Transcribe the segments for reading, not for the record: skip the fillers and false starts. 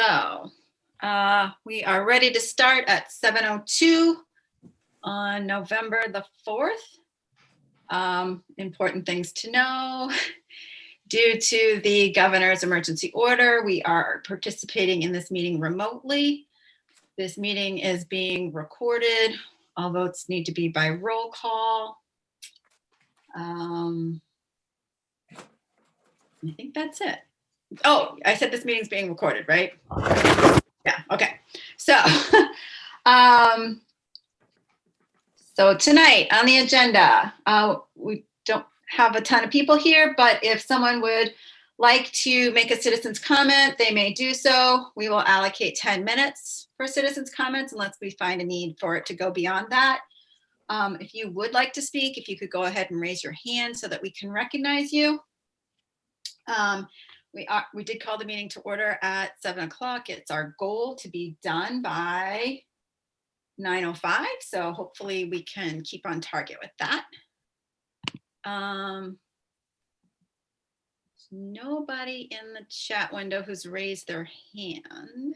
So we are ready to start at 7:02 on November the 4th. Important things to know. Due to the governor's emergency order, we are participating in this meeting remotely. This meeting is being recorded. All votes need to be by roll call. I think that's it. Oh, I said this meeting's being recorded, right? Yeah, okay. So, so tonight on the agenda, we don't have a ton of people here, but if someone would like to make a citizen's comment, they may do so. We will allocate 10 minutes for citizens' comments unless we find a need for it to go beyond that. If you would like to speak, if you could go ahead and raise your hand so that we can recognize you. We did call the meeting to order at 7 o'clock. It's our goal to be done by 9:05. So hopefully we can keep on target with that. Nobody in the chat window who's raised their hand.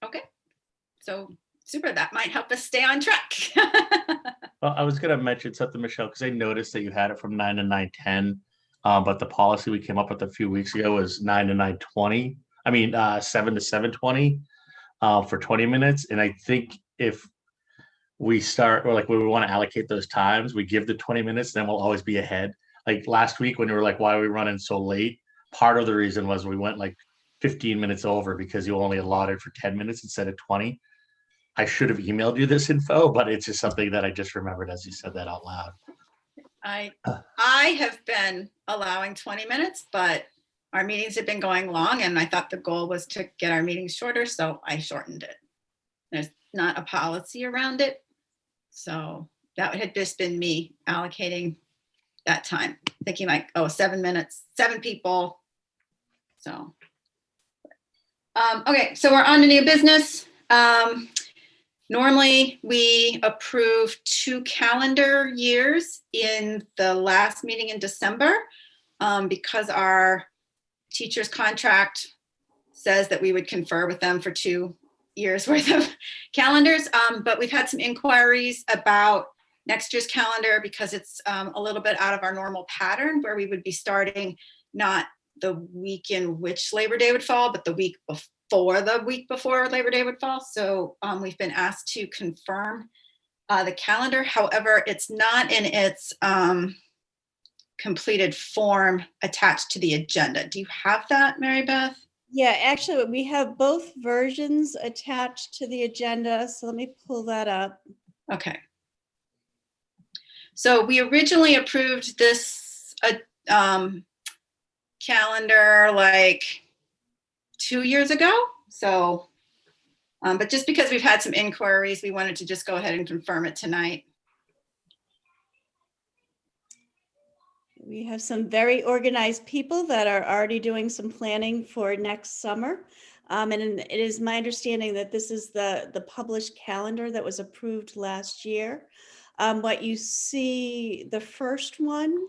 Okay, so super, that might help us stay on track. Well, I was going to mention something, Michelle, because I noticed that you had it from 9 to 9:10, but the policy we came up with a few weeks ago was 9 to 9:20. I mean, 7 to 7:20 for 20 minutes. And I think if we start, or like when we want to allocate those times, we give the 20 minutes, then we'll always be ahead. Like last week when you were like, why are we running so late? Part of the reason was we went like 15 minutes over because you only allotted for 10 minutes instead of 20. I should have emailed you this info, but it's just something that I just remembered as you said that out loud. I have been allowing 20 minutes, but our meetings have been going long and I thought the goal was to get our meetings shorter, so I shortened it. There's not a policy around it. So that had just been me allocating that time, thinking like, oh, 7 minutes, 7 people. So, okay, so we're on to new business. Normally, we approve 2 calendar years in the last meeting in December because our teacher's contract says that we would confer with them for 2 years worth of calendars. But we've had some inquiries about next year's calendar because it's a little bit out of our normal pattern where we would be starting not the week in which Labor Day would fall, but the week before Labor Day would fall. So we've been asked to confirm the calendar. However, it's not in its completed form attached to the agenda. Do you have that, Mary Beth? Yeah, actually, we have both versions attached to the agenda. So let me pull that up. Okay. So we originally approved this calendar like 2 years ago. So, but just because we've had some inquiries, we wanted to just go ahead and confirm it tonight. We have some very organized people that are already doing some planning for next summer. And it is my understanding that this is the published calendar that was approved last year. What you see, the first one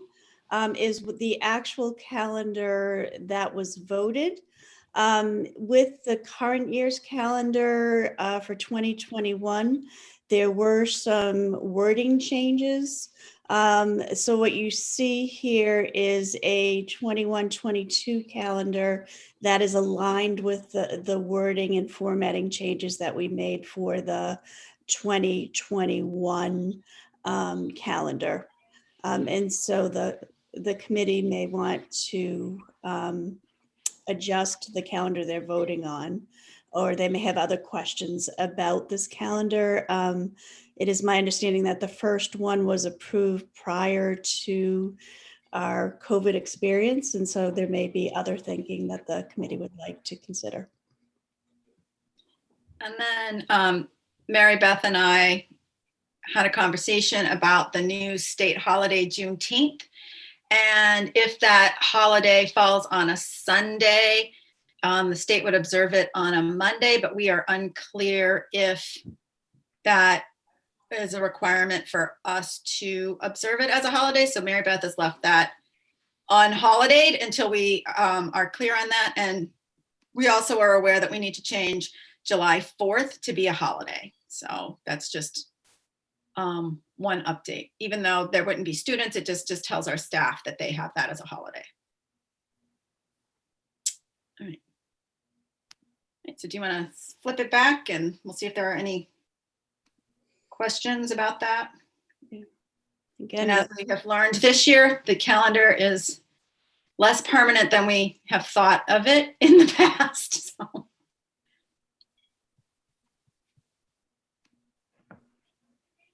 is the actual calendar that was voted. With the current year's calendar for 2021, there were some wording changes. So what you see here is a 21-22 calendar that is aligned with the wording and formatting changes that we made for the 2021 calendar. And so the committee may want to adjust the calendar they're voting on, or they may have other questions about this calendar. It is my understanding that the first one was approved prior to our COVID experience, and so there may be other thinking that the committee would like to consider. And then Mary Beth and I had a conversation about the new state holiday, Juneteenth. And if that holiday falls on a Sunday, the state would observe it on a Monday, but we are unclear if that is a requirement for us to observe it as a holiday. So Mary Beth has left that on holiday until we are clear on that. And we also are aware that we need to change July 4th to be a holiday. So that's just one update. Even though there wouldn't be students, it just tells our staff that they have that as a holiday. All right. So do you want to flip it back and we'll see if there are any questions about that? Again, And as we have learned this year, the calendar is less permanent than we have thought of it in the past. So.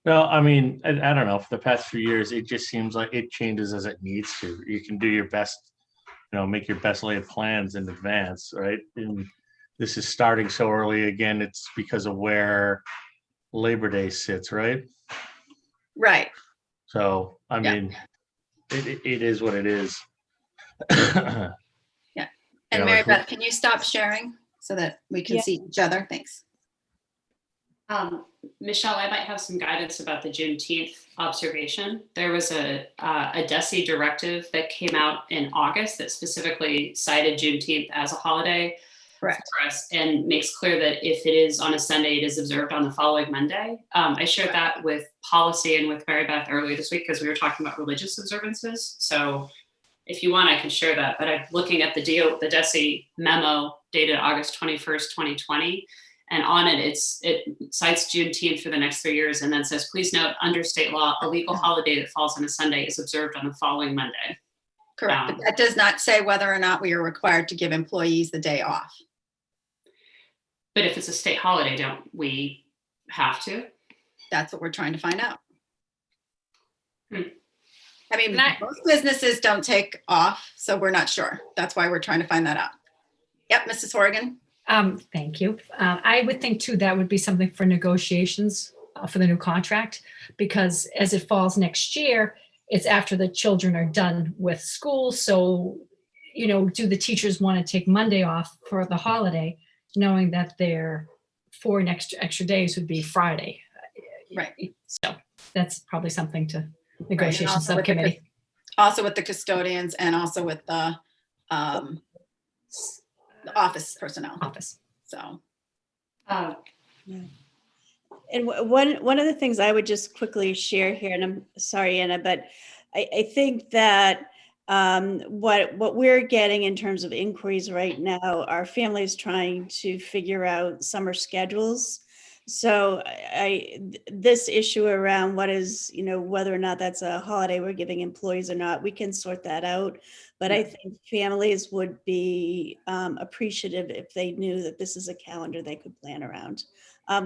No, I mean, I don't know. For the past few years, it just seems like it changes as it needs to. You can do your best, make your best laid plans in advance, right? And this is starting so early again. It's because of where Labor Day sits, right? Right. So, I mean, it is what it is. Yeah. And Mary like, Beth, can you stop sharing so that we can see each other? Thanks. Michelle, I might have some guidance about the Juneteenth observation. There was a DESE directive that came out in August that specifically cited Juneteenth as a holiday. Correct. For us, and makes clear that if it is on a Sunday, it is observed on the following Monday. I shared that with policy and with Mary Beth earlier this week because we were talking about religious observances. So if you want, I can share that. But I'm looking at the DESE memo dated August 21st, 2020. And on it, it cites Juneteenth for the next 3 years and then says, please note, under state law, a legal holiday that falls on a Sunday is observed on the following Monday. Correct. But that does not say whether or not we are required to give employees the day off. But if it's a state holiday, don't we have to? That's what we're trying to find out. Hmm. I mean, most businesses don't take off, so we're not sure. That's why we're trying to find that out. Yep, Mrs. Horgan. Thank you. I would think too, that would be something for negotiations for the new contract, because as it falls next year, it's after the children are done with school. So, do the teachers want to take Monday off for the holiday, knowing that their 4 extra days would be Friday? Right. So that's probably something to negotiation subcommittee. Also with the custodians and also with the office personnel. So. And one of the things I would just quickly share here, and I'm sorry, Anna, but I think that what we're getting in terms of inquiries right now are families trying to figure out summer schedules. So this issue around what is, whether or not that's a holiday we're giving employees or not, we can sort that out. But I think families would be appreciative if they knew that this is a calendar they could plan around.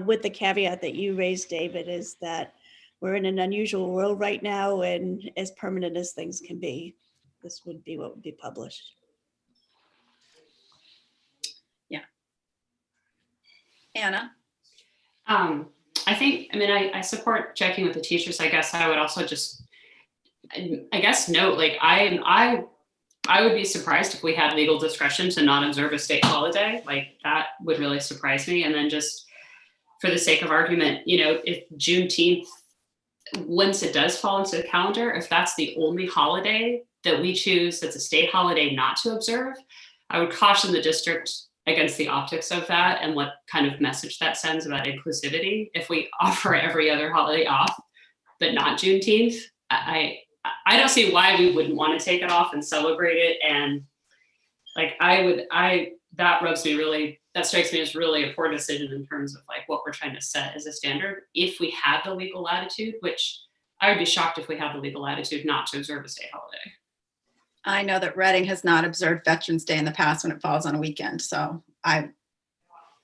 With the caveat that you raised, David, is that we're in an unusual world right now, and as permanent as things can be, this would be what would be published. Yeah. Anna? I support checking with the teachers. I guess I would also just, note, like, I would be surprised if we had legal discretion to not observe a state holiday. Like, that would really surprise me. And then just for the sake of argument, if Juneteenth, once it does fall into the calendar, if that's the only holiday that we choose that's a state holiday not to observe, I would caution the district against the optics of that and what kind of message that sends about inclusivity. If we offer every other holiday off, but not Juneteenth, I don't see why we wouldn't want to take it off and celebrate it. And that strikes me as really a poor decision in terms of like what we're trying to set as a standard. If we had the legal latitude, which I would be shocked if we had the legal latitude not to observe a state holiday. I know that Reading has not observed Veterans Day in the past when it falls on a weekend. So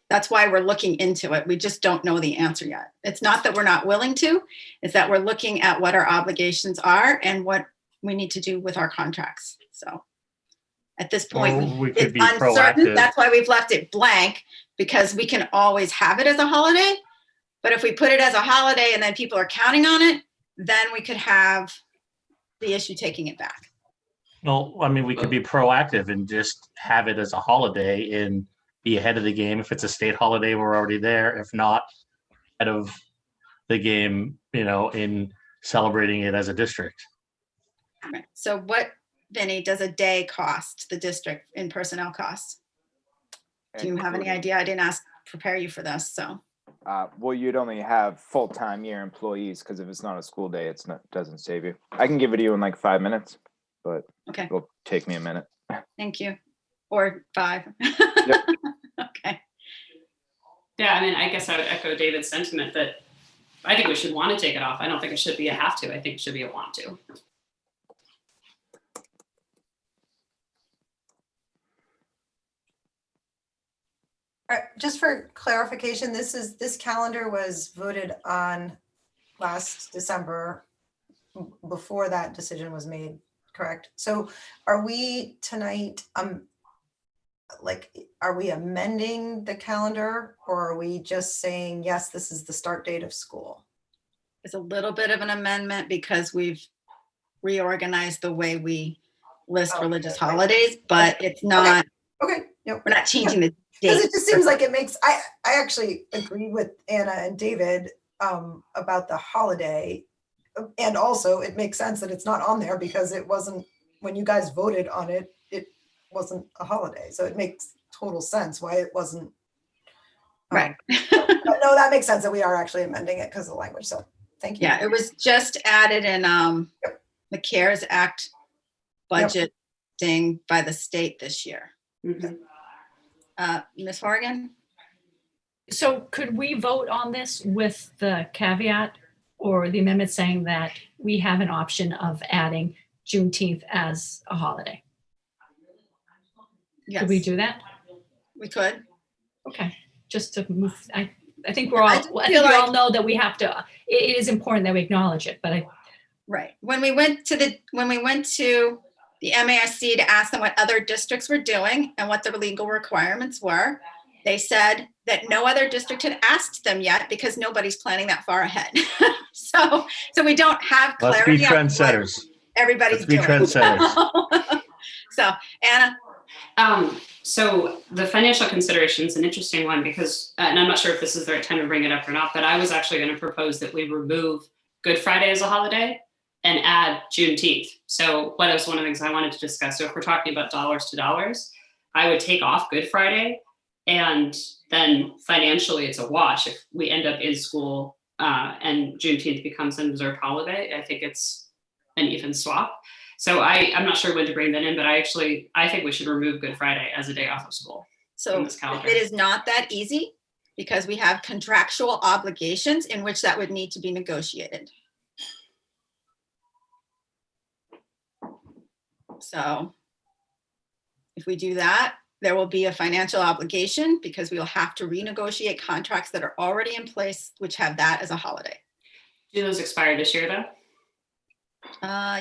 that's why we're looking into it. We just don't know the answer yet. It's not that we're not willing to, it's that we're looking at what our obligations are and what we need to do with our contracts. So at this point, we could it's be uncertain. proactive. That's why we've left it blank, because we can always have it as a holiday. But if we put it as a holiday and then people are counting on it, then we could have the issue taking it back. Well, I mean, we could be proactive and just have it as a holiday and be ahead of the game. If it's a state holiday, we're already there. If not, ahead of the game, in celebrating it as a district. Right. So what Vinny, does a day cost the district in personnel costs? Do you have any idea? I didn't prepare you for this, so. Well, you'd only have full-time year employees, because if it's not a school day, doesn't save you. I can give it to you in like 5 minutes, but Okay, it'll take me a minute. thank you. Or 5. Okay, Yeah, I mean, I guess I would echo David's sentiment that I think we should want to take it off. I don't think it should be a have to. I think it should be a want to. Just for clarification, this calendar was voted on last December before that decision was made, correct? So are we tonight, are we amending the calendar, or are we just saying, yes, this is the start date of school? it's a little bit of an amendment because we've reorganized the way we list Oh, religious okay. holidays, but it's not, Okay, yep. we're not changing the Because date. it just seems like it makes, I actually agree with Anna and David about the holiday. And also it makes sense that it's not on there because it wasn't, when you guys voted on it, it wasn't a holiday. So it makes total sense why it wasn't. Right. But no, that makes sense that we are actually amending it because of the language. So thank you. Yeah, it was just added in the CARES Act budget thing by the state this year. Mhm. Ms. Horgan? So could we vote on this with the caveat or the amendment saying that we have an option of adding Juneteenth as a holiday? Yes, Could we do that? we could. Okay, just to move, I think I just I think feel we all like- know that we have to, it is important that we acknowledge it, but Right. When we went to the MASC to ask them what other districts were doing and what the legal requirements were, they said that no other district had asked them yet because nobody's planning that far ahead. So we don't have Let's be clarity on what trendsetters. everybody's Let's be doing. trendsetters. So Anna, So the financial consideration is an interesting one because, and I'm not sure if this is the right time to bring it up or not, but I was actually going to propose that we remove Good Friday as a holiday and add Juneteenth. So what was one of the things I wanted to discuss? So if we're talking about dollars to dollars, I would take off Good Friday, and then financially it's a wash if we end up in school and Juneteenth becomes an observed holiday. I think it's an even swap. So I'm not sure when to bring that in, but I think we should remove Good Friday as a day off of school. so On this calendar. it is not that easy because we have contractual obligations in which that would need to be negotiated. So if we do that, there will be a financial obligation because we will have to renegotiate contracts that are already in place, which have that as a holiday. Do those expire this year though?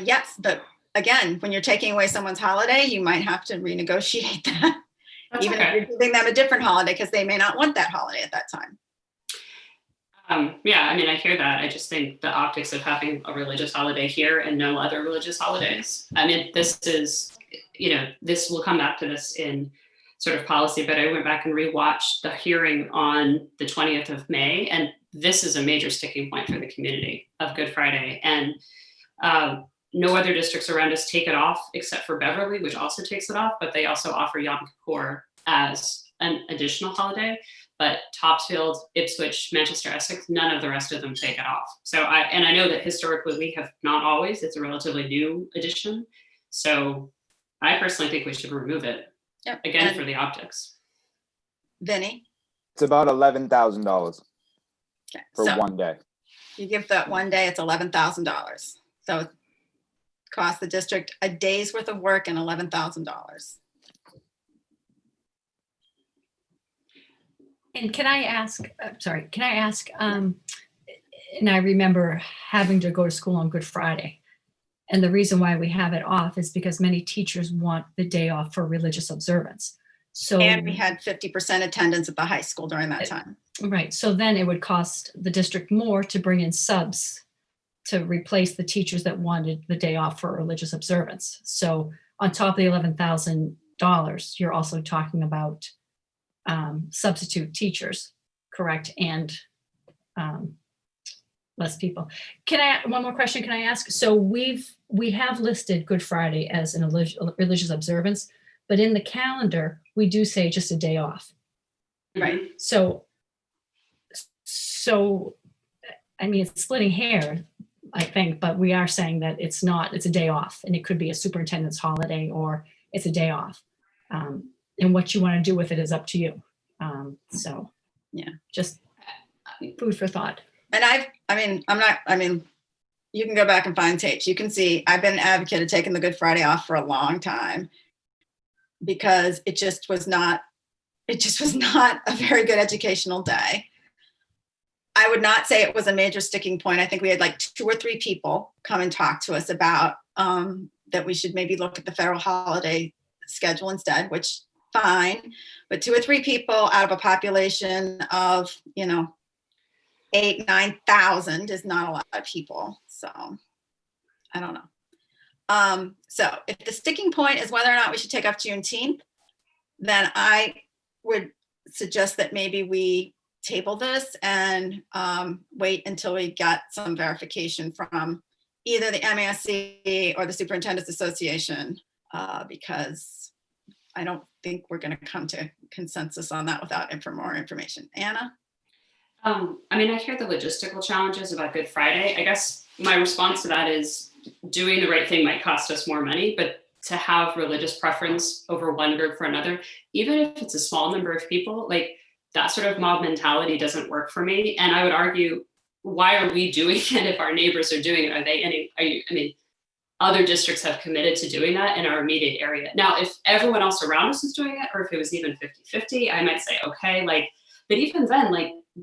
Yes, but again, when you're taking away someone's holiday, you might have to renegotiate that. That's Even okay. if you're giving them a different holiday because they may not want that holiday at that time. Yeah, I mean, I hear that. I just think the optics of having a religious holiday here and no other religious holidays. I mean, this is, this will come back to this in sort of policy, but I went back and rewatched the hearing on the 20th of May, and this is a major sticking point for the community of Good Friday. And no other districts around us take it off except for Beverly, which also takes it off, but they also offer Yom Kippur as an additional holiday. But Topsfield, Ipswich, Manchester, Essex, none of the rest of them take it off. So I know that historically we have not always, it's a relatively new addition. So I personally think we should remove it, Yep. again, And for the optics. Vinny, It's about $11,000 okay, for so one day. you give that one day, it's $11,000. So it costs the district a day's worth of work and $11,000. And can I ask, and I remember having to go to school on Good Friday. And the reason why we have it off is because many teachers want the day off for religious observance. So, And we had 50% attendance at the high school during that time. right, so then it would cost the district more to bring in subs to replace the teachers that wanted the day off for religious observance. So on top of the $11,000, you're also talking about substitute teachers, correct? And less people. One more question can I ask? So we have listed Good Friday as an religious observance, but in the calendar, we do say just a day off. Right. So, I mean, it's splitting hair, I think, but we are saying that it's a day off, and it could be a superintendent's holiday or it's a day off. And what you want to do with it is up to you. So Yeah. Just food for thought. And you can go back and find tapes. You can see I've been an advocate of taking the Good Friday off for a long time because it just was not a very good educational day. I would not say it was a major sticking point. I think we had like 2 or 3 people come and talk to us about that we should maybe look at the federal holiday schedule instead, which fine. But 2 or 3 people out of a population of, 8,000-9,000 is not a lot of people. So I don't know. So if the sticking point is whether or not we should take off Juneteenth, then I would suggest that maybe we table this and wait until we get some verification from either the MASC or the Superintendent's Association, because I don't think we're going to come to consensus on that without more information. Anna? I hear the logistical challenges about Good Friday. I guess my response to that is doing the right thing might cost us more money, but to have religious preference over one group for another, even if it's a small number of people, like that sort of mob mentality doesn't work for me. And I would argue, why are we doing it if our neighbors are doing it? Other districts have committed to doing that in our immediate area. Now, if everyone else around us is doing it, or if it was even 50-50, I might say, okay, but even then,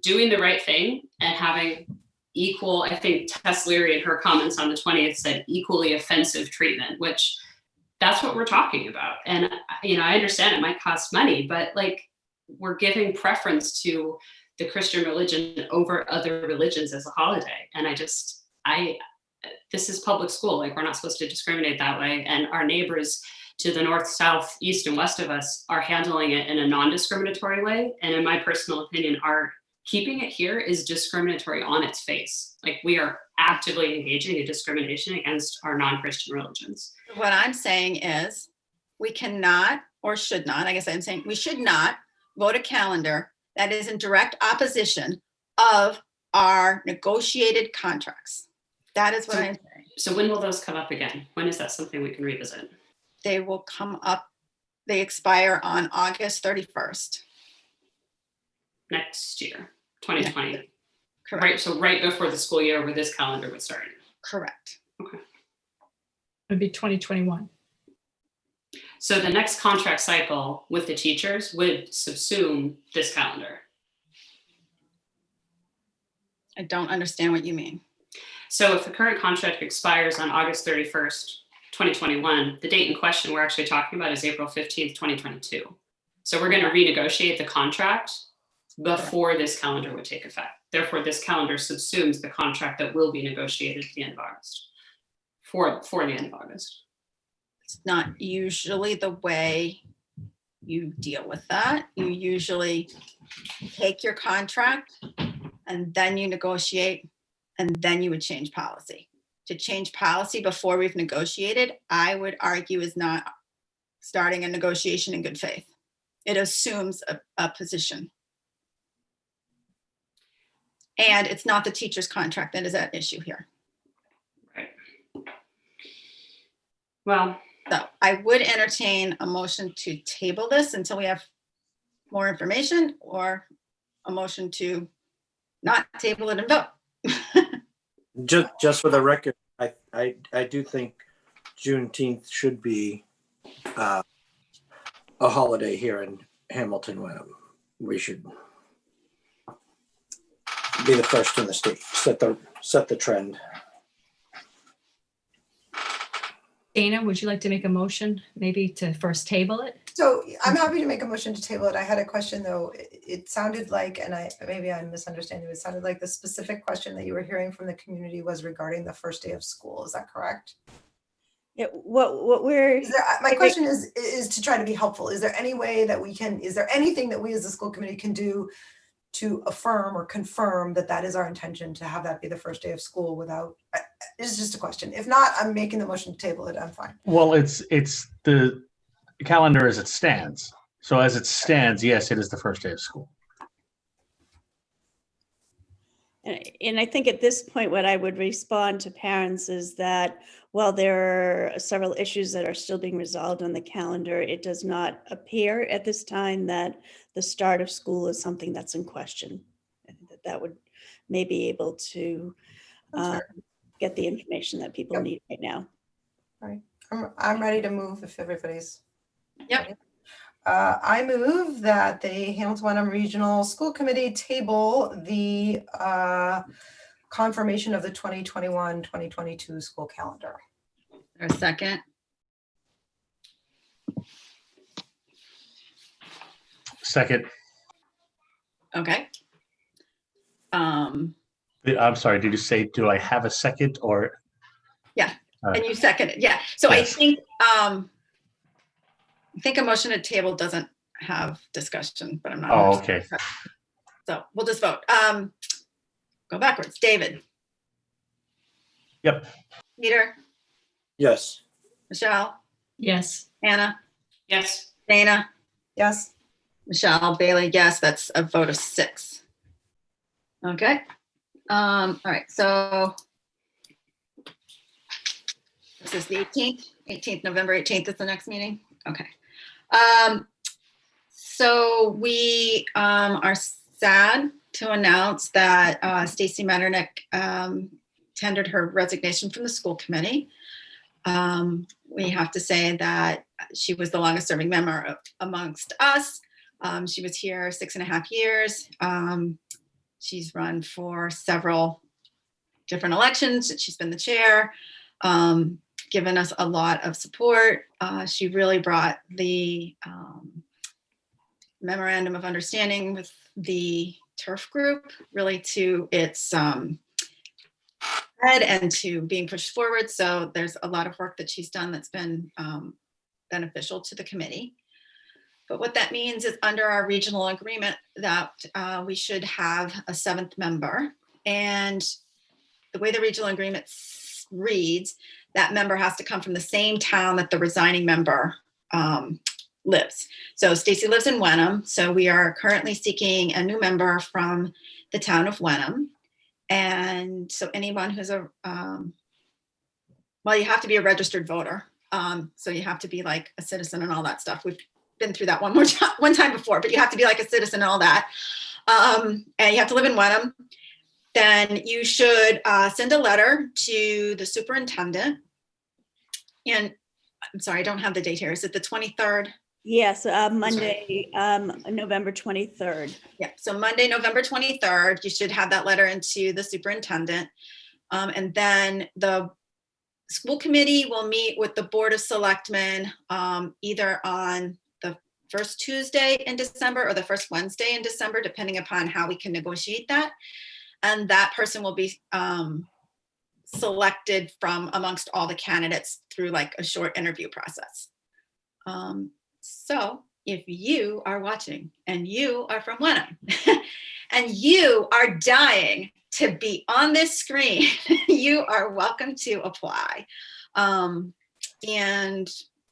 doing the right thing and having equal, I think Tess Leary in her comments on the 20th said equally offensive treatment, which that's what we're talking about. And, I understand it might cost money, but we're giving preference to the Christian religion over other religions as a holiday. And this is public school. We're not supposed to discriminate that way. And our neighbors to the north, south, east, and west of us are handling it in a non-discriminatory way. And in my personal opinion, our keeping it here is discriminatory on its face. We are actively engaging in discrimination against our non-Christian religions. What I'm saying is we cannot or should not, I guess I'm saying we should not vote a calendar that is in direct opposition of our negotiated contracts. That is what I'm saying. So when will those come up again? When is that something we can revisit? They will come up, they expire on August 31st. Next year, 2020. Correct. Right, so right before the school year where this calendar would start. Correct. Okay. It'd be 2021. So the next contract cycle with the teachers would subsume this calendar. I don't understand what you mean. So if the current contract expires on August 31st, 2021, the date in question we're actually talking about is April 15th, 2022. So we're going to renegotiate the contract before this calendar would take effect. Therefore, this calendar subsumes the contract that will be negotiated at the end of August, for the end of August. It's not usually the way you deal with that. You usually take your contract and then you negotiate and then you would change policy. To change policy before we've negotiated, I would argue is not starting a negotiation in good faith. It assumes a position. And it's not the teacher's contract that is at issue here. Right. Well, so I would entertain a motion to table this until we have more information, or a motion to not table it and vote. Just for the record, I do think Juneteenth should be a holiday here in Hamilton. We should be the first in the state, set the trend. Dana, would you like to make a motion maybe to first table it? So I'm happy to make a motion to table it. I had a question though. It sounded like, and maybe I'm misunderstanding, it sounded like the specific question that you were hearing from the community was regarding the first day of school. Is that correct? Yeah, what we're, my question is to try to be helpful. Is there any way that we can, is there anything that we as a school committee can do to affirm or confirm that that is our intention to have that be the first day of school without, it's just a question. If not, I'm making the motion to table it. I'm fine. Well, it's the calendar as it stands. So as it stands, yes, it is the first day of school. And I think at this point, what I would respond to parents is that while there are several issues that are still being resolved on the calendar, it does not appear at this time that the start of school is something that's in question. I think that would may be able to That's fair. get the information that people Yep. need right now. I'm ready to move if everybody's. Yep. ready. I move that the Hamilton-Wenham Regional School Committee table the confirmation of the 2021-2022 school calendar. Or a second? Second, Okay. I'm sorry, did you say, do I have a second or? Yeah, All right. and you seconded, yeah. So Yes. I think a motion to table doesn't have discussion, but I'm not. Oh, okay. So we'll just vote. Go backwards. David, Yep. Peter, Yes. Michelle, Yes. Anna, Yes. Dana, Yes, Michelle, Bailey, yes, that's a vote of 6. Okay. All right, so this is the 18th, November 18th is the next meeting. Okay. So we are sad to announce that Stacy Metternich tendered her resignation from the school committee. We have to say that she was the longest serving member amongst us. She was here 6.5 years. She's run for several different elections. She's been the chair, given us a lot of support. She really brought the memorandum of understanding with the turf group really to its head and to being pushed forward. So there's a lot of work that she's done that's been beneficial to the committee. But what that means is under our regional agreement that we should have a 7th member. And the way the regional agreement reads, that member has to come from the same town that the resigning member lives. So Stacy lives in Wenham. So we are currently seeking a new member from the town of Wenham. And so anyone who's well, you have to be a registered voter. So you have to be like a citizen and all that stuff. We've been through that one time before, but you have to be like a citizen and all that. And you have to live in Wenham. Then you should send a letter to the superintendent. And I'm sorry, I don't have the date here. Is it the 23rd? Yes, Monday, November 23rd. Yeah, so Monday, November 23rd, you should have that letter into the superintendent. And then the school committee will meet with the Board of Selectmen either on the first Tuesday in December or the first Wednesday in December, depending upon how we can negotiate that. And that person will be selected from amongst all the candidates through like a short interview process. So if you are watching and you are from Wenham and you are dying to be on this screen, you are welcome to apply. And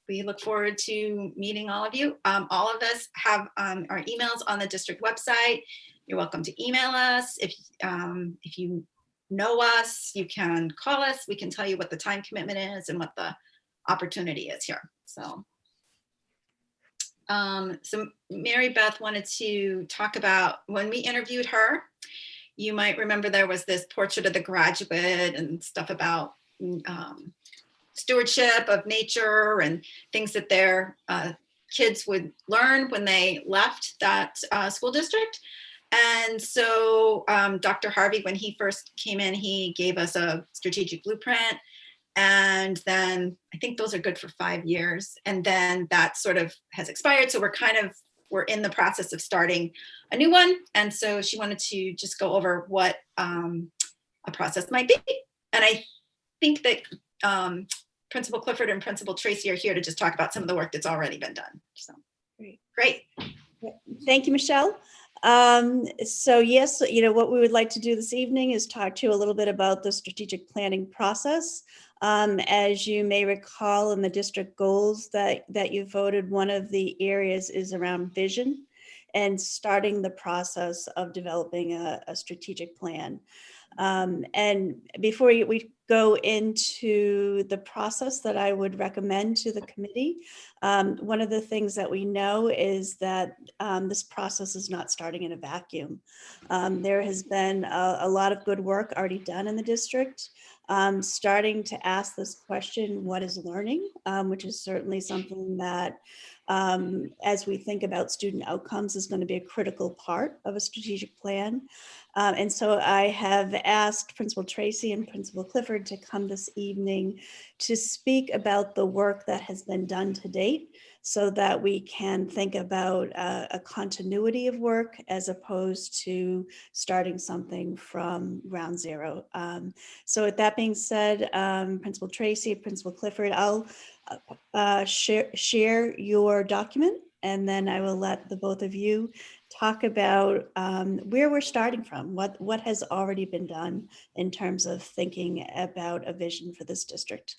we look forward to meeting all of you. All of us have our emails on the district website. You're welcome to email us. If you know us, you can call us. We can tell you what the time commitment is and what the opportunity is here. So Mary Beth wanted to talk about when we interviewed her. You might remember there was this portrait of the graduate and stuff about stewardship of nature and things that their kids would learn when they left that school district. And so Dr. Harvey, when he first came in, he gave us a strategic blueprint. And then I think those are good for 5 years. And then that sort of has expired. So we're in the process of starting a new one. And so she wanted to just go over what a process might be. And I think that Principal Clifford and Principal Tracy are here to just talk about some of the work that's already been done. So Great. great. Thank you, Michelle. So yes, what we would like to do this evening is talk to you a little bit about the strategic planning process. As you may recall, in the district goals that you voted, one of the areas is around vision and starting the process of developing a strategic plan. And before we go into the process that I would recommend to the committee, one of the things that we know is that this process is not starting in a vacuum. There has been a lot of good work already done in the district, starting to ask this question, what is learning? Which is certainly something that, as we think about student outcomes, is going to be a critical part of a strategic plan. And so I have asked Principal Tracy and Principal Clifford to come this evening to speak about the work that has been done to date, so that we can think about a continuity of work as opposed to starting something from ground zero. So with that being said, Principal Tracy, Principal Clifford, I'll share your document, and then I will let the both of you talk about where we're starting from, what has already been done in terms of thinking about a vision for this district.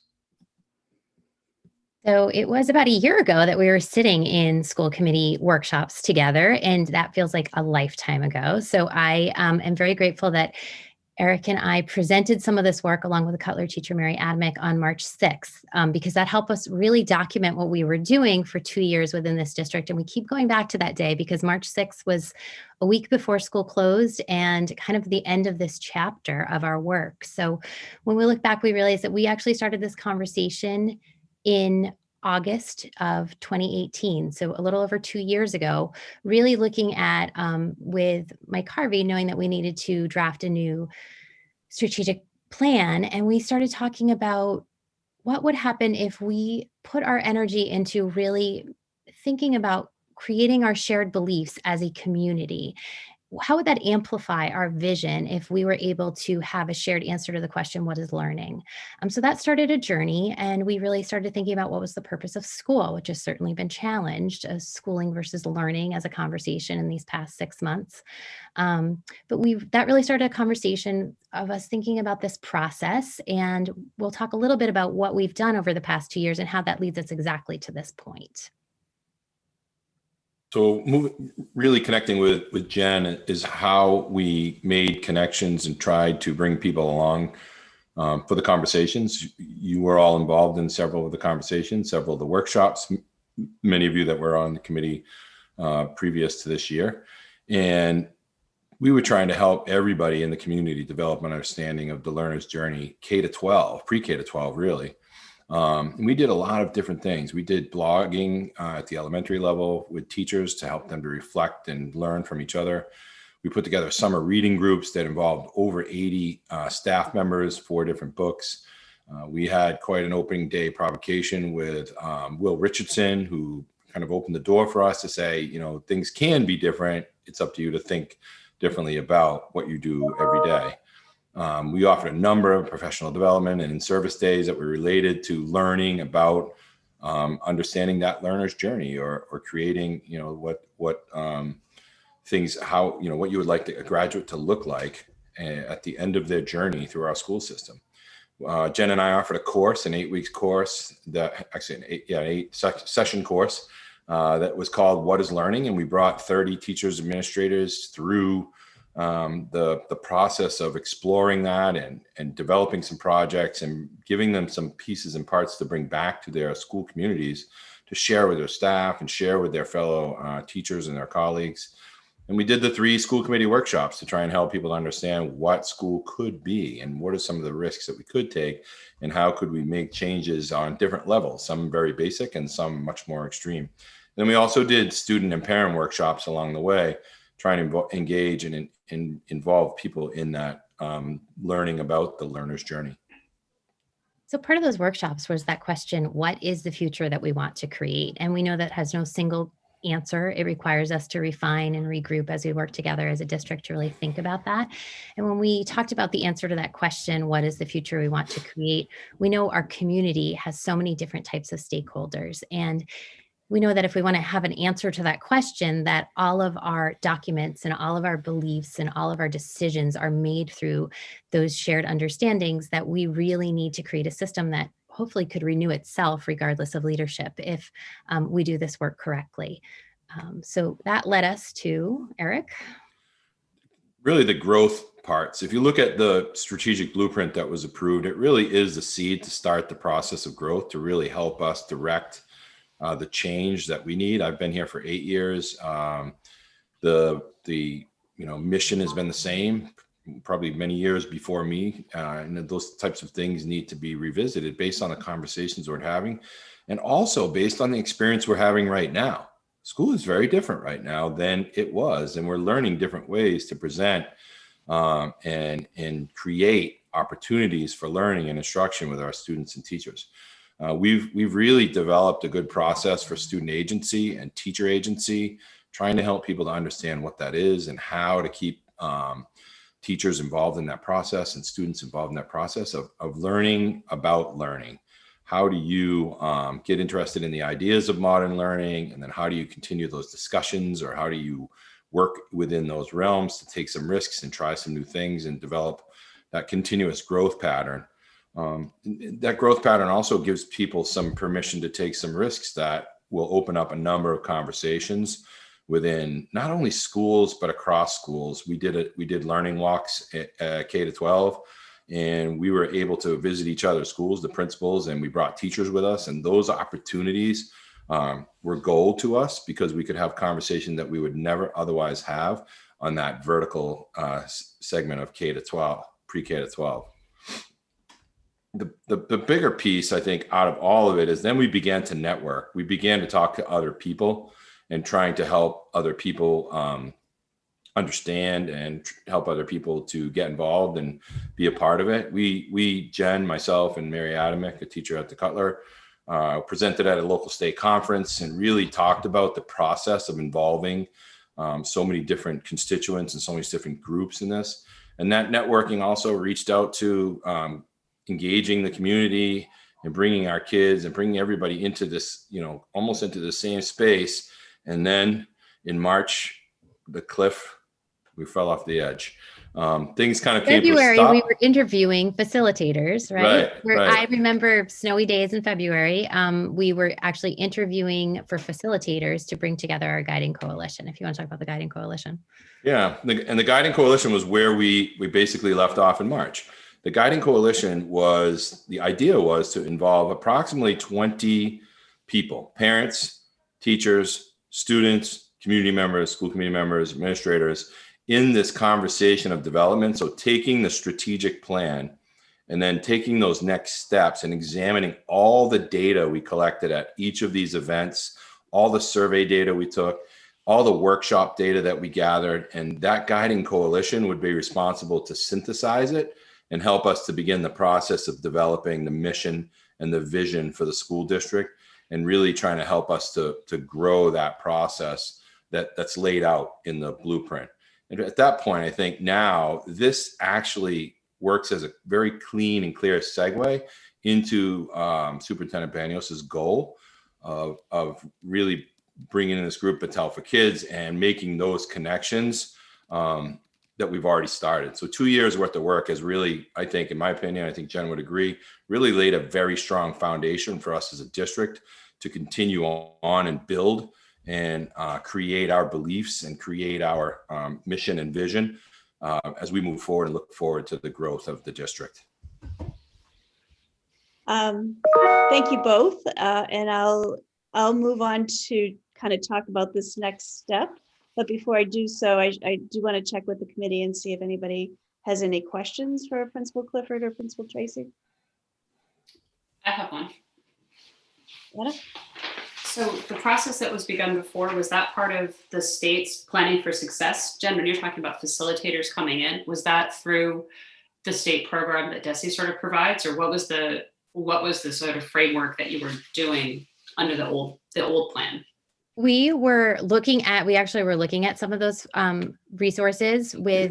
So it was about a year ago that we were sitting in school committee workshops together, and that feels like a lifetime ago. So I am very grateful that Eric and I presented some of this work along with the Cutler teacher, Mary Adamick, on March 6th, because that helped us really document what we were doing for 2 years within this district. And we keep going back to that day because March 6th was a week before school closed and kind of the end of this chapter of our work. So when we look back, we realized that we actually started this conversation in August of 2018, so a little over 2 years ago, really looking at, with Mike Harvey, knowing that we needed to draft a new strategic plan. And we started talking about what would happen if we put our energy into really thinking about creating our shared beliefs as a community. How would that amplify our vision if we were able to have a shared answer to the question, what is learning? So that started a journey, and we really started thinking about what was the purpose of school, which has certainly been challenged, as schooling versus learning as a conversation in these past 6 months. But that really started a conversation of us thinking about this process, and we'll talk a little bit about what we've done over the past 2 years and how that leads us exactly to this point. So really connecting with Jen is how we made connections and tried to bring people along for the conversations. You were all involved in several of the conversations, several of the workshops, many of you that were on the committee previous to this year. And we were trying to help everybody in the community develop an understanding of the learner's journey, K to 12, pre-K to 12, really. And we did a lot of different things. We did blogging at the elementary level with teachers to help them to reflect and learn from each other. We put together summer reading groups that involved over 80 staff members, 4 different books. We had quite an opening day provocation with Will Richardson, who kind of opened the door for us to say, things can be different. It's up to you to think differently about what you do every day. We offered a number of professional development and in-service days that were related to learning about understanding that learner's journey or creating, what things, how, what you would like a graduate to look like at the end of their journey through our school system. Jen and I offered a course, an 8-week course that actually an 8-session course that was called What is Learning? And we brought 30 teachers, administrators through the process of exploring that and developing some projects and giving them some pieces and parts to bring back to their school communities to share with their staff and share with their fellow teachers and their colleagues. And we did the 3 school committee workshops to try and help people understand what school could be and what are some of the risks that we could take and how could we make changes on different levels, some very basic and some much more extreme. Then we also did student and parent workshops along the way, trying to engage and involve people in that learning about the learner's journey. So part of those workshops was that question, what is the future that we want to create? And we know that has no single answer. It requires us to refine and regroup as we work together as a district to really think about that. And when we talked about the answer to that question, what is the future we want to create? We know our community has so many different types of stakeholders, and we know that if we want to have an answer to that question, that all of our documents and all of our beliefs and all of our decisions are made through those shared understandings, that we really need to create a system that hopefully could renew itself regardless of leadership if we do this work correctly. So that led us to Eric. Really the growth parts. If you look at the strategic blueprint that was approved, it really is the seed to start the process of growth, to really help us direct the change that we need. I've been here for 8 years. The mission has been the same, probably many years before me, and those types of things need to be revisited based on the conversations we're having, and also based on the experience we're having right now. School is very different right now than it was, and we're learning different ways to present and create opportunities for learning and instruction with our students and teachers. We've really developed a good process for student agency and teacher agency, trying to help people to understand what that is and how to keep teachers involved in that process and students involved in that process of learning about learning. How do you get interested in the ideas of modern learning? And then how do you continue those discussions, or how do you work within those realms to take some risks and try some new things and develop that continuous growth pattern? That growth pattern also gives people some permission to take some risks that will open up a number of conversations within not only schools, but across schools. We did learning walks at K-12. And we were able to visit each other's schools, the principals, and we brought teachers with us. And those opportunities were gold to us because we could have conversation that we would never otherwise have on that vertical segment of K-12, pre-K-12. The bigger piece, I think, out of all of it is then we began to network. We began to talk to other people and trying to help other people understand and help other people to get involved and be a part of it. Jen, myself, and Mary Adamick, a teacher at the Cutler, presented at a local state conference and really talked about the process of involving so many different constituents and so many different groups in this. And that networking also reached out to engaging the community and bringing our kids and bringing everybody into this, almost into the same space. And then in March, we fell off the edge. Things kind of came to a February, stop. we were interviewing facilitators, right? Right. I remember snowy days in February. We were actually interviewing for facilitators to bring together our guiding coalition. If you want to talk about the guiding coalition. Yeah, and the guiding coalition was where we basically left off in March. The guiding coalition the idea was to involve approximately 20 people, parents, teachers, students, community members, school committee members, administrators, in this conversation of development. So taking the strategic plan and then taking those next steps and examining all the data we collected at each of these events, all the survey data we took, all the workshop data that we gathered, and that guiding coalition would be responsible to synthesize it and help us to begin the process of developing the mission and the vision for the school district, and really trying to help us to grow that process that's laid out in the blueprint. And at that point, I think now this actually works as a very clean and clear segue into Superintendent Banyos's goal of really bringing in this group Battelle for Kids and making those connections that we've already started. So 2 years worth of work has really, I think, in my opinion, I think Jen would agree, really laid a very strong foundation for us as a district to continue on and build and create our beliefs and create our mission and vision as we move forward and look forward to the growth of the district. Thank you both. And I'll move on to kind of talk about this next step. But before I do so, I do want to check with the committee and see if anybody has any questions for Principal Clifford or Principal Tracy. I have one. Anna? So the process that was begun before, was that part of the state's planning for success? Jen, when you're talking about facilitators coming in, was that through the state program that DESE sort of provides, or what was the sort of framework that you were doing under the old plan? We actually were looking at some of those resources with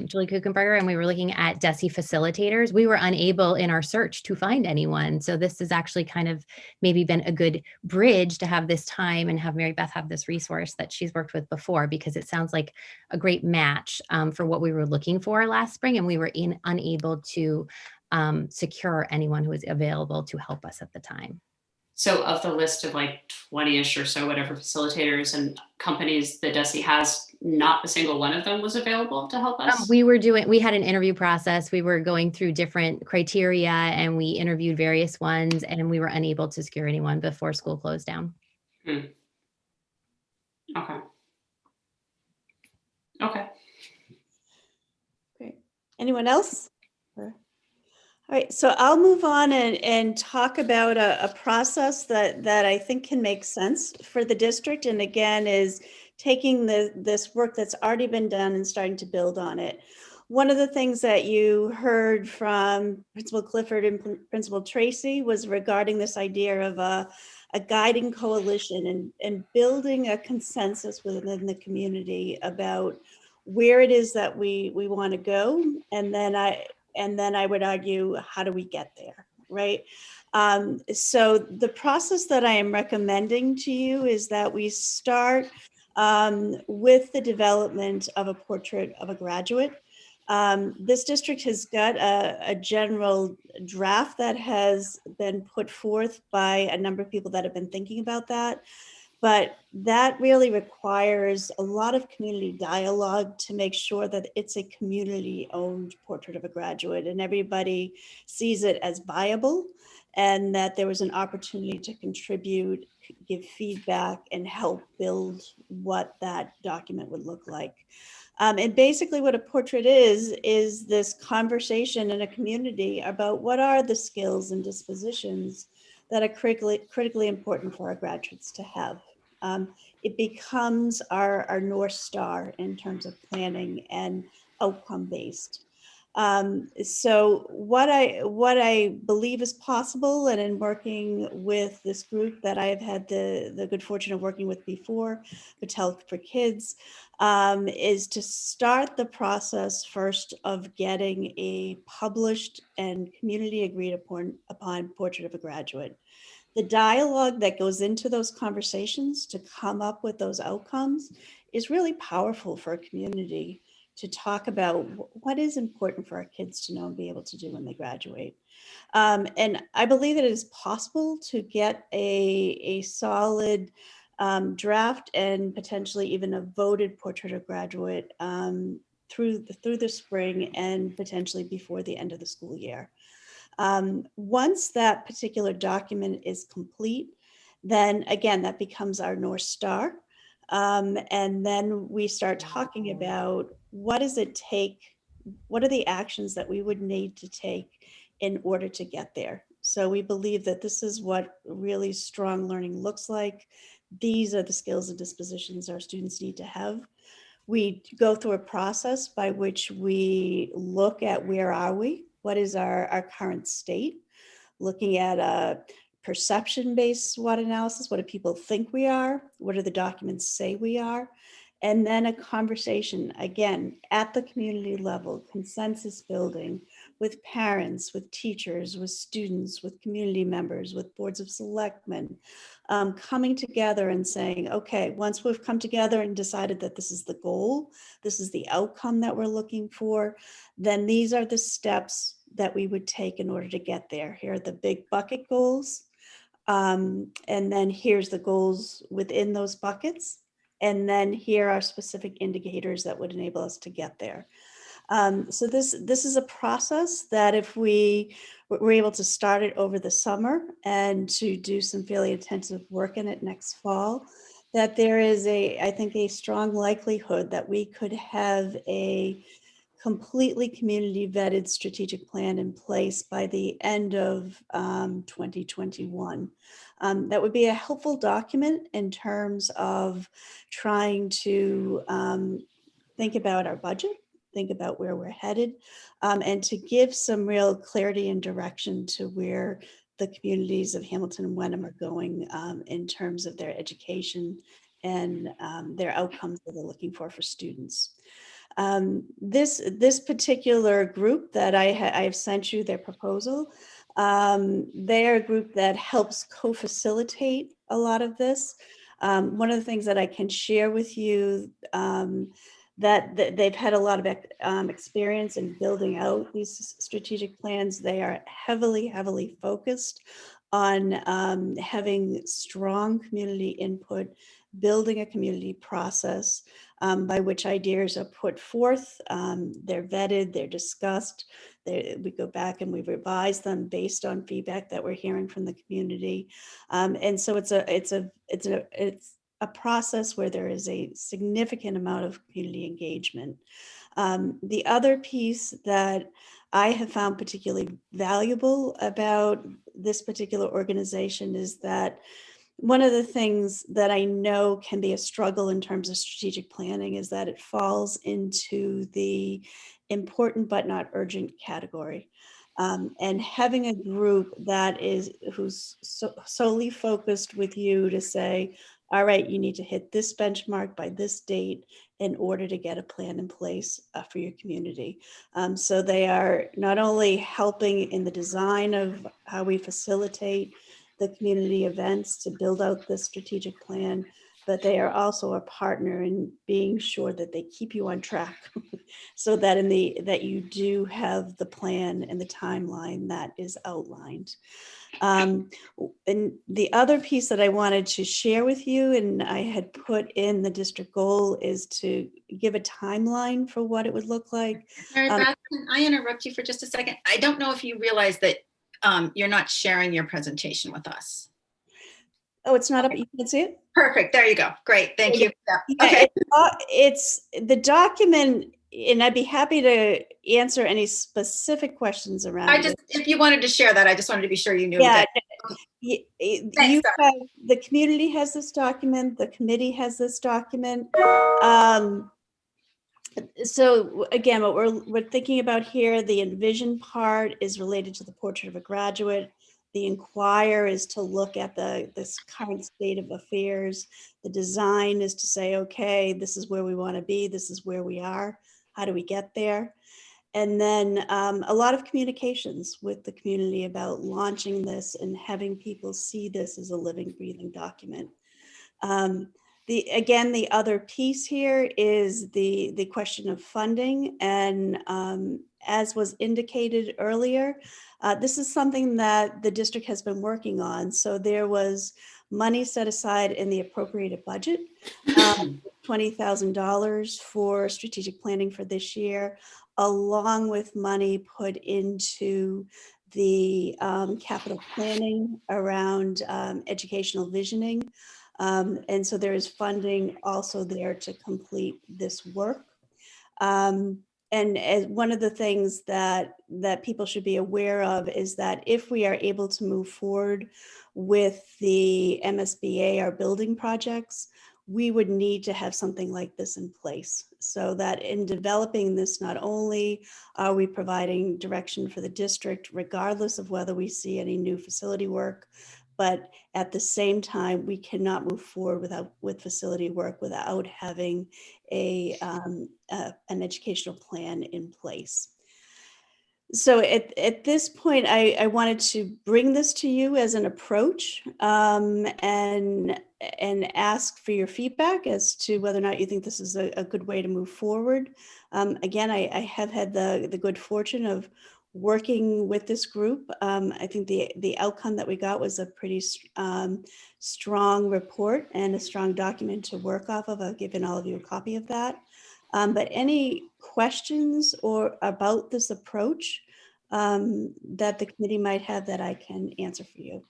Julie Kuchenberger, and we were looking at DESE facilitators. We were unable in our search to find anyone. So this has actually kind of maybe been a good bridge to have this time and have Mary Beth have this resource that she's worked with before, because it sounds like a great match for what we were looking for last spring. And we were unable to secure anyone who was available to help us at the time. So of the list of like 20-ish or so, whatever facilitators and companies that DESE has, not a single one of them was available to help us? We had an interview process. We were going through different criteria and we interviewed various ones, and we were unable to secure anyone before school closed down. Okay. Okay. Great. Anyone else? All right, so I'll move on and talk about a process that I think can make sense for the district. And again, is taking this work that's already been done and starting to build on it. One of the things that you heard from Principal Clifford and Principal Tracy was regarding this idea of a guiding coalition and building a consensus within the community about where it is that we want to go. And then I would argue, how do we get there, right? So the process that I am recommending to you is that we start with the development of a portrait of a graduate. This district has got a general draft that has been put forth by a number of people that have been thinking about that. But that really requires a lot of community dialogue to make sure that it's a community-owned portrait of a graduate and everybody sees it as viable, and that there was an opportunity to contribute, give feedback, and help build what that document would look like. And basically what a portrait is this conversation in a community about what are the skills and dispositions that are critically important for our graduates to have. It becomes our North Star in terms of planning and outcome-based. So what I believe is possible, and in working with this group that I have had the good fortune of working with before, Patel for Kids, is to start the process first of getting a published and community agreed upon portrait of a graduate. The dialogue that goes into those conversations to come up with those outcomes is really powerful for a community to talk about what is important for our kids to know and be able to do when they graduate. And I believe that it is possible to get a solid draft and potentially even a voted portrait of graduate through the spring and potentially before the end of the school year. Once that particular document is complete, then again, that becomes our North Star. And then we start talking about what does it take, what are the actions that we would need to take in order to get there. So we believe that this is what really strong learning looks like. These are the skills and dispositions our students need to have. We go through a process by which we look at where are we, what is our current state, looking at a perception-based SWOT analysis. What do people think we are? What do the documents say we are? And then a conversation, again, at the community level, consensus building with parents, with teachers, with students, with community members, with boards of selectmen, coming together and saying, okay, once we've come together and decided that this is the goal, this is the outcome that we're looking for, then these are the steps that we would take in order to get there. Here are the big bucket goals. And then here's the goals within those buckets. And then here are specific indicators that would enable us to get there. So this is a process that if we were able to start it over the summer and to do some fairly intensive work in it next fall, that there is I think a strong likelihood that we could have a completely community vetted strategic plan in place by the end of 2021. That would be a helpful document in terms of trying to think about our budget, think about where we're headed, and to give some real clarity and direction to where the communities of Hamilton and Wenham are going in terms of their education and their outcomes that they're looking for students. This particular group that I've sent you their proposal, they're a group that helps co-facilitate a lot of this. One of the things that I can share with you that they've had a lot of experience in building out these strategic plans. They are heavily focused on having strong community input, building a community process by which ideas are put forth. They're vetted, they're discussed. We go back and we revise them based on feedback that we're hearing from the community. And so it's a process where there is a significant amount of community engagement. The other piece that I have found particularly valuable about this particular organization is that one of the things that I know can be a struggle in terms of strategic planning is that it falls into the important but not urgent category. And having a group who's solely focused with you to say, all right, you need to hit this benchmark by this date in order to get a plan in place for your community. So they are not only helping in the design of how we facilitate the community events to build out the strategic plan, but they are also a partner in being sure that they keep you on track so that that you do have the plan and the timeline that is outlined. And the other piece that I wanted to share with you, and I had put in the district goal, is to give a timeline for what it would look like. Mary Beth, can I interrupt you for just a second? I don't know if you realize that you're not sharing your presentation with us. Oh, it's not up, you can see it? Perfect, there you go. Great, thank you. Yeah, Okay. it's the document, and I'd be happy to answer any specific questions around it. If you wanted to share that, I just wanted to be sure you knew. Yeah, that. you have, the community has this document, the committee has this document. So again, what we're thinking about here, the envision part is related to the portrait of a graduate. The inquire is to look at this current state of affairs. The design is to say, okay, this is where we want to be. This is where we are. How do we get there? And then a lot of communications with the community about launching this and having people see this as a living, breathing document. Again, the other piece here is the question of funding. And as was indicated earlier, this is something that the district has been working on. So there was money set aside in the appropriated budget, $20,000 for strategic planning for this year, along with money put into the capital planning around educational visioning. And so there is funding also there to complete this work. And as one of the things that people should be aware of is that if we are able to move forward with the MSBA, our building projects, we would need to have something like this in place so that in developing this, not only are we providing direction for the district, regardless of whether we see any new facility work, but at the same time, we cannot move forward with facility work without having an educational plan in place. So at this point, I wanted to bring this to you as an approach and ask for your feedback as to whether or not you think this is a good way to move forward. Again, I have had the good fortune of working with this group. I think the outcome that we got was a pretty strong report and a strong document to work off of. I've given all of you a copy of that. But any questions or about this approach that the committee might have that I can answer for you?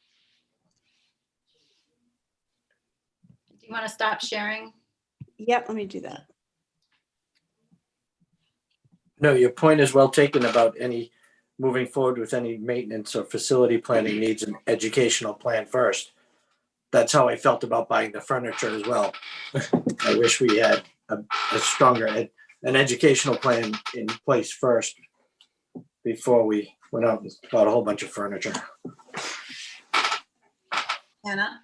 Do you want to stop sharing? Yep, let me do that. No, your point is well taken about any moving forward with any maintenance or facility planning needs an educational plan first. That's how I felt about buying the furniture as well. I wish we had a stronger an educational plan in place first before we went out and bought a whole bunch of furniture. Anna?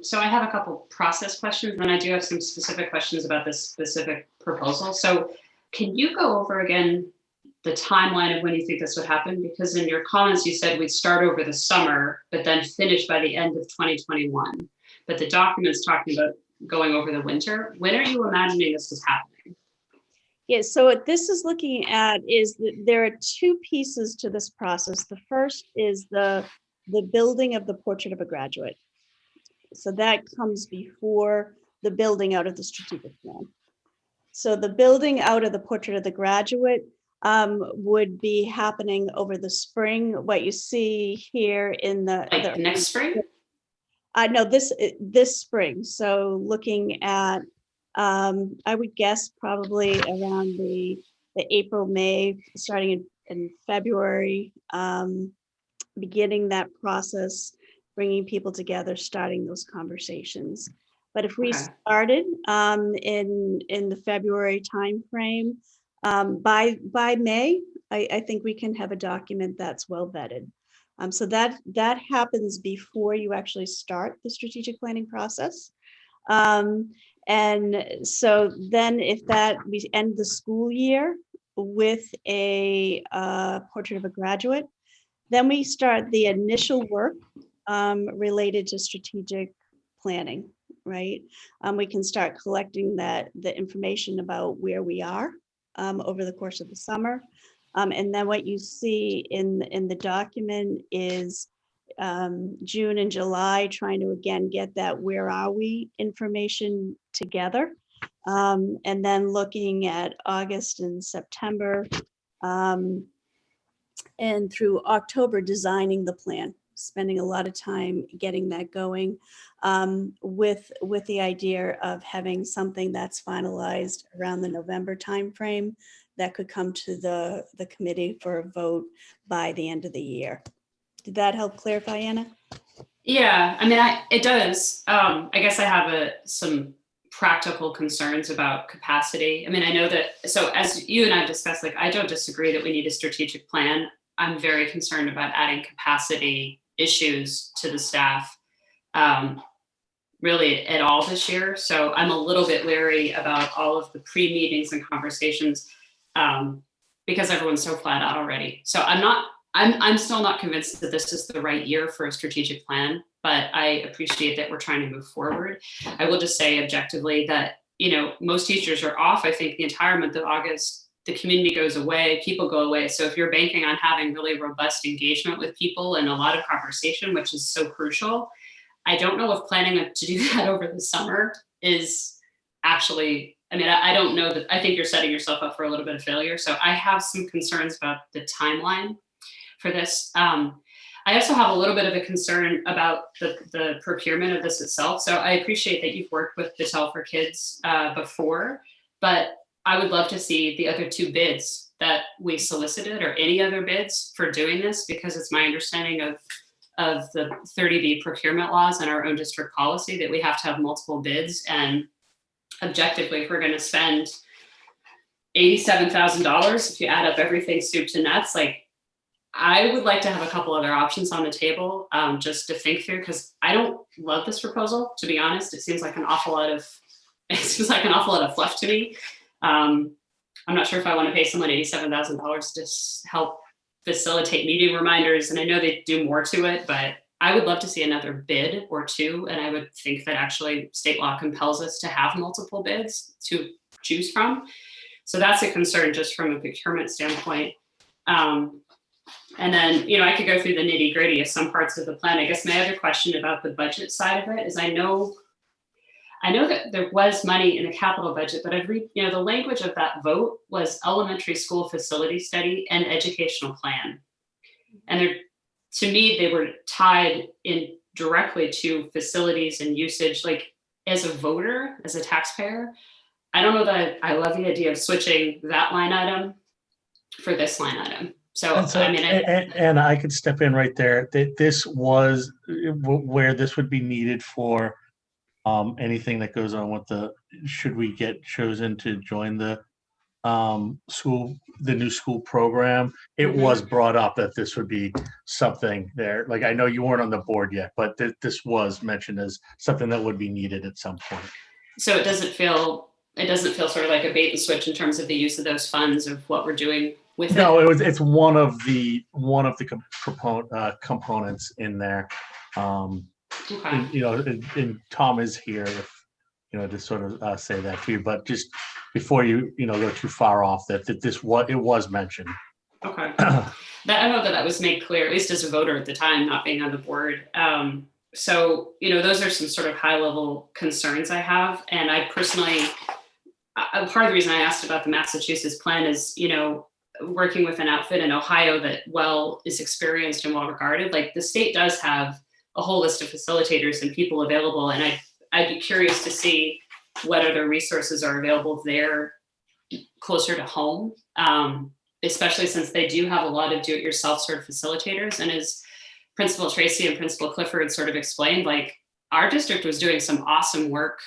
So I have a couple process questions, and I do have some specific questions about this specific proposal. So can you go over again the timeline of when you think this would happen? Because in your comments, you said we'd start over the summer, but then finish by the end of 2021. But the document's talking about going over the winter. When are you imagining this is happening? Yeah, so what this is looking at is that there are two pieces to this process. The first is the building of the portrait of a graduate. So that comes before the building out of the strategic plan. So the building out of the portrait of the graduate would be happening over the spring. What you see here in the Like next spring? No, this spring. So looking at, I would guess probably around the April, May, starting in February, beginning that process, bringing people together, starting those conversations. But if we Okay. started in the February timeframe, by May, I think we can have a document that's well vetted. So that happens before you actually start the strategic planning process. And so then if we end the school year with a portrait of a graduate, then we start the initial work related to strategic planning, right? We can start collecting the information about where we are over the course of the summer. And then what you see in the document is June and July, trying to again get that where are we information together. And then looking at August and September, and through October, designing the plan, spending a lot of time getting that going, with the idea of having something that's finalized around the November timeframe that could come to the committee for a vote by the end of the year. Did that help clarify, Anna? Yeah, I mean, it does. I guess I have some practical concerns about capacity. I mean, I know that, so as you and I discussed, like, I don't disagree that we need a strategic plan. I'm very concerned about adding capacity issues to the staff, really at all this year. So I'm a little bit wary about all of the pre-meetings and conversations, because everyone's so flat out already. So I'm still not convinced that this is the right year for a strategic plan, but I appreciate that we're trying to move forward. I will just say objectively that, most teachers are off. I think the entire month of August, the community goes away, people go away. So if you're banking on having really robust engagement with people and a lot of conversation, which is so crucial, I don't know if planning to do that over the summer is actually, I mean, I don't know that, I think you're setting yourself up for a little bit of failure. So I have some concerns about the timeline for this. I also have a little bit of a concern about the procurement of this itself. So I appreciate that you've worked with Battelle for Kids before, but I would love to see the other two bids that we solicited, or any other bids for doing this, because it's my understanding of the 30B procurement laws and our own district policy that we have to have multiple bids. And objectively, if we're going to spend $87,000, if you add up everything soup to nuts, like, I would like to have a couple other options on the table, just to think through, because I don't love this proposal, to be honest. It seems like an awful lot of fluff to me. I'm not sure if I want to pay someone $87,000 to help facilitate meeting reminders. And I know they do more to it, but I would love to see another bid or two. And I would think that actually state law compels us to have multiple bids to choose from. So that's a concern just from a procurement standpoint. And then, I could go through the nitty gritty of some parts of the plan. I guess my other question about the budget side of it is, I know that there was money in the capital budget, but I've read, the language of that vote was elementary school facility study and educational plan. And to me, they were tied in directly to facilities and usage. Like, as a voter, as a taxpayer, I don't know that I love the idea of switching that line item for this line item. So, I mean, and I could step in right there. This was where this would be needed for anything that goes on with should we get chosen to join the the new school program, it was brought up that this would be something there. Like, I know you weren't on the board yet, but this was mentioned as something that would be needed at some point. So it doesn't feel sort of like a bait and switch in terms of the use of those funds of what we're doing with it. No, it's one of the components in there. Okay. And, and Tom is here if, to sort of say that to you, but just before you, go too far off, that it was mentioned. Okay. I know that was made clear, at least as a voter at the time, not being on the board. So, those are some sort of high level concerns I have. And I personally, part of the reason I asked about the Massachusetts plan is, working with an outfit in Ohio that is experienced and well regarded. Like, the state does have a whole list of facilitators and people available. And I'd be curious to see what other resources are available there closer to home, especially since they do have a lot of do-it-yourself sort of facilitators. And as Principal Tracy and Principal Clifford sort of explained, like, our district was doing some awesome work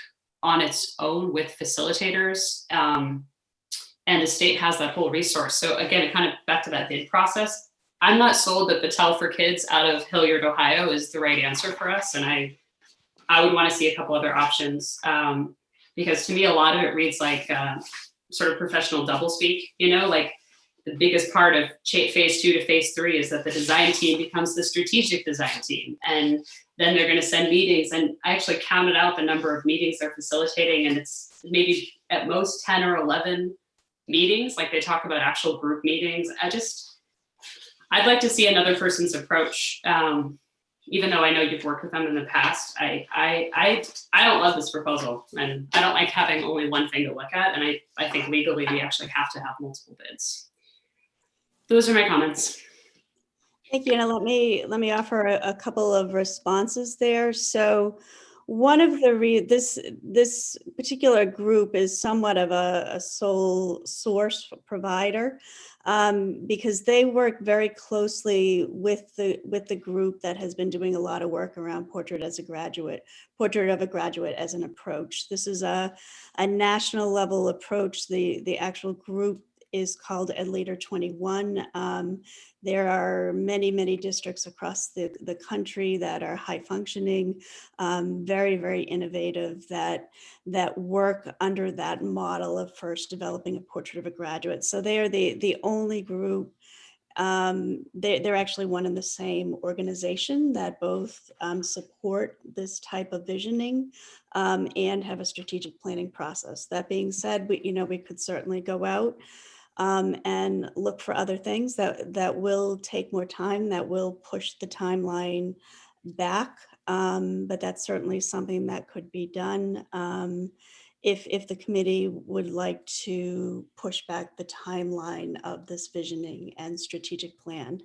on its own with facilitators, and the state has that whole resource. So again, it kind of back to that bid process. I'm not sold that Battelle for Kids out of Hilliard, Ohio is the right answer for us. And I would want to see a couple other options, because to me, a lot of it reads like sort of professional doublespeak, like the biggest part of phase 2 to phase 3 is that the design team becomes the strategic design team. And then they're going to send meetings. And I actually counted out the number of meetings they're facilitating. And it's maybe at most 10 or 11 meetings. Like, they talk about actual group meetings. I'd like to see another person's approach. Even though I know you've worked with them in the past, I don't love this proposal, and I don't like having only one thing to look at. And I think legally we actually have to have multiple bids. Those are my comments. Thank you. Now let me offer a couple of responses there. So one of the this particular group is somewhat of a sole source provider, because they work very closely with the group that has been doing a lot of work around portrait of a graduate as an approach. This is a national level approach. The actual group is called Ed Leader 21. There are many districts across the country that are high functioning, very, very innovative, that work under that model of first developing a portrait of a graduate. So they are the only group. They're actually one and the same organization that both support this type of visioning and have a strategic planning process. That being said, we could certainly go out and look for other things that will take more time, that will push the timeline back. But that's certainly something that could be done if the committee would like to push back the timeline of this visioning and strategic plan.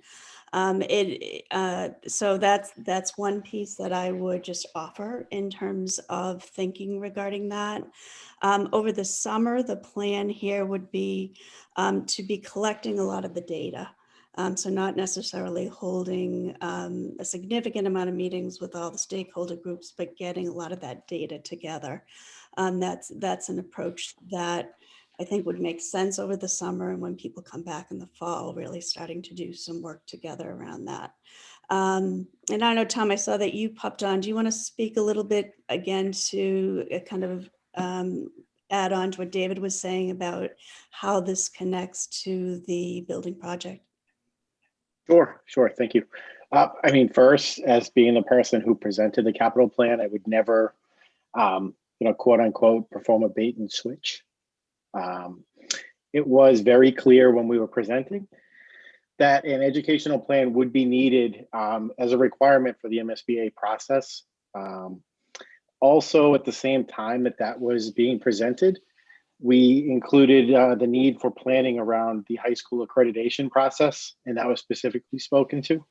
So that's one piece that I would just offer in terms of thinking regarding that. Over the summer, the plan here would be to be collecting a lot of the data. So not necessarily holding a significant amount of meetings with all the stakeholder groups, but getting a lot of that data together. That's an approach that I think would make sense over the summer, and when people come back in the fall, really starting to do some work together around that. And I know, Tom, I saw that you popped on. Do you want to speak a little bit again to kind of add on to what David was saying about how this connects to the building project? Sure. Thank you. First, as being the person who presented the capital plan, I would never, quote unquote, perform a bait and switch. It was very clear when we were presenting that an educational plan would be needed as a requirement for the MSBA process. Also, at the same time that was being presented, we included the need for planning around the high school accreditation process, and that was specifically spoken to.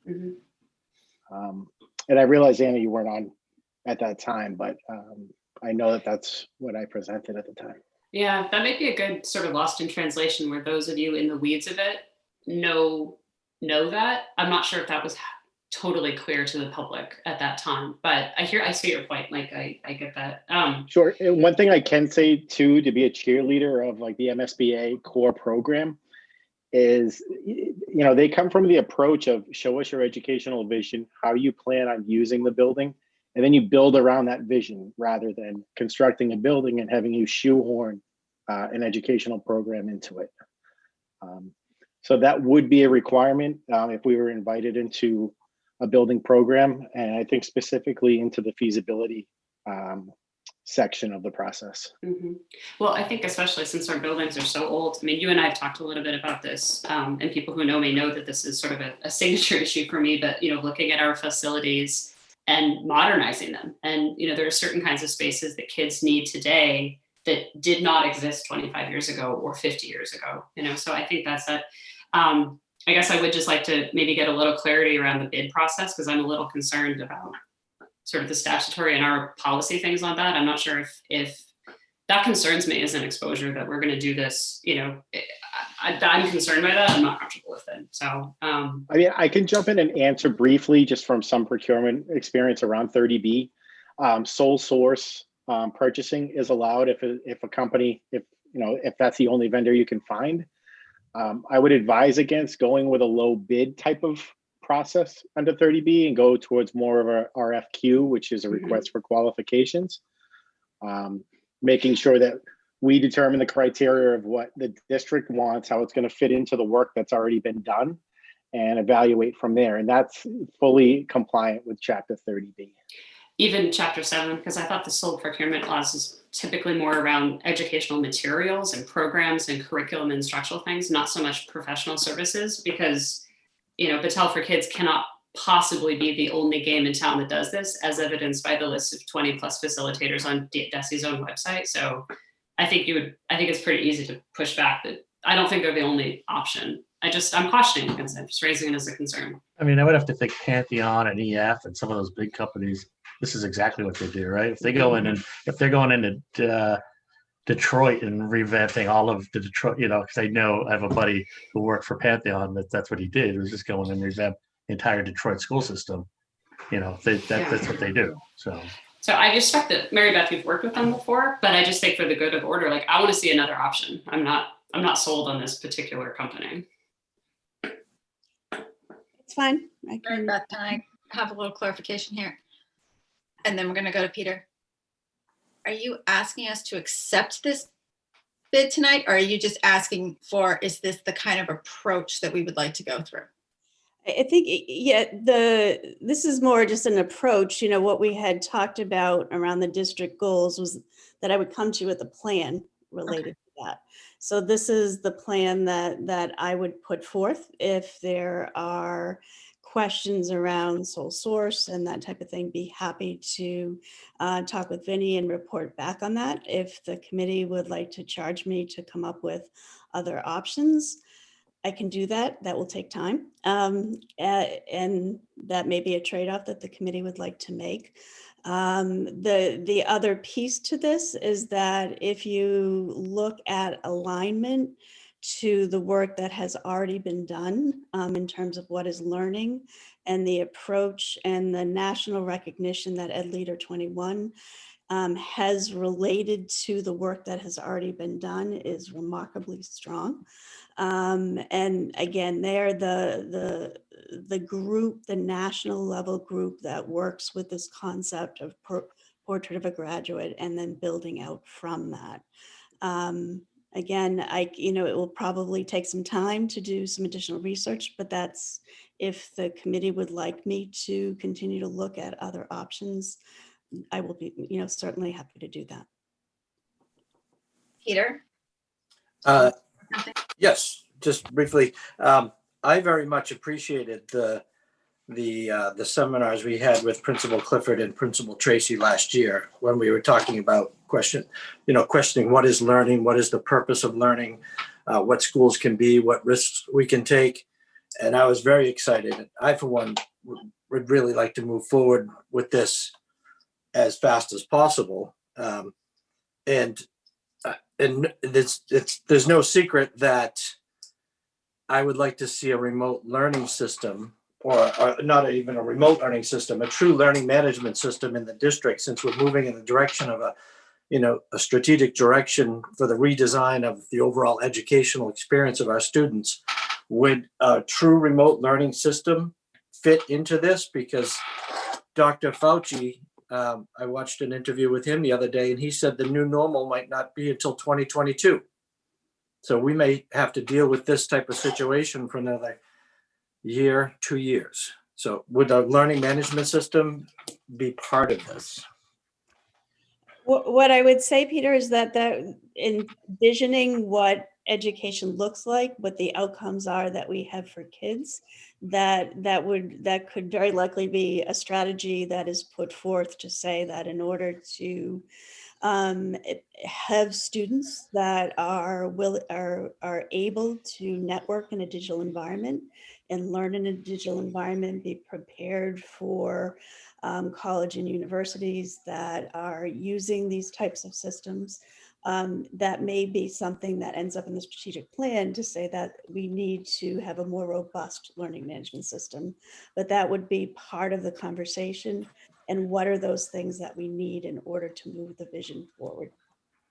Mm-hmm. And I realized, Anna, you weren't on at that time, but I know that's what I presented at the time. Yeah, that might be a good sort of lost in translation where those of you in the weeds of it know that. I'm not sure if that was totally clear to the public at that time. But I see your point. Like I get that. Sure. And one thing I can say too, to be a cheerleader of like the MSBA core program is, they come from the approach of show us your educational vision, how you plan on using the building, and then you build around that vision rather than constructing a building and having you shoehorn an educational program into it. So that would be a requirement if we were invited into a building program, and I think specifically into the feasibility section of the process. Mm-hmm. Well, I think especially since our buildings are so old, I mean, you and I have talked a little bit about this, and people who know me know that this is sort of a signature issue for me, but, looking at our facilities and modernizing them. And, there are certain kinds of spaces that kids need today that did not exist 25 years ago or 50 years ago, so I think that's that. I guess I would just like to maybe get a little clarity around the bid process, because I'm a little concerned about sort of the statutory and our policy things on that. I'm not sure if that concerns me as an exposure that we're going to do this, I'm concerned by that. I'm not comfortable with it. So, I mean, I can jump in and answer briefly just from some procurement experience around 30B. Sole source purchasing is allowed if a company, if that's the only vendor you can find. I would advise against going with a low bid type of process under 30B and go towards more of a RFQ, which is a request for qualifications. Making sure that we determine the criteria of what the district wants, how it's going to fit into the work that's already been done, and evaluate from there. And that's fully compliant with Chapter 30B. Even Chapter 7, because I thought the sole procurement clause is typically more around educational materials and programs and curriculum and instructional things, not so much professional services, because Battelle for Kids cannot possibly be the only game in town that does this, as evidenced by the list of 20 plus facilitators on DESE's own website. So I think it's pretty easy to push back that I don't think they're the only option. I'm cautioning against it. I'm just raising it as a concern. I mean, I would have to think Pantheon and EF and some of those big companies, this is exactly what they do, right? If they go in and if they're going into Detroit and revamping all of the Detroit, because I have a buddy who worked for Pantheon, that's what he did. He was just going and revamp the entire Detroit school system. That's what they do. So I just expect that Mary Beth, we've worked with them before, but I just think for the good of order, like I want to see another option. I'm not sold on this particular company. It's fine. I Mary can. Beth, can I have a little clarification here? And then we're going to go to Peter. Are you asking us to accept this bid tonight? Or are you just asking for, is this the kind of approach that we would like to go through? I think, this is more just an approach. What we had talked about around the district goals was that I would come to you with a plan related to that. So this is the plan that I would put forth. If there are questions around sole source and that type of thing, be happy to talk with Vinny and report back on that. If the committee would like to charge me to come up with other options, I can do that. That will take time. And that may be a trade-off that the committee would like to make. The other piece to this is that if you look at alignment to the work that has already been done in terms of what is learning and the approach and the national recognition that Ed Leader 21 has related to the work that has already been done is remarkably strong. And again, they're the group, the national level group that works with this concept of portrait of a graduate and then building out from that. Again, it will probably take some time to do some additional research, but that's if the committee would like me to continue to look at other options, I will be, certainly happy to do that. Peter? Yes, just briefly. I very much appreciated the seminars we had with Principal Clifford and Principal Tracy last year when we were talking about questioning what is learning, what is the purpose of learning, what schools can be, what risks we can take. And I was very excited. I, for one, would really like to move forward with this as fast as possible. And there's no secret that I would like to see a remote learning system or not even a remote learning system, a true learning management system in the district, since we're moving in the direction of a strategic direction for the redesign of the overall educational experience of our students. Would a true remote learning system fit into this? Because Dr. Fauci, I watched an interview with him the other day, and he said the new normal might not be until 2022. So we may have to deal with this type of situation for another year, 2 years. So would a learning management system be part of this? What I would say, Peter, is that envisioning what education looks like, what the outcomes are that we have for kids, that could very likely be a strategy that is put forth to say that in order to have students that are able to network in a digital environment and learn in a digital environment, be prepared for college and universities that are using these types of systems. That may be something that ends up in the strategic plan to say that we need to have a more robust learning management system, but that would be part of the conversation. And what are those things that we need in order to move the vision forward?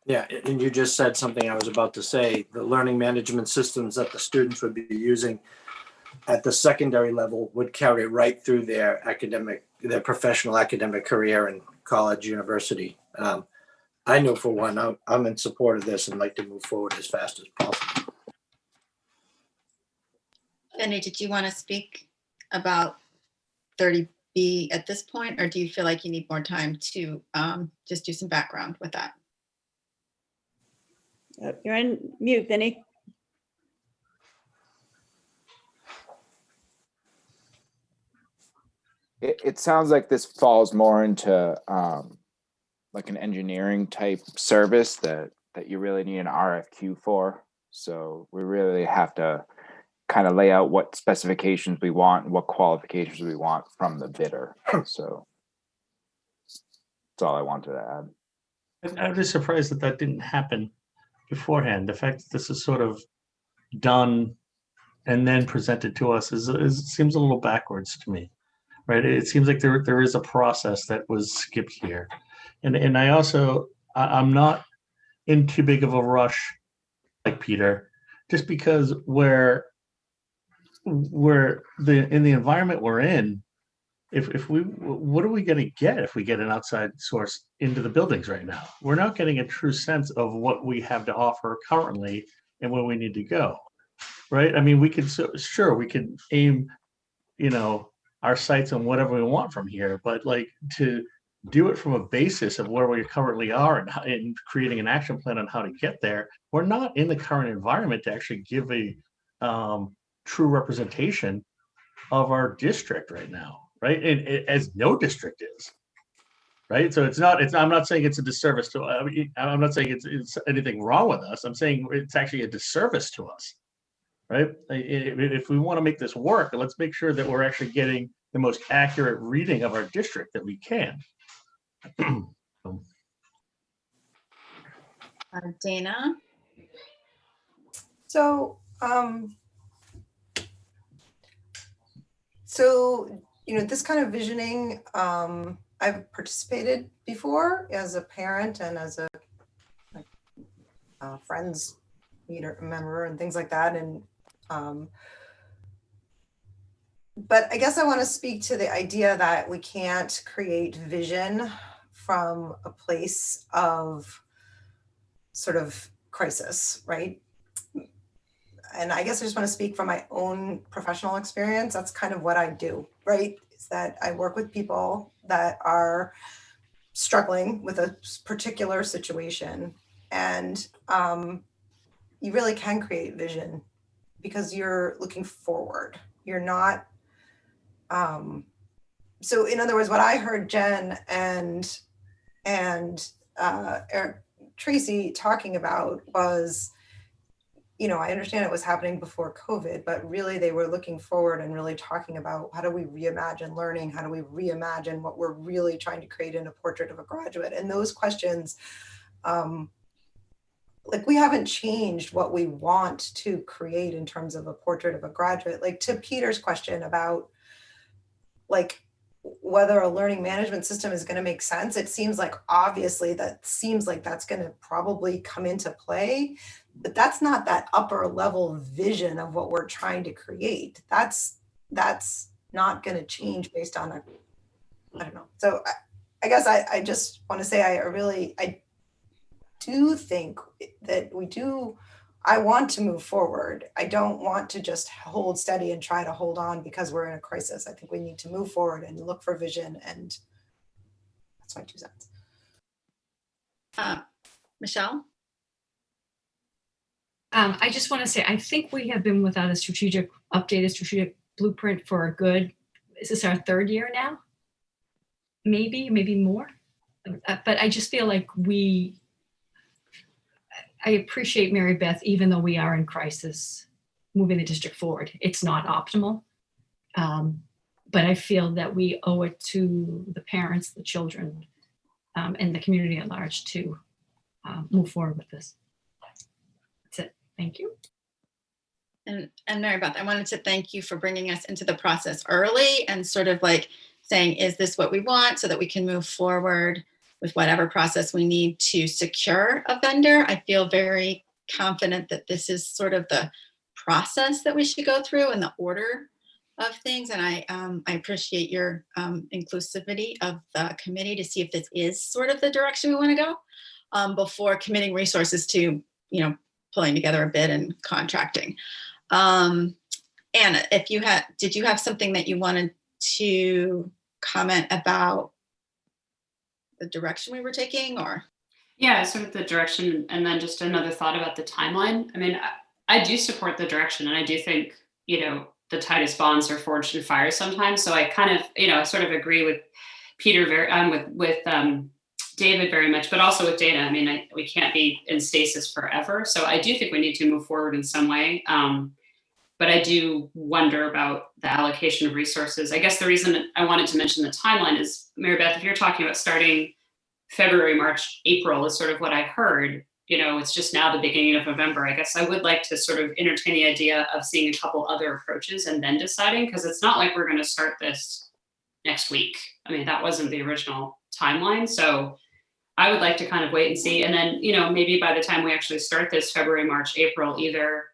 Yeah, and you just said something I was about to say. The learning management systems that the students would be using at the secondary level would carry right through their professional academic career in college, university. I know for one, I'm in support of this and like to move forward as fast as possible. Benny, did you want to speak about 30B at this point, or do you feel like you need more time to just do some background with that? You're on mute, Benny. It sounds like this falls more into like an engineering type service that you really need an RFQ for. So we really have to kind of lay out what specifications we want and what qualifications we want from the bidder. So that's all I wanted to add. I'm just surprised that didn't happen beforehand. The fact that this is sort of done and then presented to us seems a little backwards to me, right? It seems like there is a process that was skipped here, and I'm not in too big of a rush like Peter, just because we're in the environment we're in. What are we going to get if we get an outside source into the buildings right now? We're not getting a true sense of what we have to offer currently and where we need to go, right? I mean, we can aim, our sights on whatever we want from here, but like to do it from a basis of where we currently are and creating an action plan on how to get there, we're not in the current environment to actually give a true representation of our district right now. Right, and as no district is, right. So I'm not saying it's a disservice to. I'm not saying it's anything wrong with us. I'm saying it's actually a disservice to us, right? If we want to make this work, let's make sure that we're actually getting the most accurate reading of our district that we can. Dana. So, this kind of visioning, I've participated before as a parent and as a friends member and things like that. And, but I guess I want to speak to the idea that we can't create vision from a place of sort of crisis, right? And I guess I just want to speak from my own professional experience. That's kind of what I do, right? Is that I work with people that are struggling with a particular situation. And you really can create vision because you're looking forward. You're not. So in other words, what I heard Jen and Tracy talking about was, I understand it was happening before COVID, but really they were looking forward and really talking about how do we reimagine learning? How do we reimagine what we're really trying to create in a portrait of a graduate? And those questions, like we haven't changed what we want to create in terms of a portrait of a graduate. Like to Peter's question about, like whether a learning management system is going to make sense. It seems like obviously that's going to probably come into play, but that's not that upper level vision of what we're trying to create. That's not going to change based on I don't know. So I guess I just want to say I do think that I want to move forward. I don't want to just hold steady and try to hold on because we're in a crisis. I think we need to move forward and look for vision, and that's my 2 cents. Michelle? I just want to say, I think we have been without a updated strategic blueprint for a good, is this our 3rd year now? Maybe more. But I just feel like I appreciate Mary Beth, even though we are in crisis, moving the district forward. It's not optimal. But I feel that we owe it to the parents, the children, and the community at large to move forward with this. That's it. Thank you. And Mary Beth, I wanted to thank you for bringing us into the process early and sort of like saying, is this what we want, so that we can move forward with whatever process we need to secure a vendor. I feel very confident that this is sort of the process that we should go through and the order of things. And I appreciate your inclusivity of the committee to see if this is sort of the direction we want to go before committing resources to, pulling together a bid and contracting. Anna, did you have something that you wanted to comment about the direction we were taking, or? Yeah, sort of the direction, and then just another thought about the timeline. I mean, I do support the direction, and I do think, the tightest bonds are forged in fire sometimes. So I kind of, I sort of agree with Peter with David very much, but also with Dana. I mean, we can't be in stasis forever. So I do think we need to move forward in some way. But I do wonder about the allocation of resources. I guess the reason I wanted to mention the timeline is, Mary Beth, if you're talking about starting February, March, April is sort of what I heard, it's just now the beginning of November. I guess I would like to sort of entertain the idea of seeing a couple other approaches and then deciding, because it's not like we're going to start this next week. I mean, that wasn't the original timeline. So I would like to kind of wait and see. And then, maybe by the time we actually start this February, March, April, either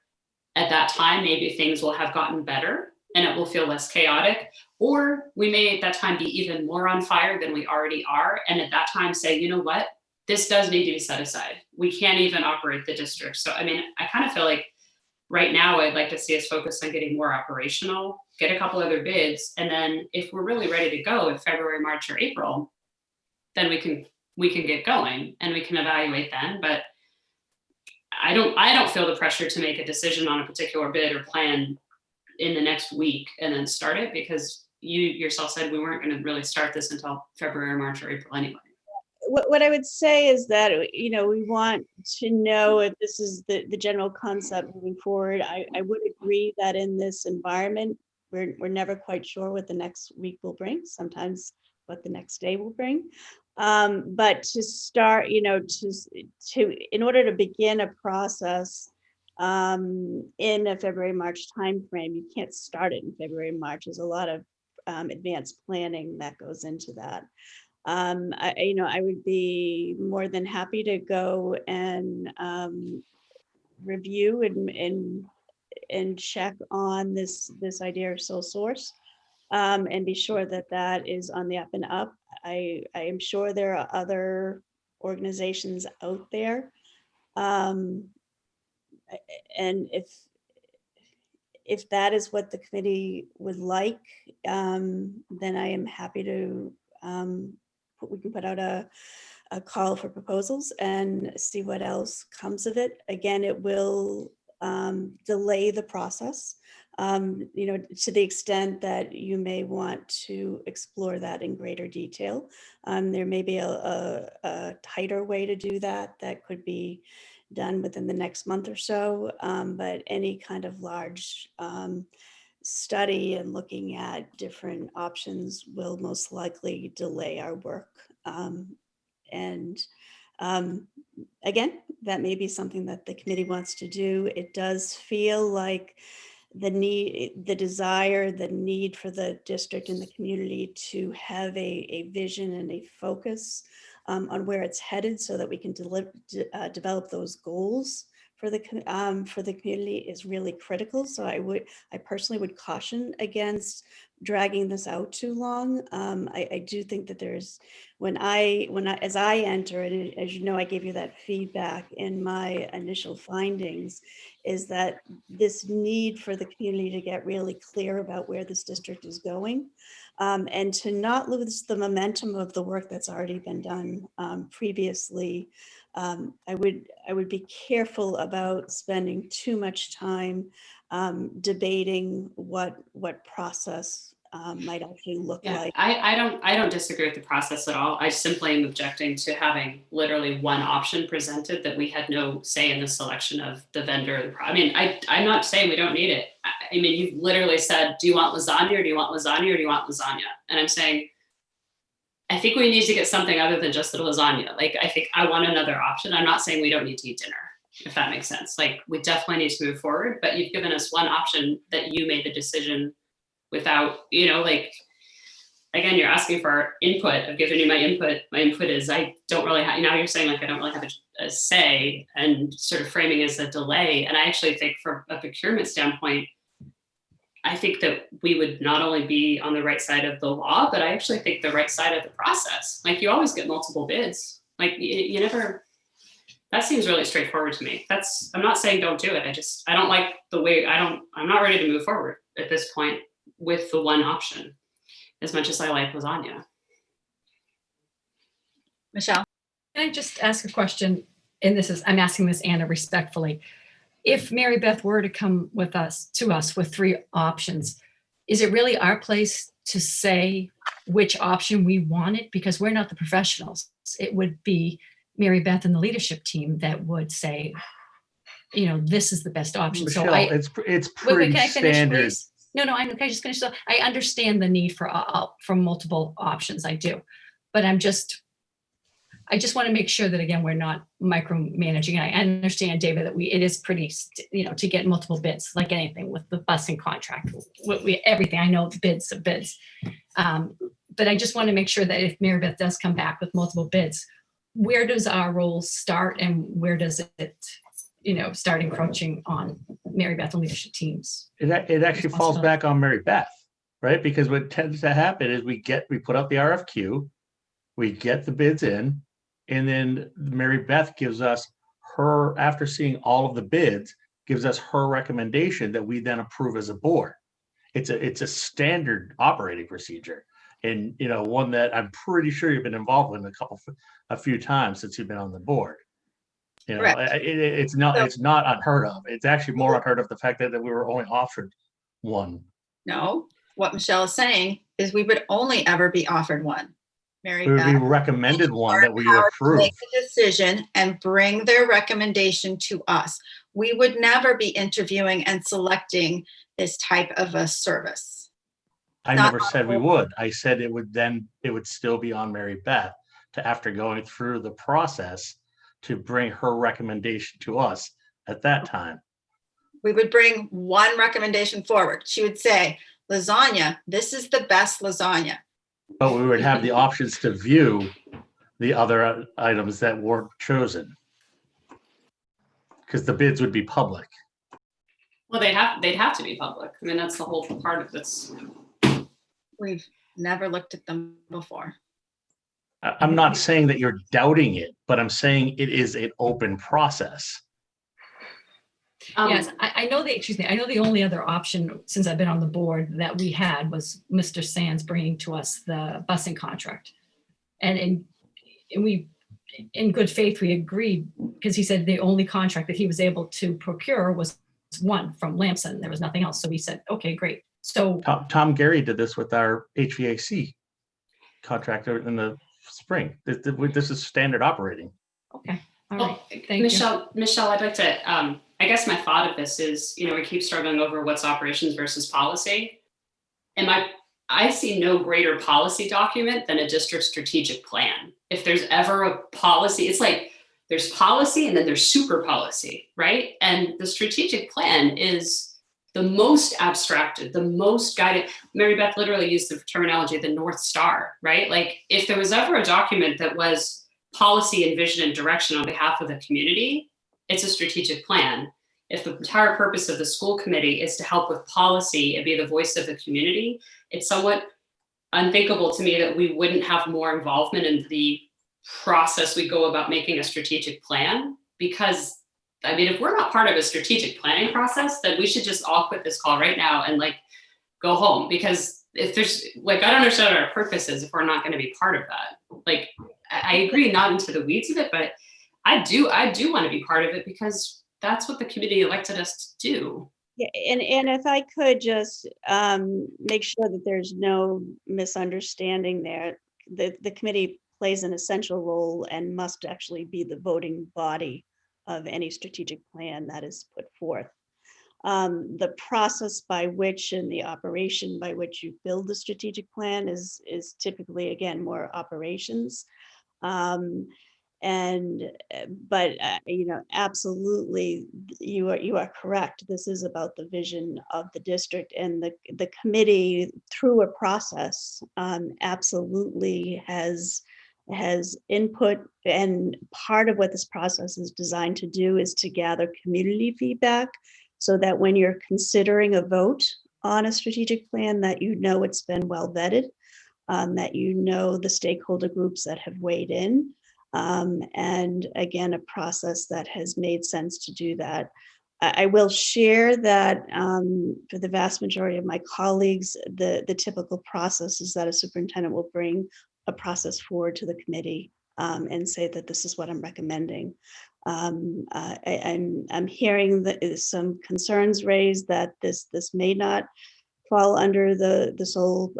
at that time, maybe things will have gotten better and it will feel less chaotic, or we may at that time be even more on fire than we already are. And at that time say, you know what, this does need to be set aside. We can't even operate the district. So, I mean, I kind of feel like right now I'd like to see us focus on getting more operational, get a couple other bids. And then if we're really ready to go in February, March, or April, then we can get going and we can evaluate then. But I don't feel the pressure to make a decision on a particular bid or plan in the next week and then start it, because you yourself said we weren't going to really start this until February, March, or April anyway. What I would say is that, we want to know if this is the general concept moving forward. I would agree that in this environment, we're never quite sure what the next week will bring, sometimes what the next day will bring. But to start, in order to begin a process in a February, March timeframe, you can't start it in February, March. There's a lot of advanced planning that goes into that. I would be more than happy to go and review and check on this idea of sole source, and be sure that is on the up and up. I am sure there are other organizations out there, and if that is what the committee would like, then I am happy to. We can put out a call for proposals and see what else comes of it. Again, it will delay the process, to the extent that you may want to explore that in greater detail. There may be a tighter way to do that could be done within the next month or so, but any kind of large study and looking at different options will most likely delay our work. Again, that may be something that the committee wants to do. It does feel like the need, the desire, the need for the district and the community to have a vision and a focus on where it's headed, so that we can develop those goals for the community is really critical. So I personally would caution against dragging this out too long. I do think that there's, as I enter, and as you know, I gave you that feedback in my initial findings, is that this need for the community to get really clear about where this district is going, and to not lose the momentum of the work that's already been done previously. I would be careful about spending too much time debating what process might actually look Yeah, like. I don't disagree with the process at all. I simply am objecting to having literally one option presented that we had no say in the selection of the vendor. I mean, I'm not saying we don't need it. I mean, you've literally said, do you want lasagna, or do you want lasagna, or do you want lasagna? And I'm saying, I think we need to get something other than just the lasagna. Like, I think I want another option. I'm not saying we don't need to eat dinner, if that makes sense. Like, we definitely need to move forward, but you've given us one option that you made the decision without, like, again, you're asking for our input. I've given you my input. My input is I don't really have, now you're saying like I don't really have a say, and sort of framing as a delay. And I actually think from a procurement standpoint, I think that we would not only be on the right side of the law, but I actually think the right side of the process. Like, you always get multiple bids. Like, you never, that seems really straightforward to me. I'm not saying don't do it. I don't like the way, I'm not ready to move forward at this point with the one option, as much as I like lasagna. Michelle? Can I just ask a question? And I'm asking this, Anna, respectfully. If Mary Beth were to come to us with 3 options, is it really our place to say which option we wanted? Because we're not the professionals. It would be Mary Beth and the leadership team that would say, this is the best option. Michelle, it's Wait, pretty can I finish, standard. please? No, can I just finish? I understand the need for multiple options. I do, but I just want to make sure that, again, we're not micromanaging. I understand, David, that it is pretty, to get multiple bids, like anything with the busing contract, everything. I know bids of bids, but I just want to make sure that if Mary Beth does come back with multiple bids, where does our role start, and where does it start encroaching on Mary Beth and leadership teams? It actually falls back on Mary Beth, right? Because what tends to happen is we put out the RFQ, we get the bids in, and then Mary Beth gives us after seeing all of the bids, gives us her recommendation that we then approve as a board. It's a standard operating procedure, and one that I'm pretty sure you've been involved in a few times since you've been on the board. It's not unheard of. It's actually more unheard of the fact that we were only offered one. No, what Michelle is saying is we would only ever be offered one. Mary We would be Beth recommended one that we are would empowered to approve. make a decision and bring their recommendation to us. We would never be interviewing and selecting this type of a service. I never said we would. I said it would still be on Mary Beth to, after going through the process, to bring her recommendation to us at that time. We would bring one recommendation forward. She would say, lasagna, this is the best lasagna. But we would have the options to view the other items that weren't chosen, because the bids would be public. Well, they'd have to be public. I mean, that's the whole part of this. We've never looked at them before. I'm not saying that you're doubting it, but I'm saying it is an open process. Yes, I know the only other option since I've been on the board that we had was Mr. Sands bringing to us the busing contract. And we, in good faith, we agreed, because he said the only contract that he was able to procure was one from Lamson. There was nothing else. So we said, okay, great. So Tom Gary did this with our HVAC contractor in the spring. This is standard operating. Okay. All Well, right. Thank Michelle, I'd like to, I guess my thought of this is, we keep struggling over what's operations versus policy. And I see no greater policy document than a district strategic plan. If there's ever a policy, it's like there's policy and then there's super policy, right? And the strategic plan is the most abstracted, the most guided. Mary Beth literally used the terminology, the North Star, right? Like if there was ever a document that was policy and vision and direction on behalf of the community, it's a strategic plan. If the entire purpose of the school committee is to help with policy and be the voice of the community, it's somewhat unthinkable to me that we wouldn't have more involvement in the process we go about making a strategic plan. Because I mean, if we're not part of a strategic planning process, then we should just all quit this call right now and like go home. Because if there's like, I don't understand what our purpose is if we're not going to be part of that. Like, I agree, not into the weeds of it, but I do want to be part of it because that's what the committee elected us to do. Yeah, and if I could just make sure that there's no misunderstanding there, the committee plays an essential role and must actually be the voting body of any strategic plan that is put forth. The process by which and the operation by which you build the strategic plan is typically, again, more operations. But you know, absolutely, you are correct. This is about the vision of the district, and the committee, through a process, absolutely has input. And part of what this process is designed to do is to gather community feedback, so that when you're considering a vote on a strategic plan, that you know it's been well vetted, that you know the stakeholder groups that have weighed in. And again, a process that has made sense to do that. I will share that for the vast majority of my colleagues, the typical process is that a superintendent will bring a process forward to the committee and say that this is what I'm recommending. I'm hearing that some concerns raised that this may not fall under the sole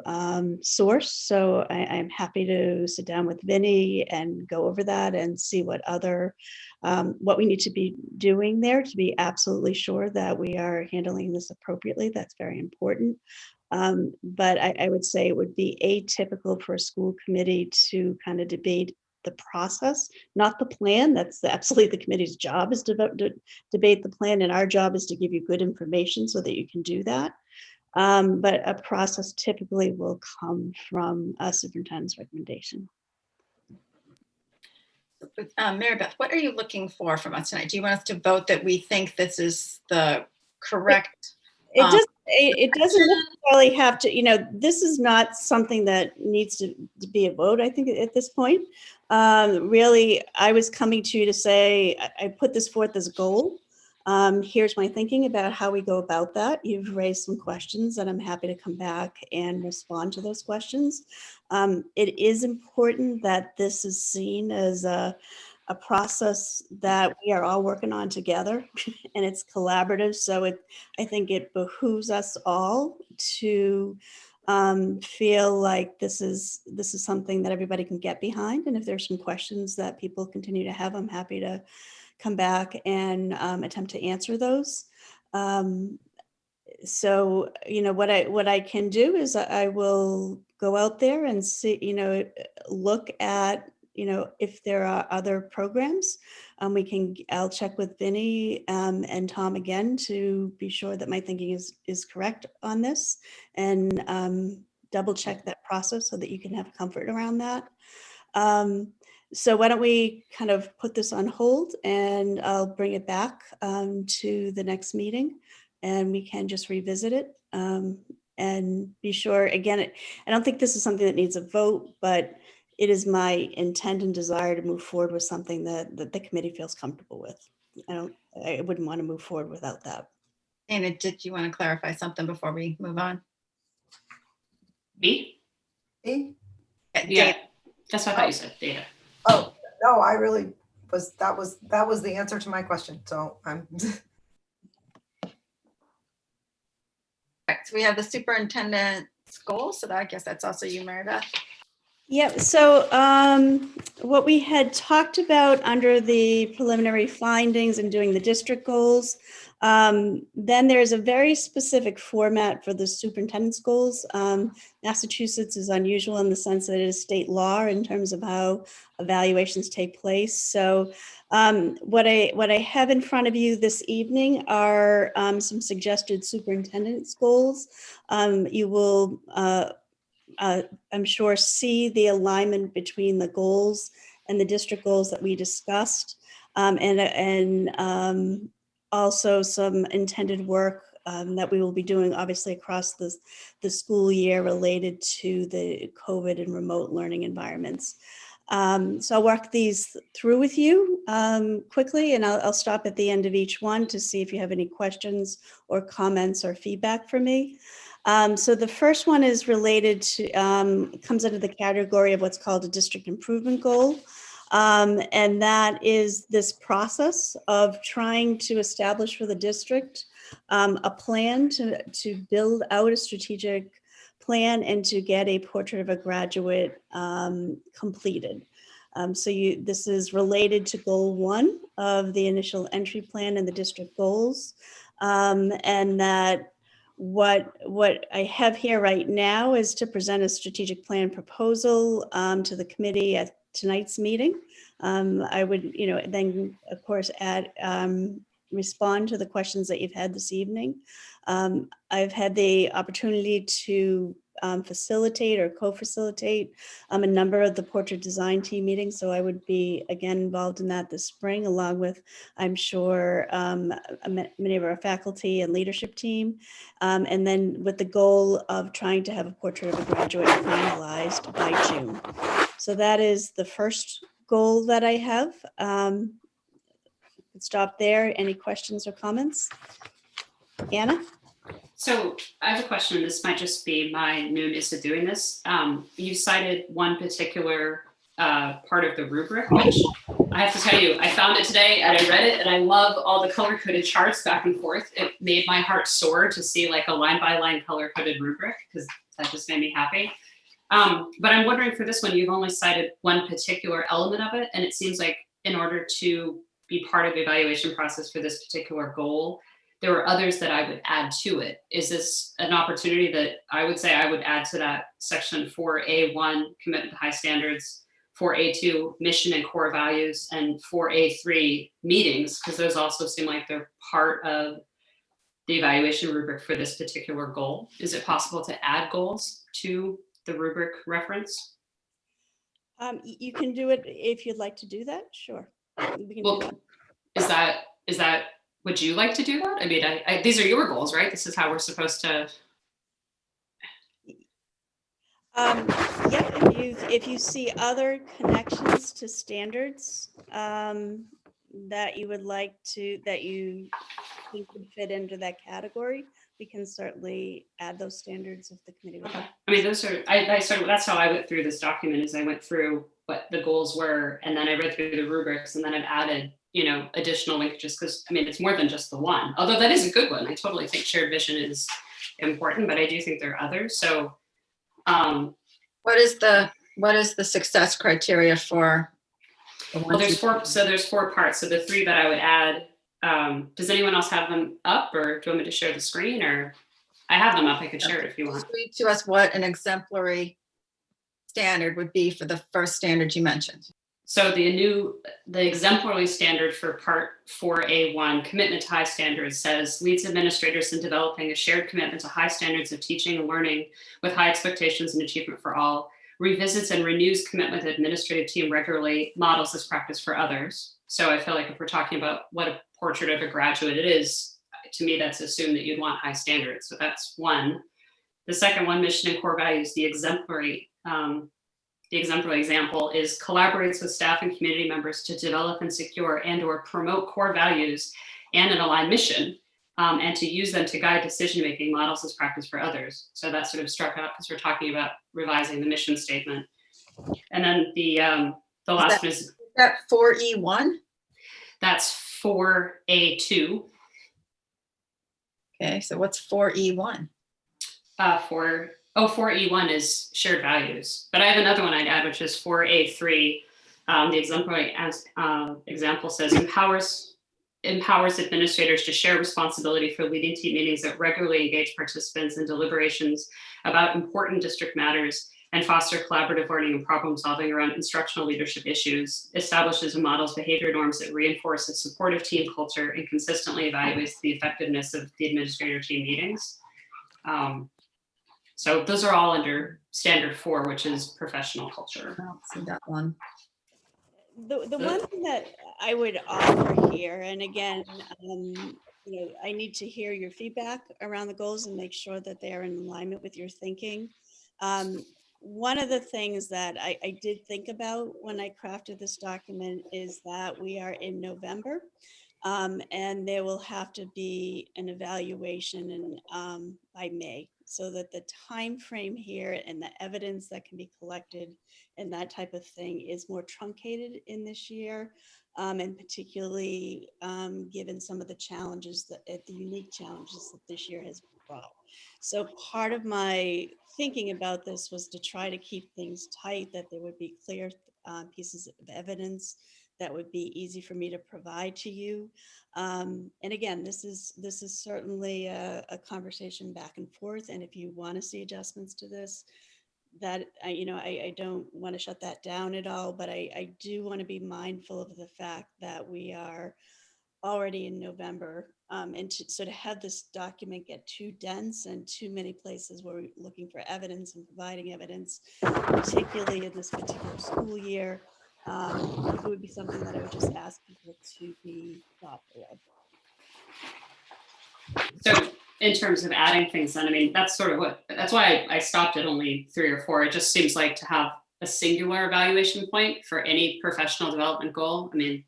source. So I'm happy to sit down with Vinny and go over that and see what other, what we need to be doing there to be absolutely sure that we are handling this appropriately. That's very important. But I would say it would be atypical for a school committee to kind of debate the process, not the plan. That's absolutely the committee's job, is to debate the plan, and our job is to give you good information so that you can do that. But a process typically will come from a superintendent's recommendation. Mary Beth, what are you looking for from us tonight? Do you want us to vote that we think this is the correct? It doesn't necessarily have to, you know, this is not something that needs to be a vote, I think, at this point. Really, I was coming to you to say, I put this forth as a goal. Here's my thinking about how we go about that. You've raised some questions, and I'm happy to come back and respond to those questions. It is important that this is seen as a process that we are all working on together, and it's collaborative. So I think it behooves us all to feel like this is something that everybody can get behind. And if there's some questions that people continue to have, I'm happy to come back and attempt to answer those. So, you know, what I can do is I will go out there and see, you know, look at, you know, if there are other programs. I'll check with Vinny and Tom again to be sure that my thinking is correct on this, and double check that process so that you can have comfort around that. So why don't we kind of put this on hold, and I'll bring it back to the next meeting, and we can just revisit it and be sure. Again, I don't think this is something that needs a vote, but it is my intent and desire to move forward with something that the committee feels comfortable with. I wouldn't want to move forward without that. Anna, did you want to clarify something before we move on? Me? Me? Yeah, that's what I thought you said, Data. Oh, no, I really was, that was the answer to my question. So I'm. So we have the superintendent's goal. So I guess that's also you, Mary Beth. Yeah, so what we had talked about under the preliminary findings and doing the district goals, then there's a very specific format for the superintendent's goals. Massachusetts is unusual in the sense that it is state law in terms of how evaluations take place. So What I have in front of you this evening are some suggested superintendent's goals. You will, I'm sure, see the alignment between the goals and the district goals that we discussed, and also some intended work that we will be doing, obviously, across the school year related to the COVID and remote learning environments. So I'll walk these through with you quickly, and I'll stop at the end of each one to see if you have any questions or comments or feedback for me. So the first one is related to, comes under the category of what's called a district improvement goal. And that is this process of trying to establish for the district a plan to build out a strategic plan and to get a portrait of a graduate completed. So this is related to goal 1 of the initial entry plan and the district goals. And that what I have here right now is to present a strategic plan proposal to the committee at tonight's meeting. I would, then of course respond to the questions that you've had this evening. I've had the opportunity to facilitate or co-facilitate a number of the portrait design team meetings. So I would be again involved in that this spring, along with, I'm sure, many of our faculty and leadership team. And then with the goal of trying to have a portrait of a graduate finalized by June. So that is the first goal that I have. Stop there. Any questions or comments? Anna? So I have a question, and this might just be my newness to doing this. You cited one particular part of the rubric, which I have to tell you, I found it today and I read it, and I love all the color-coded charts back and forth. It made my heart soar to see like a line-by-line color-coded rubric, because that just made me happy. But I'm wondering, for this one, you've only cited one particular element of it, and it seems like in order to be part of the evaluation process for this particular goal, there were others that I would add to it. Is this an opportunity that I would say I would add to that section 4A1, commitment to high standards, 4A2, mission and core values, and 4A3, meetings, because those also seem like they're part of the evaluation rubric for this particular goal. Is it possible to add goals to the rubric reference? You can do it if you'd like to do that. Sure. We can do that. Is that, would you like to do that? I mean, these are your goals, right? This is how we're supposed to. Yeah, if you see other connections to standards that you would like to, that you think would fit into that category, we can certainly add those standards if the committee would like. I mean, those are, I started, that's how I went through this document, is I went through what the goals were, and then I read through the rubrics, and then I've added, additional linkages, because I mean, it's more than just the one, although that is a good one. I totally think shared vision is important, but I do think there are others. So what is the success criteria for the well, there's ones four, so there's 4 parts. So the 3 that I would add, does anyone else have them up, or do you want me to share the screen? Or I have them up, I could share it if you want. Read to us what an exemplary standard would be for the first standard you mentioned. So the exemplary standard for part 4A1, commitment to high standards, says leads administrators in developing a shared commitment to high standards of teaching and learning with high expectations and achievement for all, revisits and renews commitment to administrative team regularly, models this practice for others. So I feel like if we're talking about what a portrait of a graduate it is, to me, that's assumed that you'd want high standards. So that's one. The second one, mission and core values, the exemplary example is collaborates with staff and community members to develop and secure and or promote core values and an aligned mission, and to use them to guide decision-making, models as practice for others. So that sort of struck out because we're talking about revising the mission statement. And then the last one is that 4E1? That's 4A2. Okay, so what's 4E1? 4E1 is shared values, but I have another one I'd add, which is 4A3. The exemplary example says empowers administrators to share responsibility for leading team meetings that regularly engage participants in deliberations about important district matters and foster collaborative learning and problem solving around instructional leadership issues, establishes and models behavior norms that reinforce a supportive team culture, and consistently evaluates the effectiveness of the administrator team meetings. So those are all under standard 4, which is professional culture. I don't see that one. The one thing that I would offer here, and again, I need to hear your feedback around the goals and make sure that they are in alignment with your thinking. One of the things that I did think about when I crafted this document is that we are in November, and there will have to be an evaluation by May, so that the time frame here and the evidence that can be collected and that type of thing is more truncated in this year, and particularly given some of the challenges, the unique challenges that this year has brought. So part of my thinking about this was to try to keep things tight, that there would be clear pieces of evidence that would be easy for me to provide to you. And again, this is certainly a conversation back and forth. And if you want to see adjustments to this, that I don't want to shut that down at all, but I do want to be mindful of the fact that we are already in November, and to have this document get too dense and too many places where we're looking for evidence and providing evidence, particularly in this particular school year, it would be something that I would just ask people to be thoughtful of. So in terms of adding things, then, I mean, that's why I stopped at only 3 or 4. It just seems like to have a singular evaluation point for any professional development goal. I mean,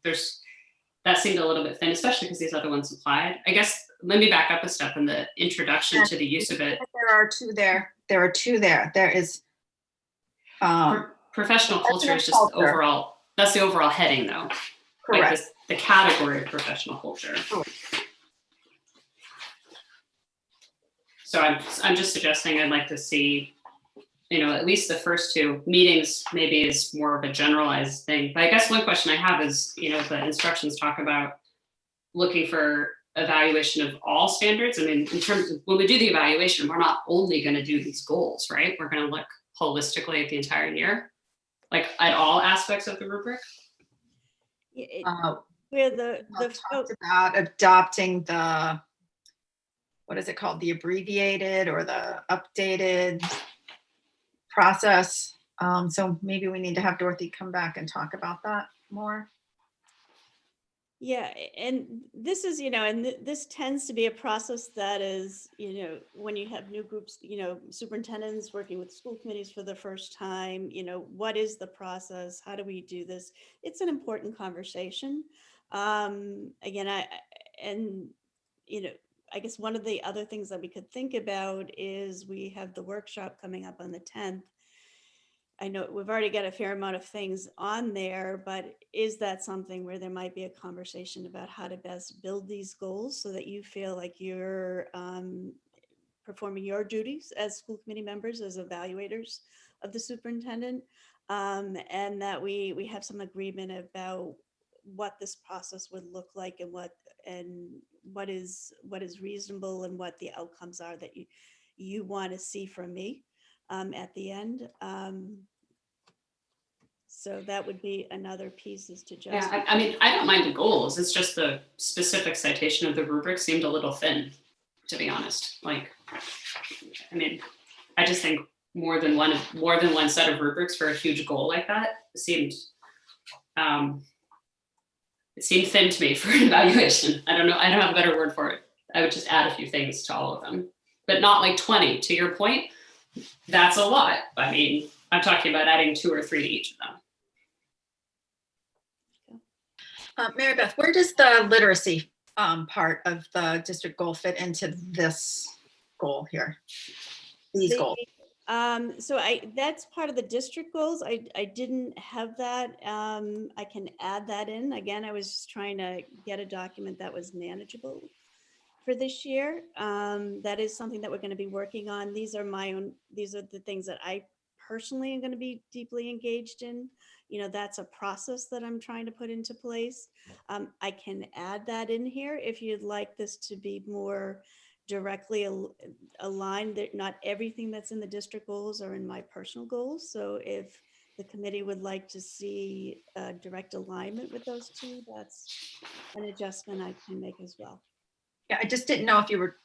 that seemed a little bit thin, especially because these other ones applied. I guess, let me back up a step in the introduction to the use of it. There are 2 there. There are 2 there. There is professional culture is just the overall, that's the overall heading though. Correct. Like the category of professional culture. So I'm just suggesting I'd like to see, at least the first 2 meetings maybe is more of a generalized thing. But I guess one question I have is, the instructions talk about looking for evaluation of all standards. I mean, in terms of when we do the evaluation, we're not only going to do these goals, right? We're going to look holistically at the entire year, like at all aspects of the rubric. Where the talked about adopting the, what is it called? The abbreviated or the updated process. So maybe we need to have Dorothy come back and talk about that more. Yeah, and this is, and this tends to be a process that is, when you have new groups, superintendents working with school committees for the first time, what is the process? How do we do this? It's an important conversation. Again, I guess one of the other things that we could think about is we have the workshop coming up on the 10th. I know we've already got a fair amount of things on there, but is that something where there might be a conversation about how to best build these goals so that you feel like you're performing your duties as school committee members, as evaluators of the superintendent, and that we have some agreement about what this process would look like and what is reasonable and what the outcomes are that you want to see from me at the end. So that would be another piece is to just. Yeah, I mean, I don't mind the goals. It's just the specific citation of the rubric seemed a little thin, to be honest. Like, I mean, I just think more than one set of rubrics for a huge goal like that seemed thin to me for an evaluation. I don't know. I don't have a better word for it. I would just add a few things to all of them, but not like 20. To your point, that's a lot. I mean, I'm talking about adding 2 or 3 to each of them. Mary Beth, where does the literacy part of the district goal fit into this goal here? These goals. So that's part of the district goals. I didn't have that. I can add that in. Again, I was just trying to get a document that was manageable for this year. That is something that we're going to be working on. These are the things that I personally am going to be deeply engaged in. That's a process that I'm trying to put into place. I can add that in here if you'd like this to be more directly aligned. That not everything that's in the district goals are in my personal goals. So if the committee would like to see a direct alignment with those two, that's an adjustment I can make as well. Yeah, I just didn't know if you were,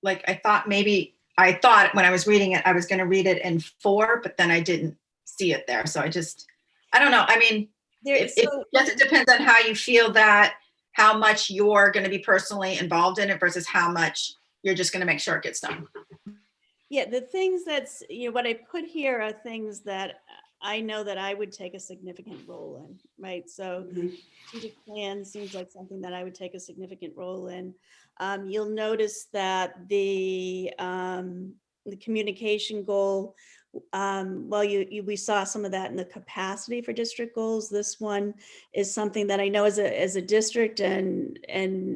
like, I thought when I was reading it, I was going to read it in 4, but then I didn't see it there. So I don't know. I mean, it depends on how you feel that, how much you're going to be personally involved in it versus how much you're just going to make sure it gets done. Yeah, the things that's, what I put here are things that I know that I would take a significant role in, right? So strategic plan seems like something that I would take a significant role in. You'll notice that the communication goal, well, we saw some of that in the capacity for district goals. This one is something that I know as a district, and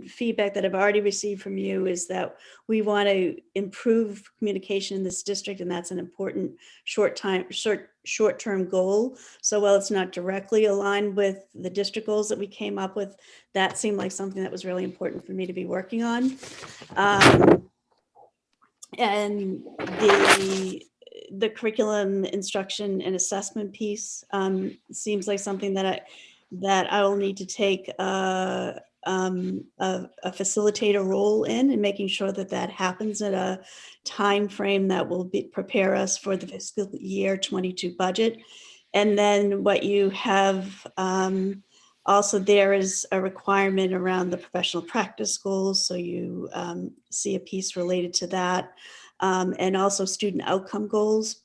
feedback that I've already received from you is that we want to improve communication in this district, and that's an important short-term goal. So while it's not directly aligned with the district goals that we came up with, that seemed like something that was really important for me to be working on. And the curriculum instruction and assessment piece seems like something that I will need to take a facilitator role in, and making sure that happens at a time frame that will prepare us for the fiscal year 22 budget. And then what you have also there is a requirement around the professional practice goals. So you see a piece related to that. And also student outcome goals.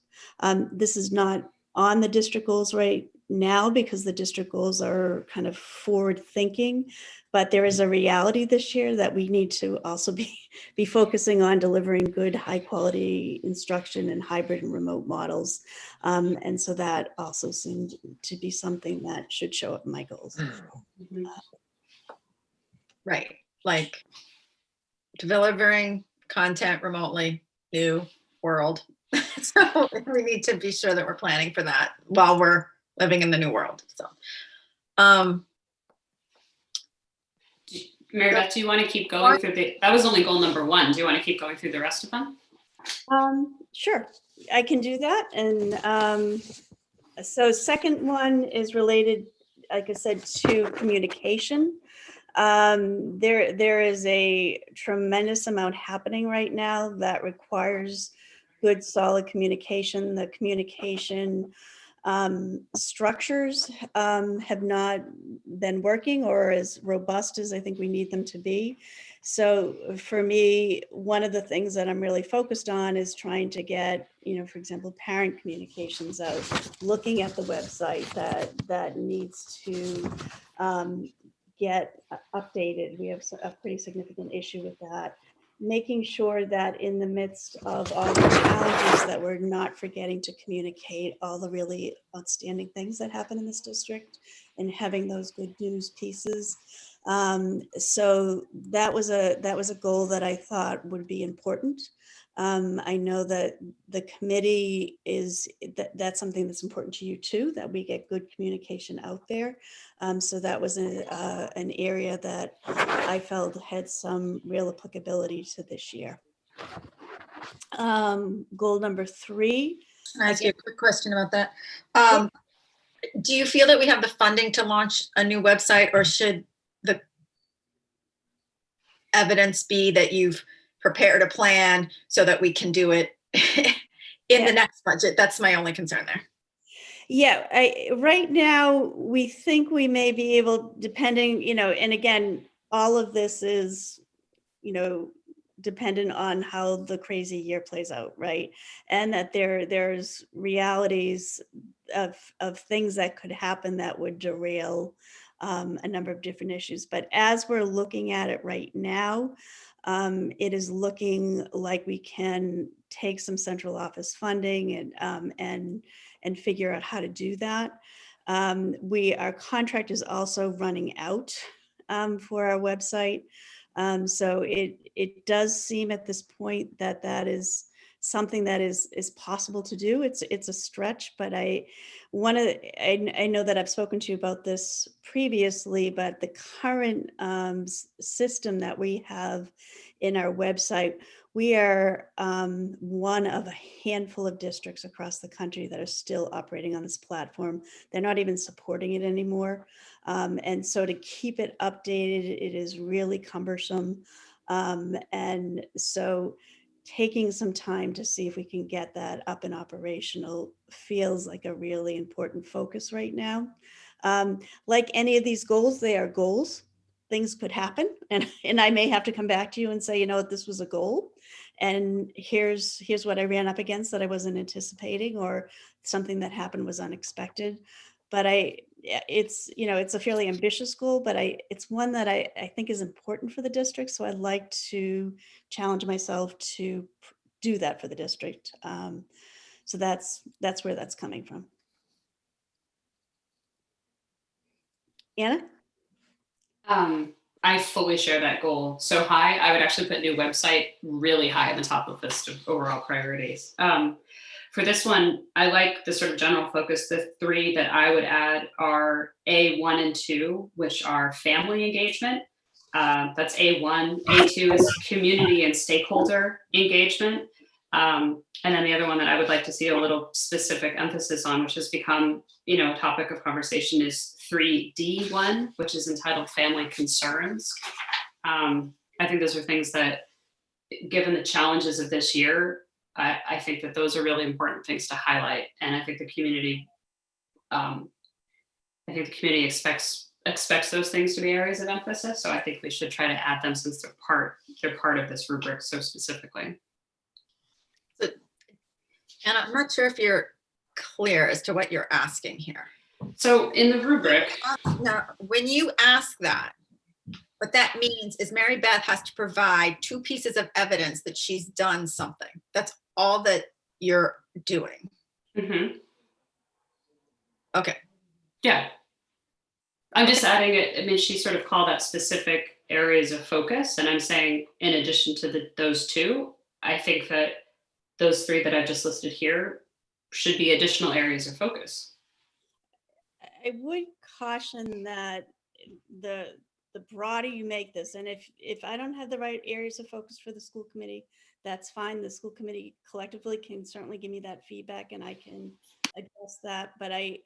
This is not on the district goals right now because the district goals are kind of forward thinking, but there is a reality this year that we need to also be focusing on delivering good, high quality instruction and hybrid and remote models. And so that also seemed to be something that should show up in my goals. Right. Like delivering content remotely, new world. So we need to be sure that we're planning for that while we're living in the new world. So, Mary Beth, do you want to keep going through that was only goal number 1. Do you want to keep going through the rest of them? Sure, I can do that. And so second one is related, like I said, to communication. There is a tremendous amount happening right now that requires good, solid communication. The communication structures have not been working or as robust as I think we need them to be. So for me, one of the things that I'm really focused on is trying to get, for example, parent communications out, looking at the website that needs to get updated. We have a pretty significant issue with that. Making sure that in the midst of all the challenges that we're not forgetting to communicate all the really outstanding things that happen in this district and having those good news pieces. So that was a goal that I thought would be important. I know that the committee that's something that's important to you too, that we get good communication out there. So that was an area that I felt had some real applicability to this year. Goal number 3. Can I ask you a quick question about that? Do you feel that we have the funding to launch a new website, or should the evidence be that you've prepared a plan so that we can do it in the next budget? That's my only concern there. Yeah, right now we think we may be able, depending, and again, all of this is, dependent on how the crazy year plays out, right? And that there's realities of things that could happen that would derail a number of different issues. But as we're looking at it right now, it is looking like we can take some central office funding and figure out how to do that. Our contract is also running out for our website. So it does seem at this point that is something that is possible to do. It's a stretch, but I know that I've spoken to you about this previously, but the current system that we have in our website, we are one of a handful of districts across the country that are still operating on this platform. They're not even supporting it anymore. And so to keep it updated, it is really cumbersome. And so taking some time to see if we can get that up and operational feels like a really important focus right now. Like any of these goals, they are goals. Things could happen, and I may have to come back to you and say, this was a goal, and here's what I ran up against that I wasn't anticipating, or something that happened was unexpected. But it's a fairly ambitious goal, but it's one that I think is important for the district. So I'd like to challenge myself to do that for the district. So that's where that's coming from. Anna? I fully share that goal so high. I would actually put new website really high on the top of the list of overall priorities. For this one, I like the sort of general focus. The three that I would add are A1 and 2, which are family engagement. That's A1. A2 is community and stakeholder engagement. And then the other one that I would like to see a little specific emphasis on, which has become, a topic of conversation, is 3D1, which is entitled Family Concerns. I think those are things that, given the challenges of this year, I think that those are really important things to highlight. And I think the community, expects those things to be areas of emphasis. So I think we should try to add them, since they're part of this rubric so specifically. And I'm not sure if you're clear as to what you're asking here. So in the rubric, Now, when you ask that, what that means is Mary Beth has to provide 2 pieces of evidence that she's done something. That's all that you're doing. mm-hmm. Okay. Yeah. I'm just adding it. I mean, she sort of called out specific areas of focus. And I'm saying, in addition to those 2, I think that those 3 that I've just listed here should be additional areas of focus. I would caution that the broader you make this, and if I don't have the right areas of focus for the school committee, that's fine. The school committee collectively can certainly give me that feedback, and I can address that. But I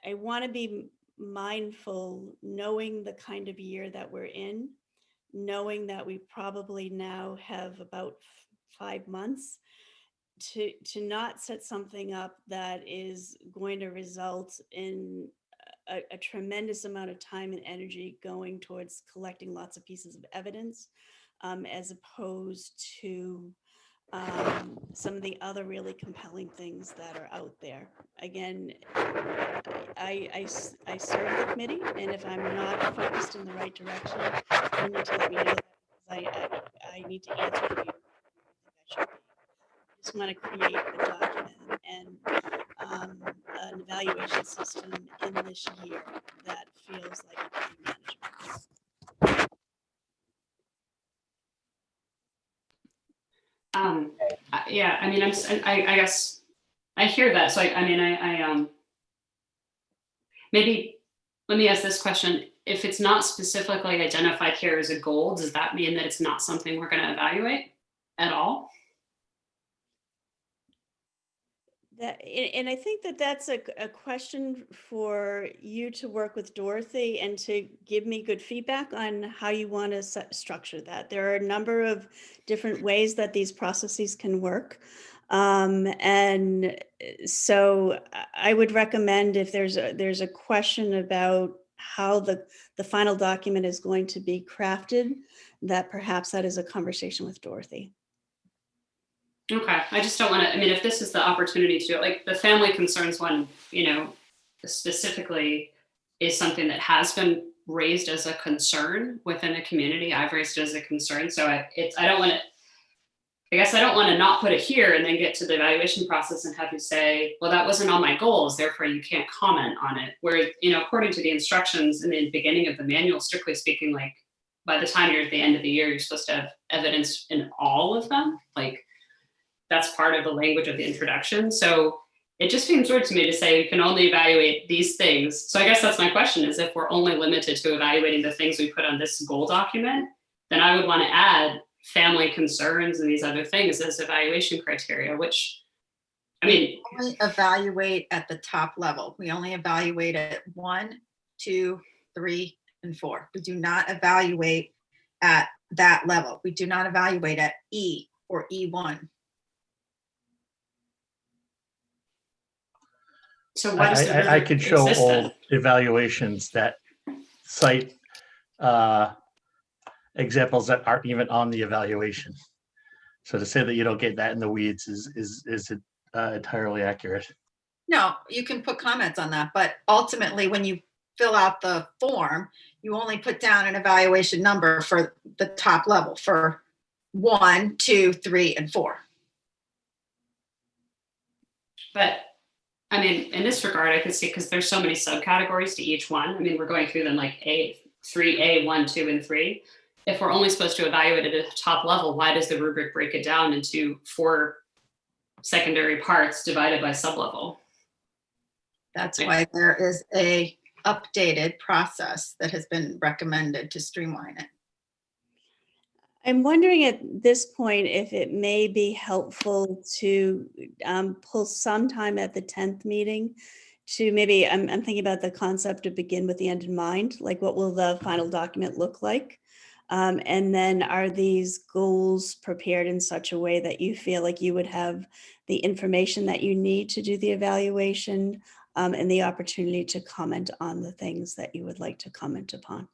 want to be mindful, knowing the kind of year that we're in, knowing that we probably now have about 5 months to not set something up that is going to result in a tremendous amount of time and energy going towards collecting lots of pieces of evidence, as opposed to some of the other really compelling things that are out there. Again, I serve the committee, and if I'm not focused in the right direction, you need to let me know that, because I need to answer to you. I just want to create a document and an evaluation system in this year that feels like it can be manageable. Yeah, I mean, I guess I hear that. So maybe let me ask this question. If it's not specifically identified here as a goal, does that mean that it's not something we're going to evaluate at all? And I think that that's a question for you to work with Dorothy and to give me good feedback on how you want to structure that. There are a number of different ways that these processes can work. And so I would recommend, if there's a question about how the final document is going to be crafted, that perhaps that is a conversation with Dorothy. Okay, I just don't want to, I mean, if this is the opportunity to, like, the family concerns one, specifically is something that has been raised as a concern within the community. I've raised it as a concern. So I don't want to not put it here and then get to the evaluation process and have you say, well, that wasn't on my goals, therefore you can't comment on it. Where, according to the instructions in the beginning of the manual, strictly speaking, like, by the time you're at the end of the year, you're supposed to have evidence in all of them. Like, that's part of the language of the introduction. So it just seems weird to me to say you can only evaluate these things. So I guess that's my question, is if we're only limited to evaluating the things we put on this goal document, then I would want to add family concerns and these other things as evaluation criteria, which, I mean, We only evaluate at the top level. We only evaluate at 1, 2, 3, and 4. We do not evaluate at that level. We do not evaluate at E or E1. so what is the I could show exist then? old evaluations that cite examples that aren't even on the evaluation. So to say that you don't get that in the weeds is entirely accurate. No, you can put comments on that, but ultimately when you fill out the form, you only put down an evaluation number for the top level for 1, 2, 3, and 4. But I mean, in this regard, I could see, because there's so many subcategories to each one. I mean, we're going through them like A, 3A, 1, 2, and 3. If we're only supposed to evaluate at a top level, why does the rubric break it down into 4 secondary parts divided by sublevel? That's why there is a updated process that has been recommended to streamline it. I'm wondering at this point if it may be helpful to pull some time at the 10th meeting to maybe, I'm thinking about the concept of begin with the end in mind, like what will the final document look like? And then are these goals prepared in such a way that you feel like you would have the information that you need to do the evaluation and the opportunity to comment on the things that you would like to comment upon?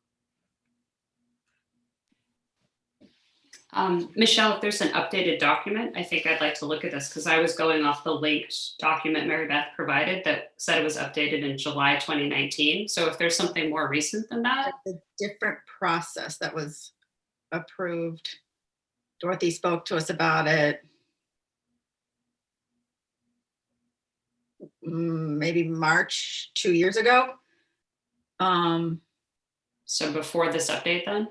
Michelle, if there's an updated document, I think I'd like to look at this, because I was going off the linked document Mary Beth provided that said it was updated in July 2019. So if there's something more recent than that. It's a different process that was approved. Dorothy spoke to us about it maybe March 2 years ago. So before this update then?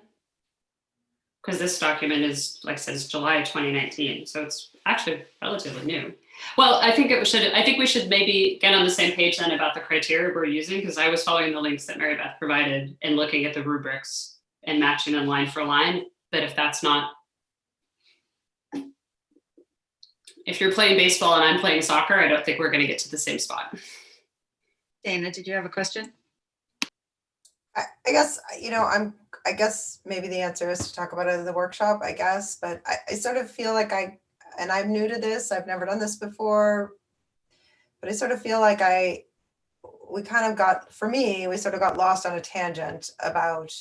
Because this document is, like I said, it's July 2019, so it's actually relatively new. Well, I think we should maybe get on the same page then about the criteria we're using, because I was following the links that Mary Beth provided and looking at the rubrics and matching them line for line. But if that's not, if you're playing baseball and I'm playing soccer, I don't think we're going to get to the same spot. Dana, did you have a question? I guess, I guess maybe the answer is to talk about it in the workshop, I guess, but I sort of feel like and I'm new to this, I've never done this before, but I sort of feel like we kind of got, for me, we sort of got lost on a tangent about,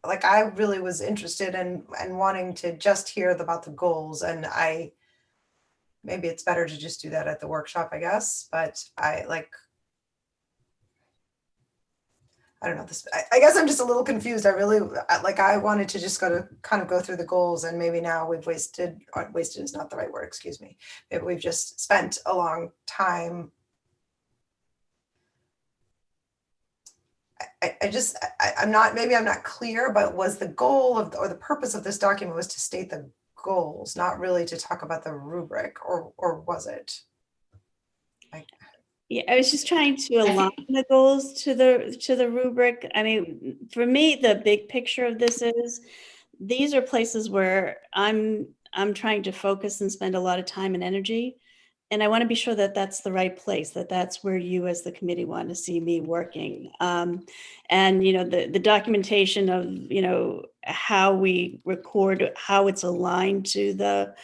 like, I really was interested in and wanting to just hear about the goals, and maybe it's better to just do that at the workshop, I guess, but I don't know this. I guess I'm just a little confused. I wanted to just kind of go through the goals, and maybe now we've wasted is not the right word, excuse me. Maybe we've just spent a long time. I'm not clear, but was the goal or the purpose of this document was to state the goals, not really to talk about the rubric, or was it? Yeah, I was just trying to align the goals to the rubric. I mean, for me, the big picture of this is these are places where I'm trying to focus and spend a lot of time and energy. And I want to be sure that that's the right place, that that's where you as the committee want to see me working. And, the documentation of, how we record, how it's aligned to the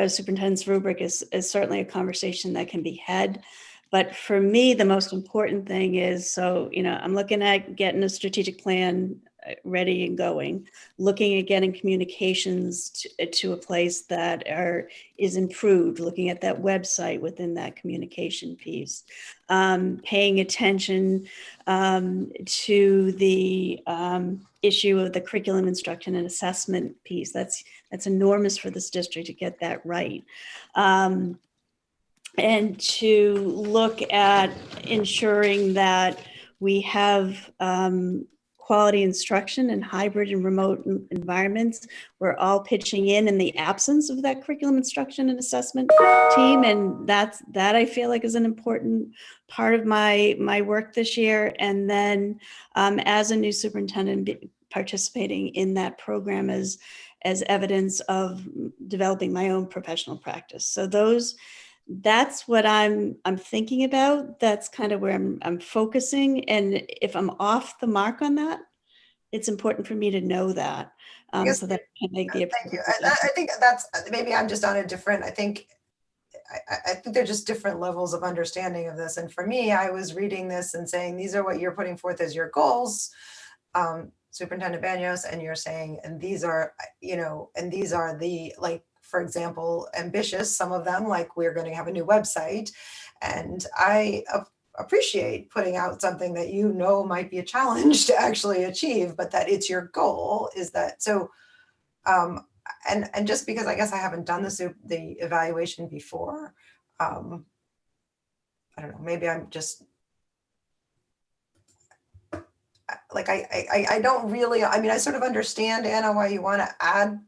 superintendent's rubric is certainly a conversation that can be had. But for me, the most important thing is, I'm looking at getting a strategic plan ready and going, looking at getting communications to a place that is improved, looking at that website within that communication piece, paying attention to the issue of the curriculum instruction and assessment piece. That's enormous for this district to get that right. And to look at ensuring that we have quality instruction in hybrid and remote environments. We're all pitching in the absence of that curriculum instruction and assessment team. And that I feel like is an important part of my work this year. And then as a new superintendent, participating in that program as evidence of developing my own professional practice. So that's what I'm thinking about. That's kind of where I'm focusing. And if I'm off the mark on that, it's important for me to know that Yes, so that I can make the Thank you. appropriate I think that's, maybe I'm just on a different, I think they're just different levels of understanding of this. And for me, I was reading this and saying, these are what you're putting forth as your goals, Superintendent Banyos, and you're saying, and these are, and these are the, like, for example, ambitious, some of them, like we're going to have a new website. And I appreciate putting out something that might be a challenge to actually achieve, but that it's your goal. Is that so? And just because I guess I haven't done the evaluation before, I don't know, maybe I'm just like, I don't really, I mean, I sort of understand, Anna, why you want to add.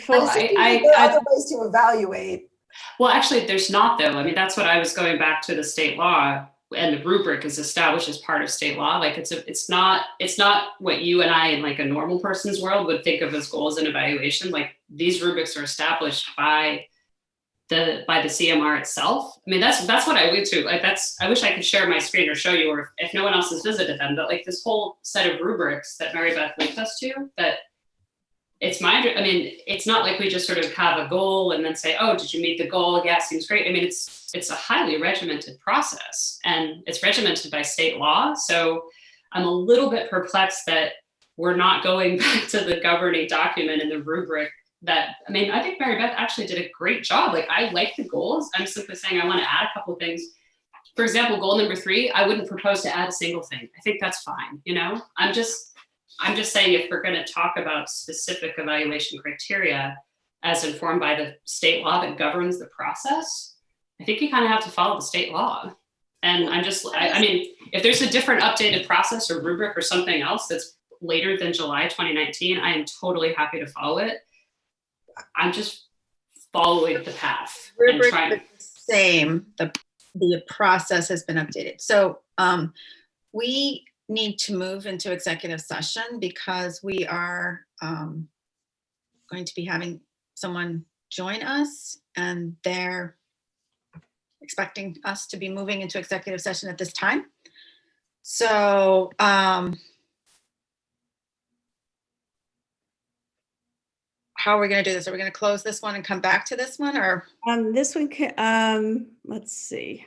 Well, There are other ways to evaluate. Well, actually, there's not, though. I mean, that's what I was going back to the state law, and the rubric is established as part of state law. Like it's not what you and I in like a normal person's world would think of as goals and evaluation. Like these rubrics are established by the CMR itself. I mean, that's what I would to. Like I wish I could share my screen or show you, or if no one else has visited them, but like this whole set of rubrics that Mary Beth linked us to, that it's it's not like we just sort of have a goal and then say, oh, did you meet the goal? Yeah, seems great. I mean, it's a highly regimented process, and it's regimented by state law. So I'm a little bit perplexed that we're not going back to the governing document and the rubric that, I mean, I think Mary Beth actually did a great job. Like I like the goals. I'm simply saying I want to add a couple of things. For example, goal number 3, I wouldn't propose to add a single thing. I think that's fine. I'm just saying, if we're going to talk about specific evaluation criteria as informed by the state law that governs the process, I think you kind of have to follow the state law. And I mean, if there's a different updated process or rubric or something else that's later than July 2019, I am totally happy to follow it. I'm just following the path. Rubric is the same. The process has been updated. So we need to move into executive session because we are going to be having someone join us, and they're expecting us to be moving into executive session at this time. So how are we going to do this? Are we going to close this one and come back to this one, or this one? Let's see.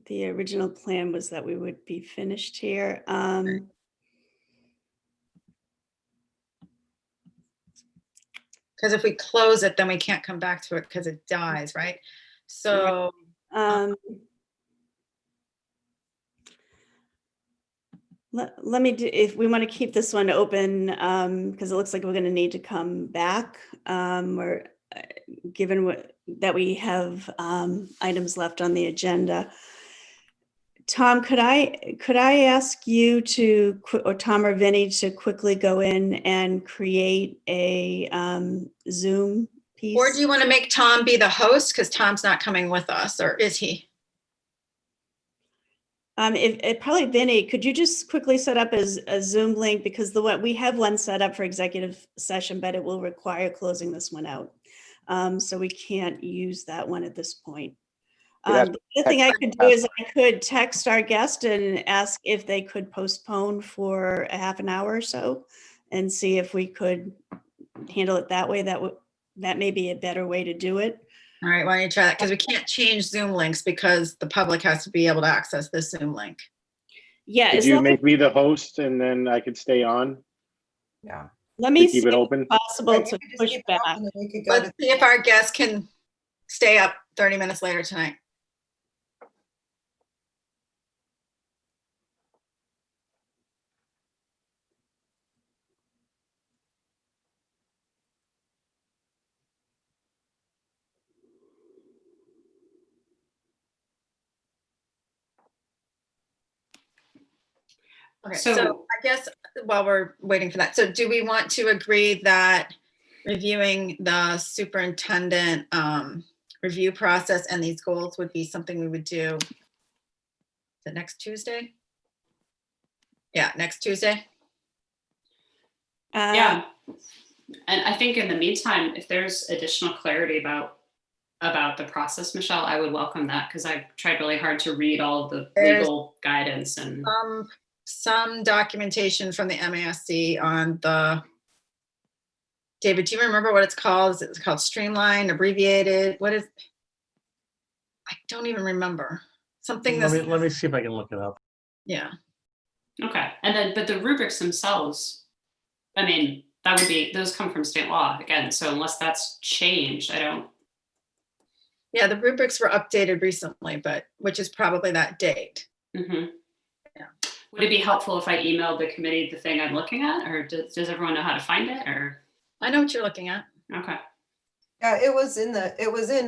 The original plan was that we would be finished here. because if we close it, then we can't come back to it because it dies, right? So let me do, if we want to keep this one open, because it looks like we're going to need to come back, or given that we have items left on the agenda. Tom, could I ask you to, or Tom or Vinny, to quickly go in and create a Zoom piece? or do you want to make Tom be the host because Tom's not coming with us, or is he? If probably Vinny, could you just quickly set up a Zoom link, because we have one set up for executive session, but it will require closing this one out. So we can't use that one at this point. The other thing I could do is I could text our guest and ask if they could postpone for a half an hour or so and see if we could handle it that way. That may be a better way to do it. All right, why don't you try that? Because we can't change Zoom links because the public has to be able to access this Zoom link. Yeah. Could you make me the host and then I could stay on? Yeah. Let me keep see it if open? it's possible to push back. Let's see if our guests can stay up 30 minutes later tonight. Okay, So- so I guess while we're waiting for that, so do we want to agree that reviewing the superintendent review process and these goals would be something we would do the next Tuesday? Yeah, next Tuesday. Yeah. And I think in the meantime, if there's additional clarity about the process, Michelle, I would welcome that, because I've tried really hard to read all of the legal guidance and Some documentation from the MASC on the, David, do you remember what it's called? Is it called streamlined, abbreviated? What is? I don't even remember. Something Let this, me see if I can look it up. yeah. okay. And then, but the rubrics themselves, I mean, that would be, those come from state law again. So unless that's changed, I don't. Yeah, the rubrics were updated recently, but which is probably that date. Mhm. Yeah. Would it be helpful if I emailed the committee the thing I'm looking at, or does everyone know how to find it, or? I know what you're looking at. Okay. Yeah, it was in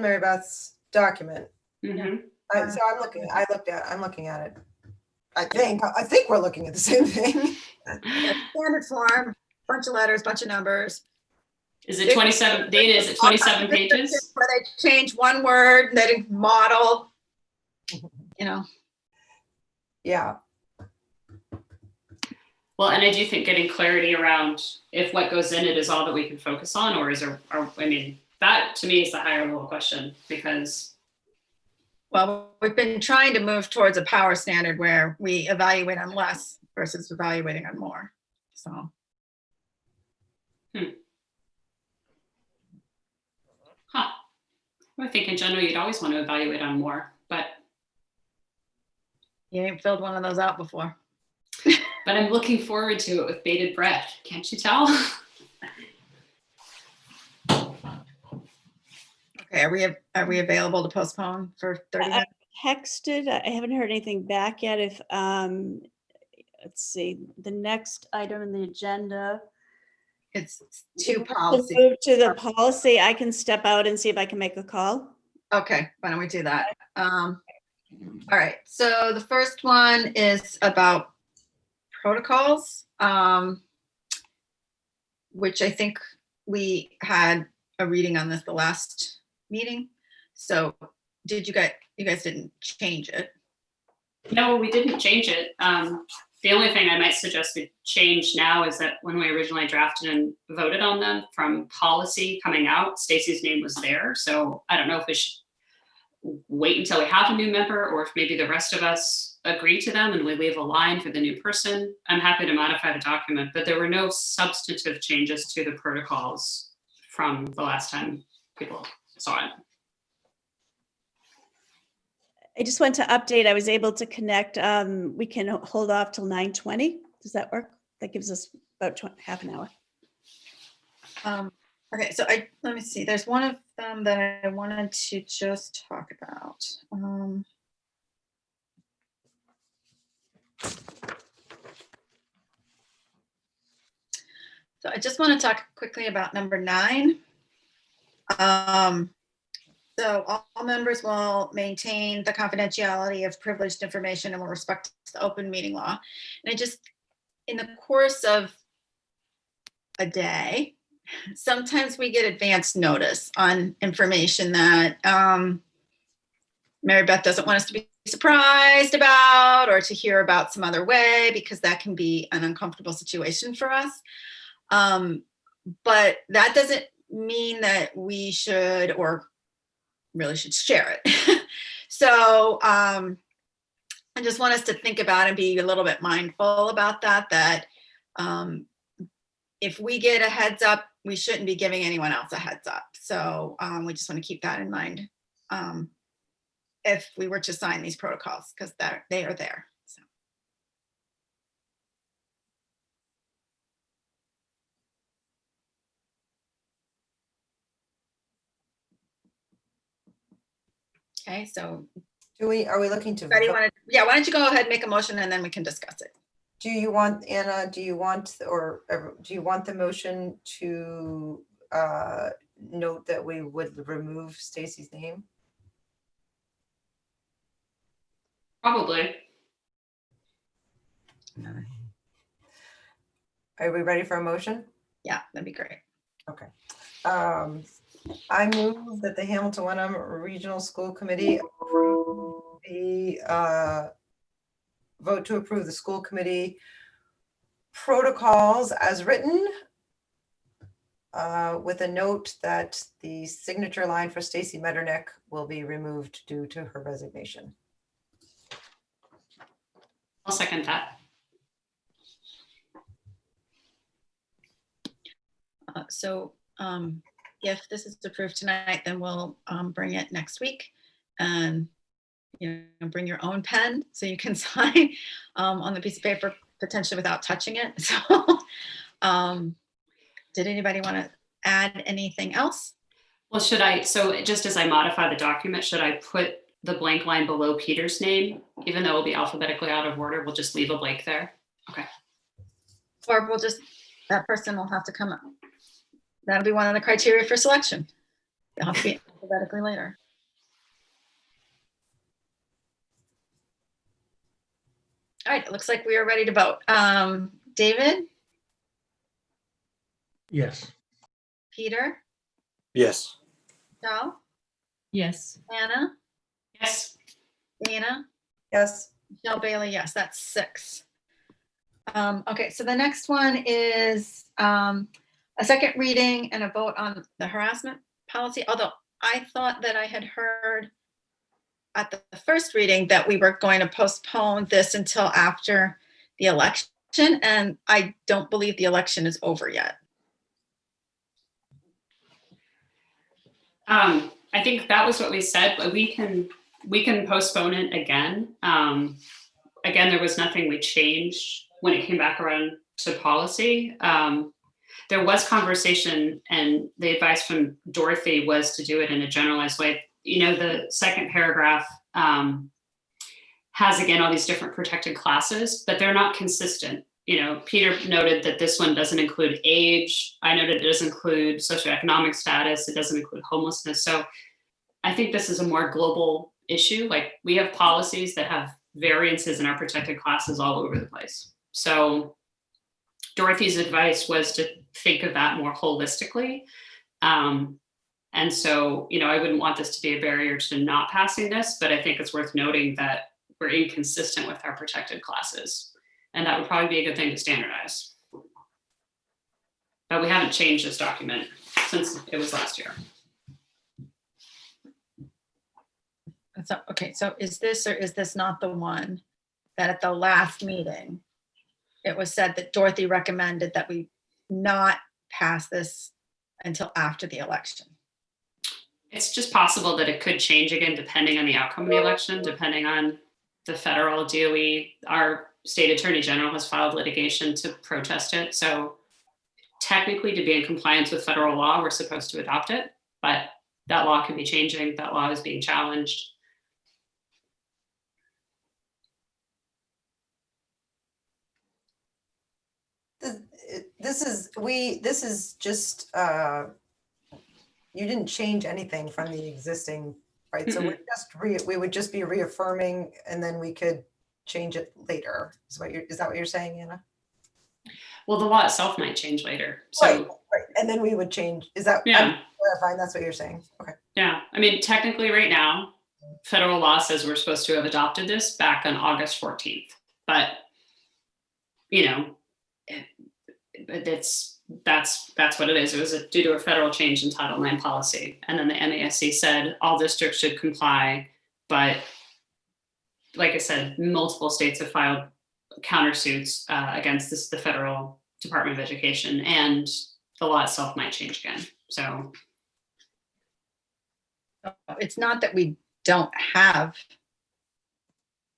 Mary Beth's document. Mhm. So I'm looking at it. I think we're looking at the same thing. Yeah, standard form, bunch of letters, bunch of numbers. Is it 27, Dana, is it 27 pages? Where they change one word, they model, you know. Yeah. Well, and I do think getting clarity around if what goes in it is all that we can focus on, or is there, I mean, that to me is the higher level question, because. Well, we've been trying to move towards a power standard where we evaluate on less versus evaluating on more, so. Huh. I think in general, you'd always want to evaluate on more, but You ain't filled one of those out before. I'm looking forward to it with bated breath. Can't you tell? Okay, are we available to postpone for 30 minutes? Texted, I haven't heard anything back yet. If, let's see, the next item in the agenda. It's two To policy. move to the policy, I can step out and see if I can make a call. Okay, why don't we do that? All right, so the first one is about protocols, which I think we had a reading on this the last meeting. So did you guys didn't change it? No, we didn't change it. The only thing I might suggest we change now is that when we originally drafted and voted on them, from policy coming out, Stacy's name was there. So I don't know if we should wait until we have a new member, or if maybe the rest of us agree to them and we leave a line for the new person. I'm happy to modify the document, but there were no substantive changes to the protocols from the last time people saw it. I just want to update. I was able to connect. We can hold off till 9:20. Does that work? That gives us about half an hour. Okay, so let me see. There's one of them that I wanted to just talk about. So I just want to talk quickly about number 9. So all members will maintain the confidentiality of privileged information and will respect the open meeting law. And I just, in the course of a day, sometimes we get advance notice on information that Mary Beth doesn't want us to be surprised about, or to hear about some other way, because that can be an uncomfortable situation for us. But that doesn't mean that we should, or really should, share it. So I just want us to think about and be a little bit mindful about that if we get a heads up, we shouldn't be giving anyone else a heads up. So we just want to keep that in mind if we were to sign these protocols, because they are there. So. Okay, so Are we looking to? why don't you go ahead and make a motion and then we can discuss it. Do you want, Anna, do you want the motion to note that we would remove Stacy's name? Probably. Are we ready for a motion? Yeah, that'd be great. Okay. I move that the Hamilton Wenham Regional School Committee approve the vote to approve the school committee protocols as written, with a note that the signature line for Stacy Metternich will be removed due to her resignation. I'll second that. So if this is approved tonight, then we'll bring it next week, and bring your own pen so you can sign on the piece of paper, potentially without touching it. So did anybody want to add anything else? Well, so just as I modify the document, should I put the blank line below Peter's name, even though it'll be alphabetically out of order? We'll just leave a blank there. Okay. Or that person will have to come up. That'll be one of the criteria for selection. They'll have to be alphabetically later. All right, it looks like we are ready to vote. David, Yes. Peter, Yes. Michelle, Yes. Anna, Yes. Dana, Yes. Michelle Bailey, yes, that's 6. Okay, so the next one is a second reading and a vote on the harassment policy, although I thought that I had heard at the first reading that we were going to postpone this until after the election, and I don't believe the election is over yet. I think that was what we said, but we can postpone it again. Again, there was nothing we changed when it came back around to policy. There was conversation, and the advice from Dorothy was to do it in a generalized way. The second paragraph has, again, all these different protected classes, but they're not consistent. Peter noted that this one doesn't include age. I noted it doesn't include socioeconomic status. It doesn't include homelessness. So I think this is a more global issue. Like, we have policies that have variances in our protected classes all over the place. So Dorothy's advice was to think of that more holistically. And so, I wouldn't want this to be a barrier to not passing this, but I think it's worth noting that we're inconsistent with our protected classes. And that would probably be a good thing to standardize. But we haven't changed this document since it was last year. So, okay, so is this or is this not the one that at the last meeting, it was said that Dorothy recommended that we not pass this until after the election? It's just possible that it could change again, depending on the outcome of the election, depending on the federal DOE. Our state attorney general has filed litigation to protest it. So technically, to be in compliance with federal law, we're supposed to adopt it, but that law can be changing. That law is being challenged. This is just, you didn't change anything from the existing, right? So we would just be reaffirming, and then we could change it later. Is that what you're saying, Anna? Well, the law itself might change later. So right. And then we would change. Is that, yeah. I'm clarifying, that's what you're saying. Okay. Yeah. I mean, technically right now, federal law says we're supposed to have adopted this back on August 14th. But, that's what it is. It was due to a federal change in Title IX policy. And then the MASC said all districts should comply. But like I said, multiple states have filed countersuits against the federal Department of Education, and the law itself might change again. So it's not that we don't have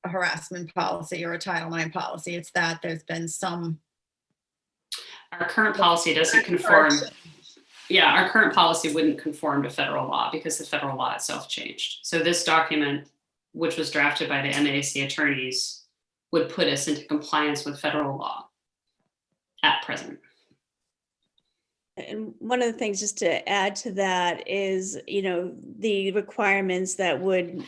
a harassment policy or a Title IX policy. It's that there's been some. Our current policy doesn't conform. Yeah, our current policy wouldn't conform to federal law because the federal law itself changed. So this document, which was drafted by the MASC attorneys, would put us into compliance with federal law at present. And one of the things just to add to that is, the requirements that would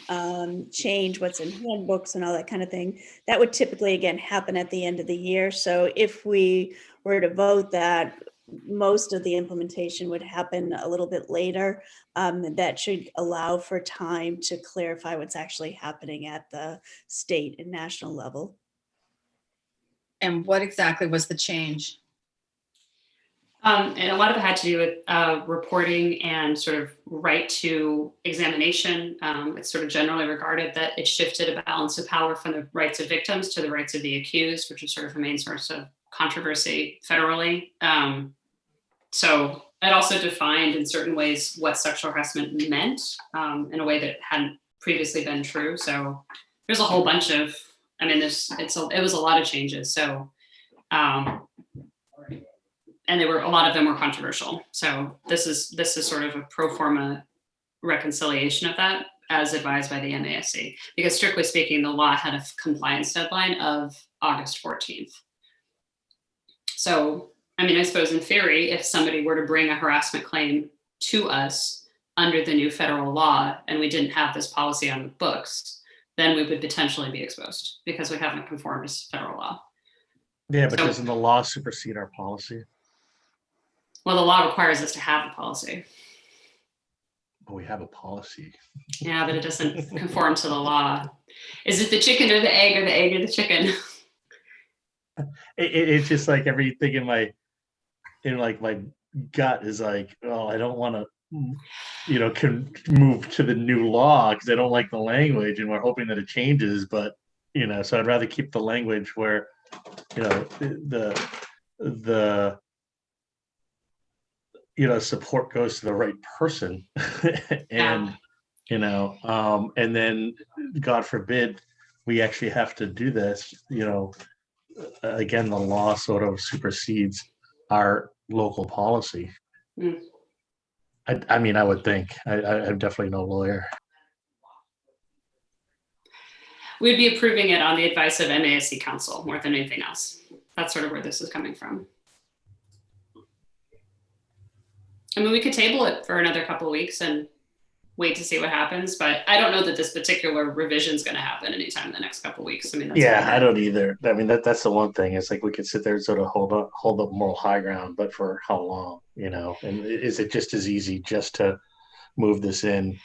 change what's in handbooks and all that kind of thing, that would typically, again, happen at the end of the year. So if we were to vote that, most of the implementation would happen a little bit later. That should allow for time to clarify what's actually happening at the state and national level. And what exactly was the change? And a lot of it had to do with reporting and sort of right to examination. It's sort of generally regarded that it shifted a balance of power from the rights of victims to the rights of the accused, which is sort of the main source of controversy federally. So it also defined in certain ways what sexual harassment meant in a way that hadn't previously been true. So there's a whole bunch of, I mean, it was a lot of changes. So, and a lot of them were controversial. So this is sort of a pro forma reconciliation of that as advised by the MASC, because strictly speaking, the law had a compliance deadline of August 14th. So, I mean, I suppose in theory, if somebody were to bring a harassment claim to us under the new federal law and we didn't have this policy on the books, then we would potentially be exposed because we haven't conformed to federal law. Yeah, but So- doesn't the law supersede our policy? Well, the law requires us to have a policy. But we have a policy. Yeah, but it doesn't conform to the law. Is it the chicken or the egg or the egg or the chicken? It's just like everything in my gut is like, oh, I don't want to, can move to the new law because I don't like the language, and we're hoping that it changes. But so I'd rather keep the language where, the support goes to the right person, and and then God forbid we actually have to do this. Again, the law sort of supersedes our local policy. Mm. I mean, I would think. I'm definitely no lawyer. We'd be approving it on the advice of MASC counsel more than anything else. That's sort of where this is coming from. I mean, we could table it for another couple of weeks and wait to see what happens, but I don't know that this particular revision is going to happen anytime in the next couple of weeks. I mean, that's I don't either. I mean, that's the one thing. It's like we could sit there and sort of hold up moral high ground, but for how long, And is it just as easy just to move this in,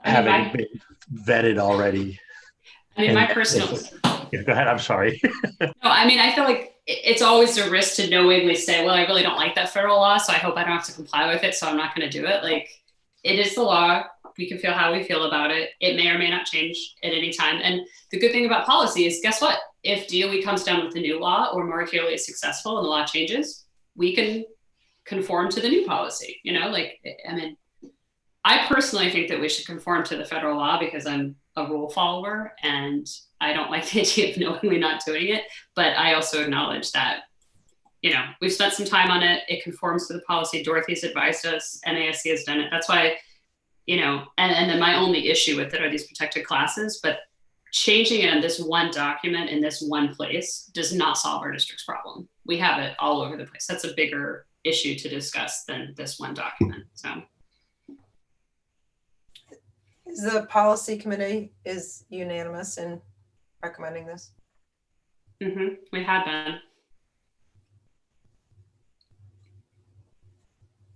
having been vetted already? I mean, my personal. Yeah, go ahead. I'm sorry. No, I mean, I feel like it's always a risk to knowingly say, well, I really don't like that federal law, so I hope I don't have to comply with it, so I'm not going to do it. Like, it is the law. We can feel how we feel about it. It may or may not change at any time. And the good thing about policy is, guess what? If DOE comes down with a new law or Maurice is successful and the law changes, we can conform to the new policy. I mean, I personally think that we should conform to the federal law because I'm a rule follower and I don't like the idea of knowingly not doing it. But I also acknowledge that, we've spent some time on it. It conforms to the policy. Dorothy's advised us. NASC has done it. That's why, and then my only issue with it are these protected classes, but changing it in this one document in this one place does not solve our district's problem. We have it all over the place. That's a bigger issue to discuss than this one document. So. The policy committee is unanimous in recommending this. Mm-hmm. We had been.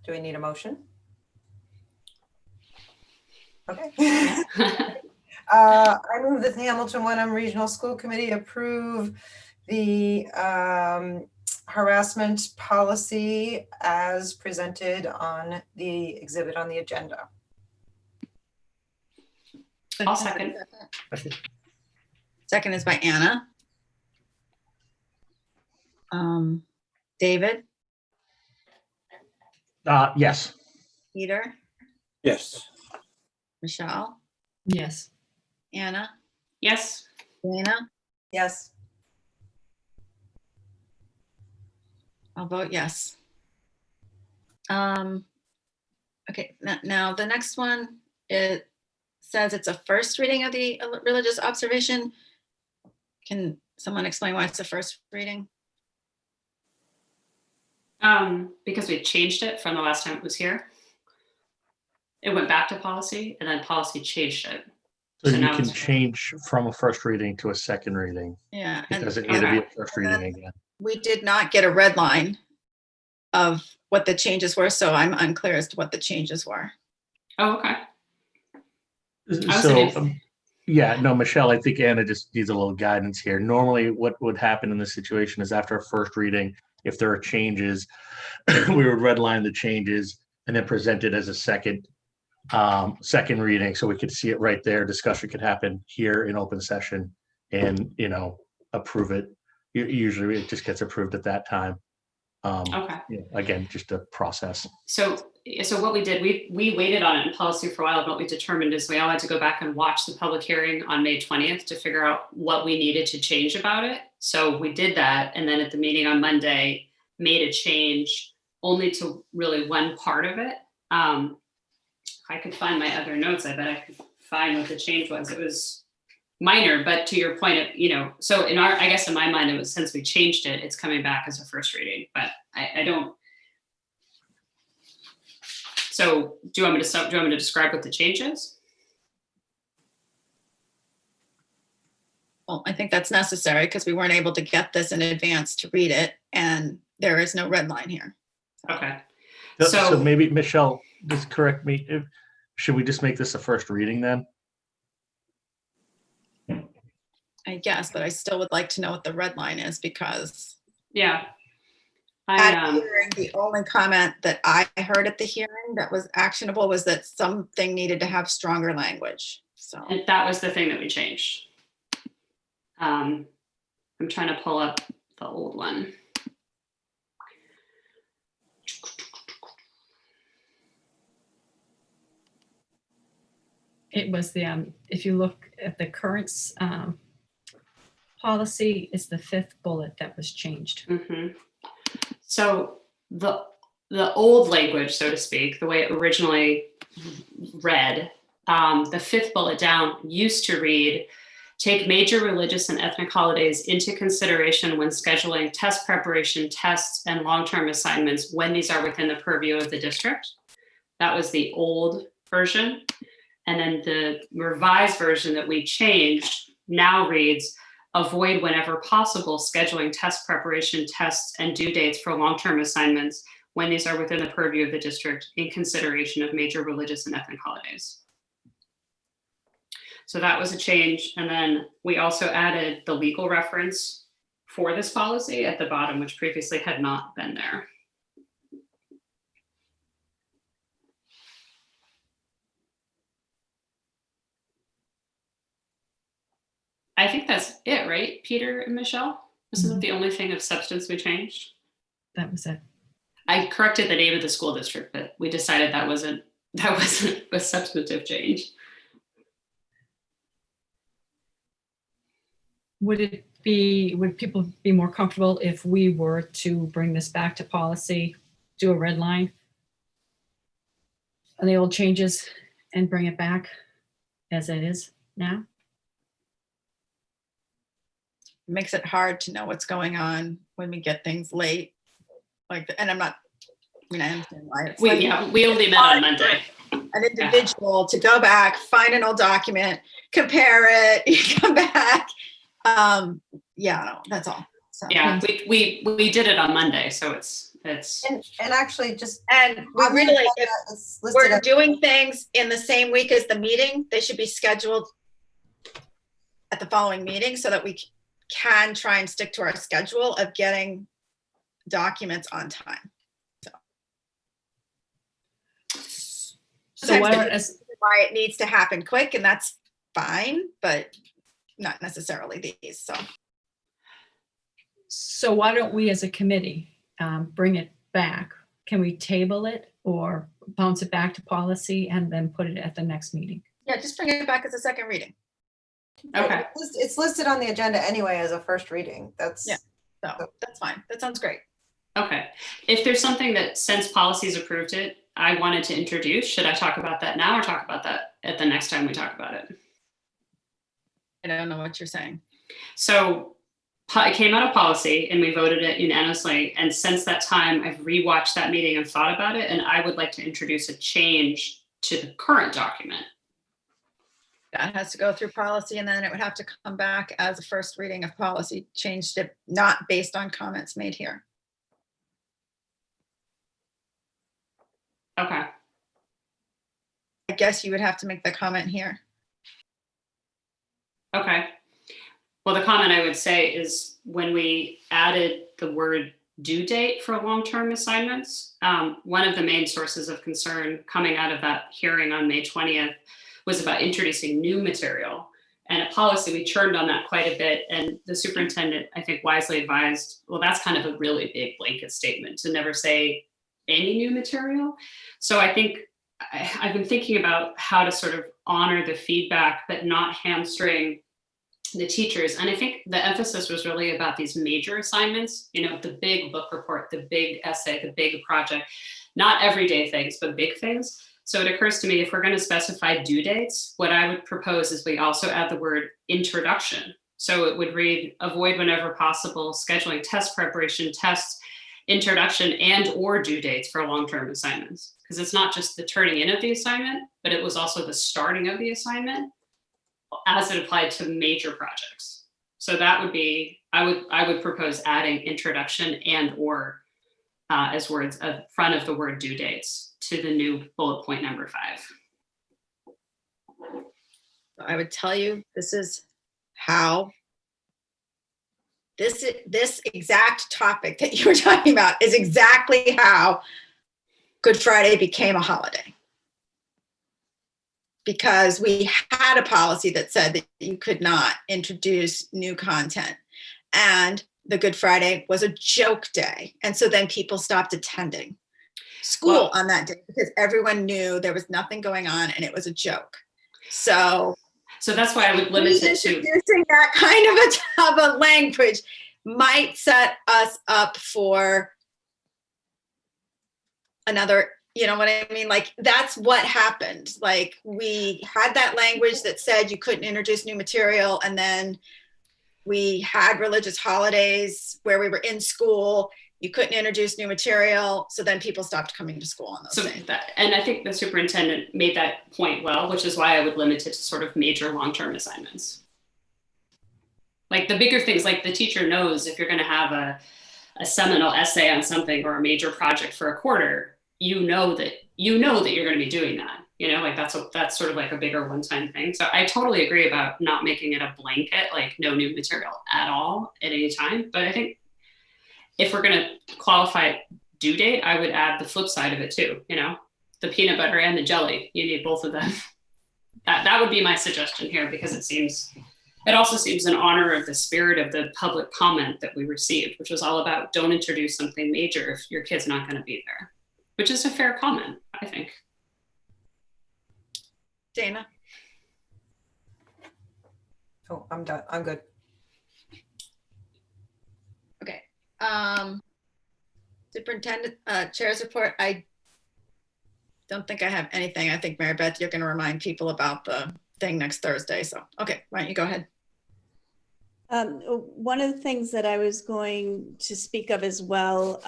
Do we need a motion? Okay. I move that the Hamilton Wenham Regional School Committee approve the harassment policy as presented on the exhibit on the agenda. I'll second. Second is by Anna. David, Yes. Peter, Yes. Michelle, Yes. Anna, Yes. Dana. Yes. I'll vote yes. Okay, now the next one, it says it's a first reading of the religious observation. Can someone explain why it's a first reading? Because we changed it from the last time it was here. It went back to policy and then policy changed it. So So you now can it's- change from a first reading to a second reading. Yeah. It doesn't need to be a first reading again. We did not get a red line of what the changes were, so I'm unclear as to what the changes were. Oh, okay. I was So, gonna- yeah, no, Michelle, I think Anna just needs a little guidance here. Normally, what would happen in this situation is after a first reading, if there are changes, we would redline the changes and then present it as a second reading, so we could see it right there. Discussion could happen here in open session and, approve it. Usually it just gets approved at that time. Okay. Again, just a process. So what we did, we waited on it in policy for a while, and what we determined is we all had to go back and watch the public hearing on May 20th to figure out what we needed to change about it. So we did that, and then at the meeting on Monday, made a change only to really one part of it. If I could find my other notes, I bet I could find what the change was. It was minor, but to your point, so I guess in my mind, it was, since we changed it, it's coming back as a first reading, but I don't. So do you want me to describe what the change is? Well, I think that's necessary because we weren't able to get this in advance to read it, and there is no red line here. Okay. So maybe, Michelle, just correct me. Should we just make this a first reading then? I guess, but I still would like to know what the red line is, because Yeah. at hearing, the only comment that I heard at the hearing that was actionable was that something needed to have stronger language. So And that was the thing that we changed. I'm trying to pull up the old one. It was the, if you look at the current policy, is the 5th bullet that was changed. Mm-hmm. So the old language, so to speak, the way it originally read, the 5th bullet down used to read, take major religious and ethnic holidays into consideration when scheduling test preparation, tests, and long-term assignments when these are within the purview of the district. That was the old version. And then the revised version that we changed now reads, avoid whenever possible scheduling test preparation, tests, and due dates for long-term assignments when these are within the purview of the district in consideration of major religious and ethnic holidays. So that was a change. And then we also added the legal reference for this policy at the bottom, which previously had not been there. I think that's it, right, Peter and Michelle? This isn't the only thing of substance we changed. That was it. I corrected the name of the school district, but we decided that wasn't a substantive change. Would people be more comfortable if we were to bring this back to policy, do a red line on the old changes and bring it back as it is now? it makes it hard to know what's going on when we get things late. And I'm not, I understand why. It's like We only met on Monday. an individual to go back, find an old document, compare it, you come back. No, that's all. So. Yeah, we did it on Monday, so it's. And actually just. And we really, if it's listed we're as- doing things in the same week as the meeting, they should be scheduled at the following meeting so that we can try and stick to our schedule of getting documents on time. So why don't, Sometimes why it needs to happen quick, and that's fine, but not necessarily these. so why don't we as a committee bring it back? Can we table it or bounce it back to policy and then put it at the next meeting? Yeah, just bring it back as a second reading. Okay. It's listed on the agenda anyway as a first reading. That's. Yeah. So that's fine. That sounds great. Okay. If there's something that since policy's approved it, I wanted to introduce, should I talk about that now or talk about that at the next time we talk about it? I don't know what you're saying. So it came out of policy and we voted it unanimously. And since that time, I've rewatched that meeting and thought about it. And I would like to introduce a change to the current document. That has to go through policy, and then it would have to come back as a first reading of policy, changed it not based on comments made here. Okay. I guess you would have to make the comment here. Okay. Well, the comment I would say is when we added the word due date for long-term assignments, one of the main sources of concern coming out of that hearing on May 20th was about introducing new material. And a policy, we churned on that quite a bit. And the superintendent, I think, wisely advised, well, that's kind of a really big blanket statement to never say any new material. So I think I've been thinking about how to sort of honor the feedback, but not hamstring the teachers. And I think the emphasis was really about these major assignments, you know, the big book report, the big essay, the big project, not everyday things, but big things. So it occurs to me, if we're going to specify due dates, what I would propose is we also add the word introduction. So it would read, avoid whenever possible scheduling test preparation, tests, introduction, and or due dates for long-term assignments. Because it's not just the turning in of the assignment, but it was also the starting of the assignment as it applied to major projects. So that would be, I would propose adding introduction and or as words in front of the word due dates to the new bullet point number 5. I would tell you, this is how this exact topic that you were talking about is exactly how Good Friday became a holiday. Because we had a policy that said that you could not introduce new content. And the Good Friday was a joke day. And so then people stopped attending school on that day because everyone knew there was nothing going on and it was a joke. So that's why I would limit it to using that kind of a language might set us up for another, you know what I mean? Like, that's what happened. Like, we had that language that said you couldn't introduce new material, and then we had religious holidays where we were in school, you couldn't introduce new material, so then people stopped coming to school on those days. And I think the superintendent made that point well, which is why I would limit it to sort of major long-term assignments. Like the bigger things, like the teacher knows if you're going to have a seminal essay on something or a major project for a quarter, you know that you're going to be doing that. You know, like that's sort of like a bigger one-time thing. So I totally agree about not making it a blanket, like no new material at all at any time. But I think if we're going to qualify due date, I would add the flip side of it too. You know, the peanut butter and the jelly. You need both of them. That would be my suggestion here, because it also seems in honor of the spirit of the public comment that we received, which was all about don't introduce something major if your kid's not going to be there, which is a fair comment, I think. Dana? Oh, I'm done. I'm good. Okay. Superintendent, chair's report. I don't think I have anything. I think, Mary Beth, you're going to remind people about the thing next Thursday. So, okay, why don't you go ahead? One of the things that I was going to speak of as well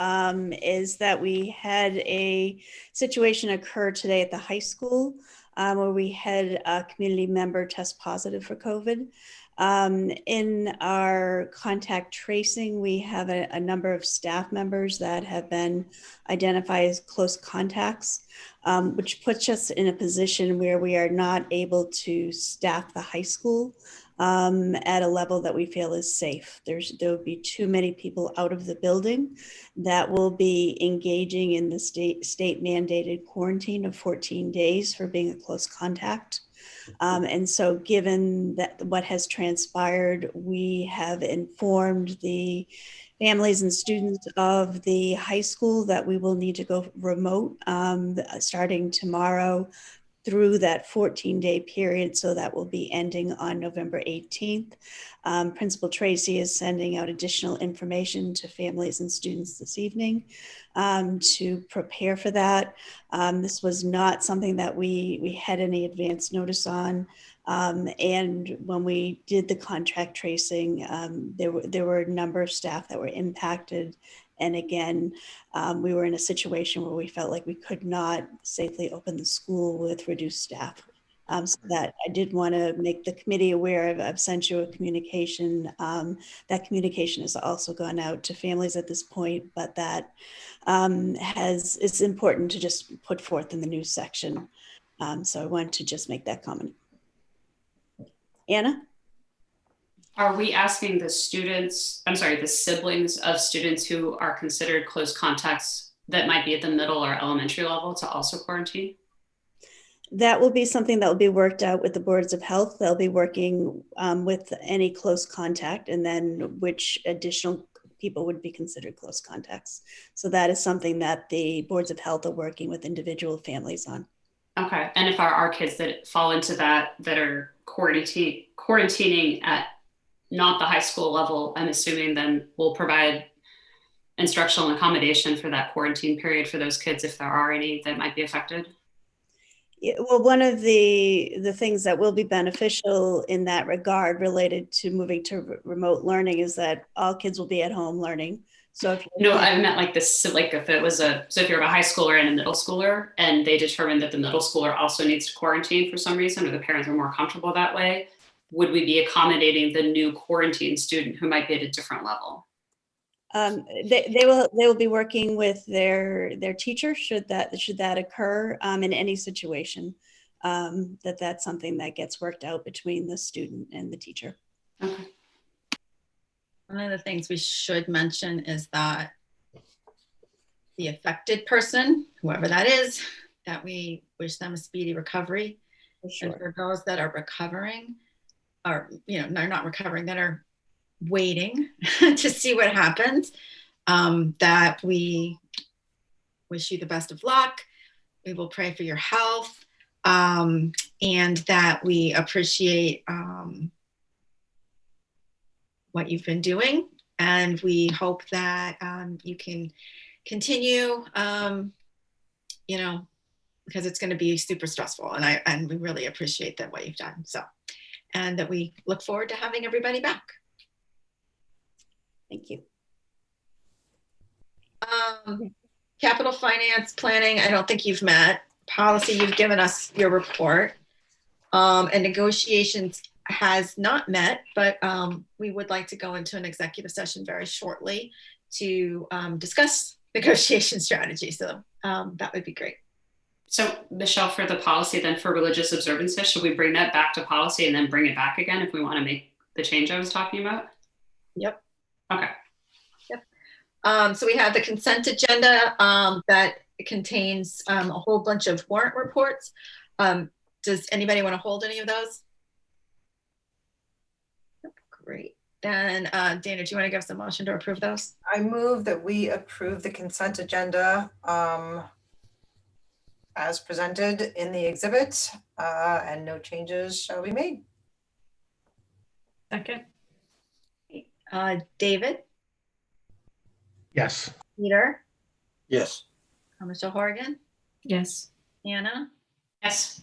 is that we had a situation occur today at the high school where we had a community member test positive for COVID. In our contact tracing, we have a number of staff members that have been identified as close contacts, which puts us in a position where we are not able to staff the high school at a level that we feel is safe. There would be too many people out of the building that will be engaging in the state mandated quarantine of 14 days for being a close contact. And so given that what has transpired, we have informed the families and students of the high school that we will need to go remote starting tomorrow through that 14-day period. So that will be ending on November 18th. Principal Tracy is sending out additional information to families and students this evening to prepare for that. This was not something that we had any advance notice on. And when we did the contract tracing, there were a number of staff that were impacted. And again, we were in a situation where we felt like we could not safely open the school with reduced staff. So that I did want to make the committee aware of. I've sent you a communication. That communication has also gone out to families at this point, but that it's important to just put forth in the news section. So I wanted to just make that comment. Anna? Are we asking the siblings of students who are considered close contacts that might be at the middle or elementary level to also quarantine? That will be something that will be worked out with the boards of health. They'll be working with any close contact, and then which additional people would be considered close contacts. So that is something that the boards of health are working with individual families on. Okay. And if our kids that fall into that are quarantining at not the high school level, I'm assuming then we'll provide instructional accommodation for that quarantine period for those kids if there are any that might be affected? Yeah, well, one of the things that will be beneficial in that regard related to moving to remote learning is that all kids will be at home learning. So if No, I meant like this, like if it was if you're a high schooler and a middle schooler and they determine that the middle schooler also needs to quarantine for some reason, or the parents are more comfortable that way, would we be accommodating the new quarantine student who might be at a different level? They will be working with their teacher should that occur in any situation. That's something that gets worked out between the student and the teacher. Okay. One of the things we should mention is that the affected person, whoever that is, that we wish them a speedy recovery. For sure. And for those that are recovering, or they're not recovering, that are waiting to see what happens, that we wish you the best of luck. We will pray for your health, and that we appreciate what you've been doing, and we hope that you can continue, because it's going to be super stressful, and we really appreciate that what you've done. So, and that we look forward to having everybody back. Thank you. Capital finance planning, I don't think you've met. Policy, you've given us your report. And negotiations has not met, but we would like to go into an executive session very shortly to discuss negotiation strategy. So that would be great. So Michelle, for the policy then for religious observances, should we bring that back to policy and then bring it back again if we want to make the change I was talking about? Yep. Okay. Yep. So we have the consent agenda that contains a whole bunch of warrant reports. Does anybody want to hold any of those? Great. Then Dana, do you want to give us a motion to approve those? I move that we approve the consent agenda as presented in the exhibit, and no changes shall be made. Second. David? Yes. Peter? Yes. Michelle Horgan? Yes. Anna? Yes.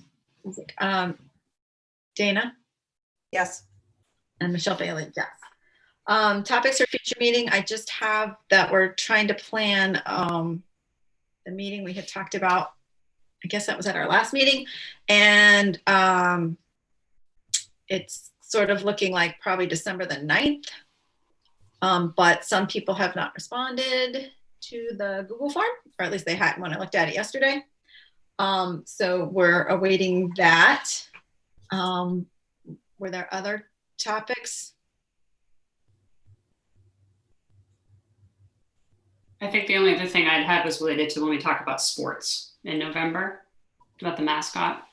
Dana? Yes. And Michelle Bailey, yes. Topics for future meeting, I just have that we're trying to plan the meeting we had talked about. I guess that was at our last meeting. And it's sort of looking like probably December the 9th. But some people have not responded to the Google form, or at least they hadn't when I looked at it yesterday. So we're awaiting that. Were there other topics? I think the only other thing I'd had was related to when we talk about sports in November, about the mascot.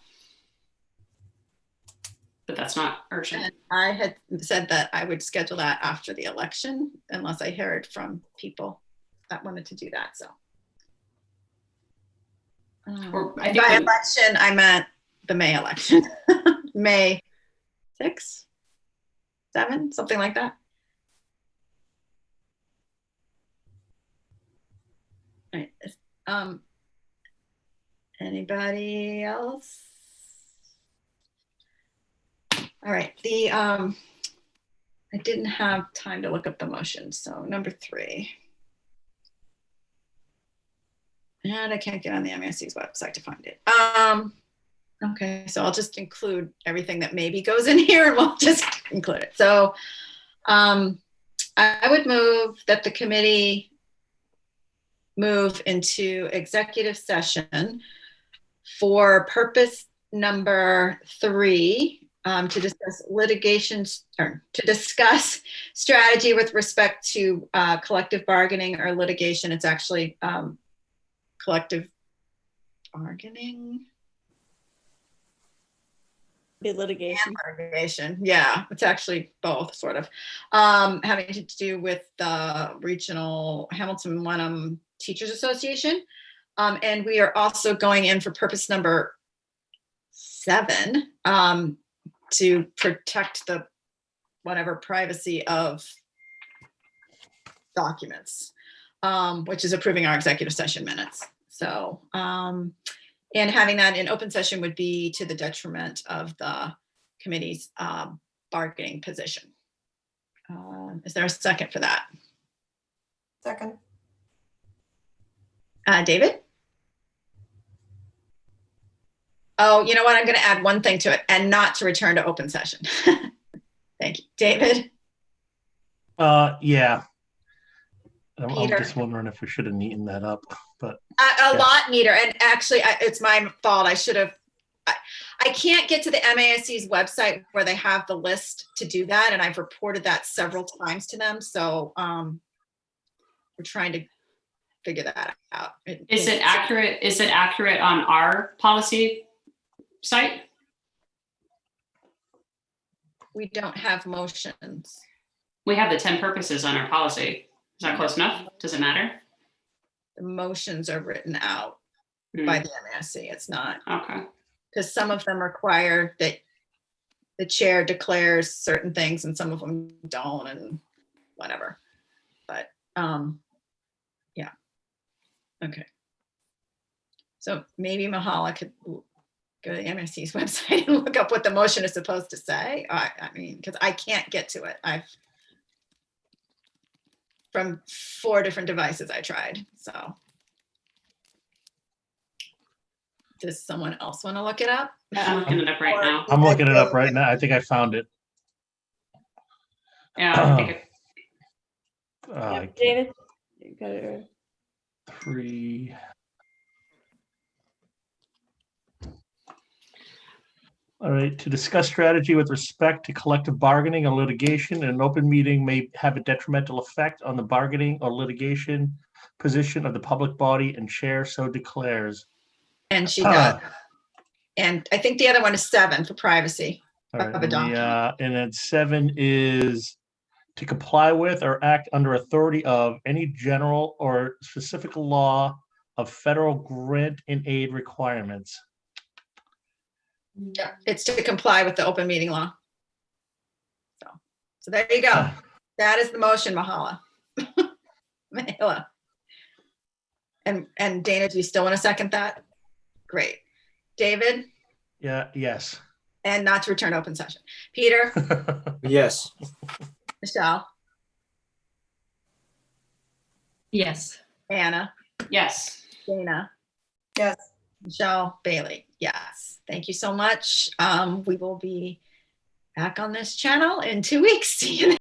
But that's not urgent. And I had said that I would schedule that after the election, unless I heard from people that wanted to do that. So, Or I by think election, I meant the May election, May 6, 7, something like that. All right. Anybody else? All right. I didn't have time to look up the motion. So number 3. And I can't get on the MSC's website to find it. Okay, so I'll just include everything that maybe goes in here and we'll just include it. So I would move that the committee move into executive session for purpose number 3, to discuss litigations or to discuss strategy with respect to collective bargaining or litigation. It's actually collective bargaining. Be litigation. Litigation, yeah, it's actually both, sort of, having to do with the regional Hamilton Wenham Teachers Association, and we are also going in for purpose number 7, to protect the whatever privacy of documents, which is approving our executive session minutes. So, and having that in open session would be to the detriment of the committee's bargaining position. Is there a second for that? Second. David? Oh, you know what? I'm going to add one thing to it, and not to return to open session. Thank you. David? Yeah. I'm Peter? just wondering if we should have neatened that up, but A Yeah. lot neater. And actually, it's my fault. I should have. I can't get to the MASC's website where they have the list to do that, and I've reported that several times to them. So we're trying to figure that out. Is it accurate? Is it accurate on our policy site? We don't have motions. We have the 10 purposes on our policy. Is that close enough? Does it matter? The motions are written out Hmm. by the MASC. It's not, Okay. because some of them require that the chair declares certain things and some of them don't, and whatever. But yeah. Okay. So maybe Mahala could go to the MSC's website and look up what the motion is supposed to say. I mean, because I can't get to it. From 4 different devices I tried. So does someone else want to look it up? I'm looking it up right now. I'm looking it up right now. I think I found it. Yeah, I think it, I Yep, can't- David? You got it. 3. All right, to discuss strategy with respect to collective bargaining or litigation, an open meeting may have a detrimental effect on the bargaining or litigation position of the public body, and chair so declares. And she does. And I think the other one is 7 for privacy. All right, Of a document. and then 7 is to comply with or act under authority of any general or specific law of federal grant and aid requirements. Yeah, it's to comply with the open meeting law. So there you go. That is the motion, Mahala. Mahela. And Dana, do you still want to second that? Great. David? Yeah, yes. And not to return to open session. Peter? Yes. Michelle? Yes. Anna? yes. Dana? Yes. Michelle? Bailey? Yes. Thank you so much. We will be back on this channel in 2 weeks. See you then.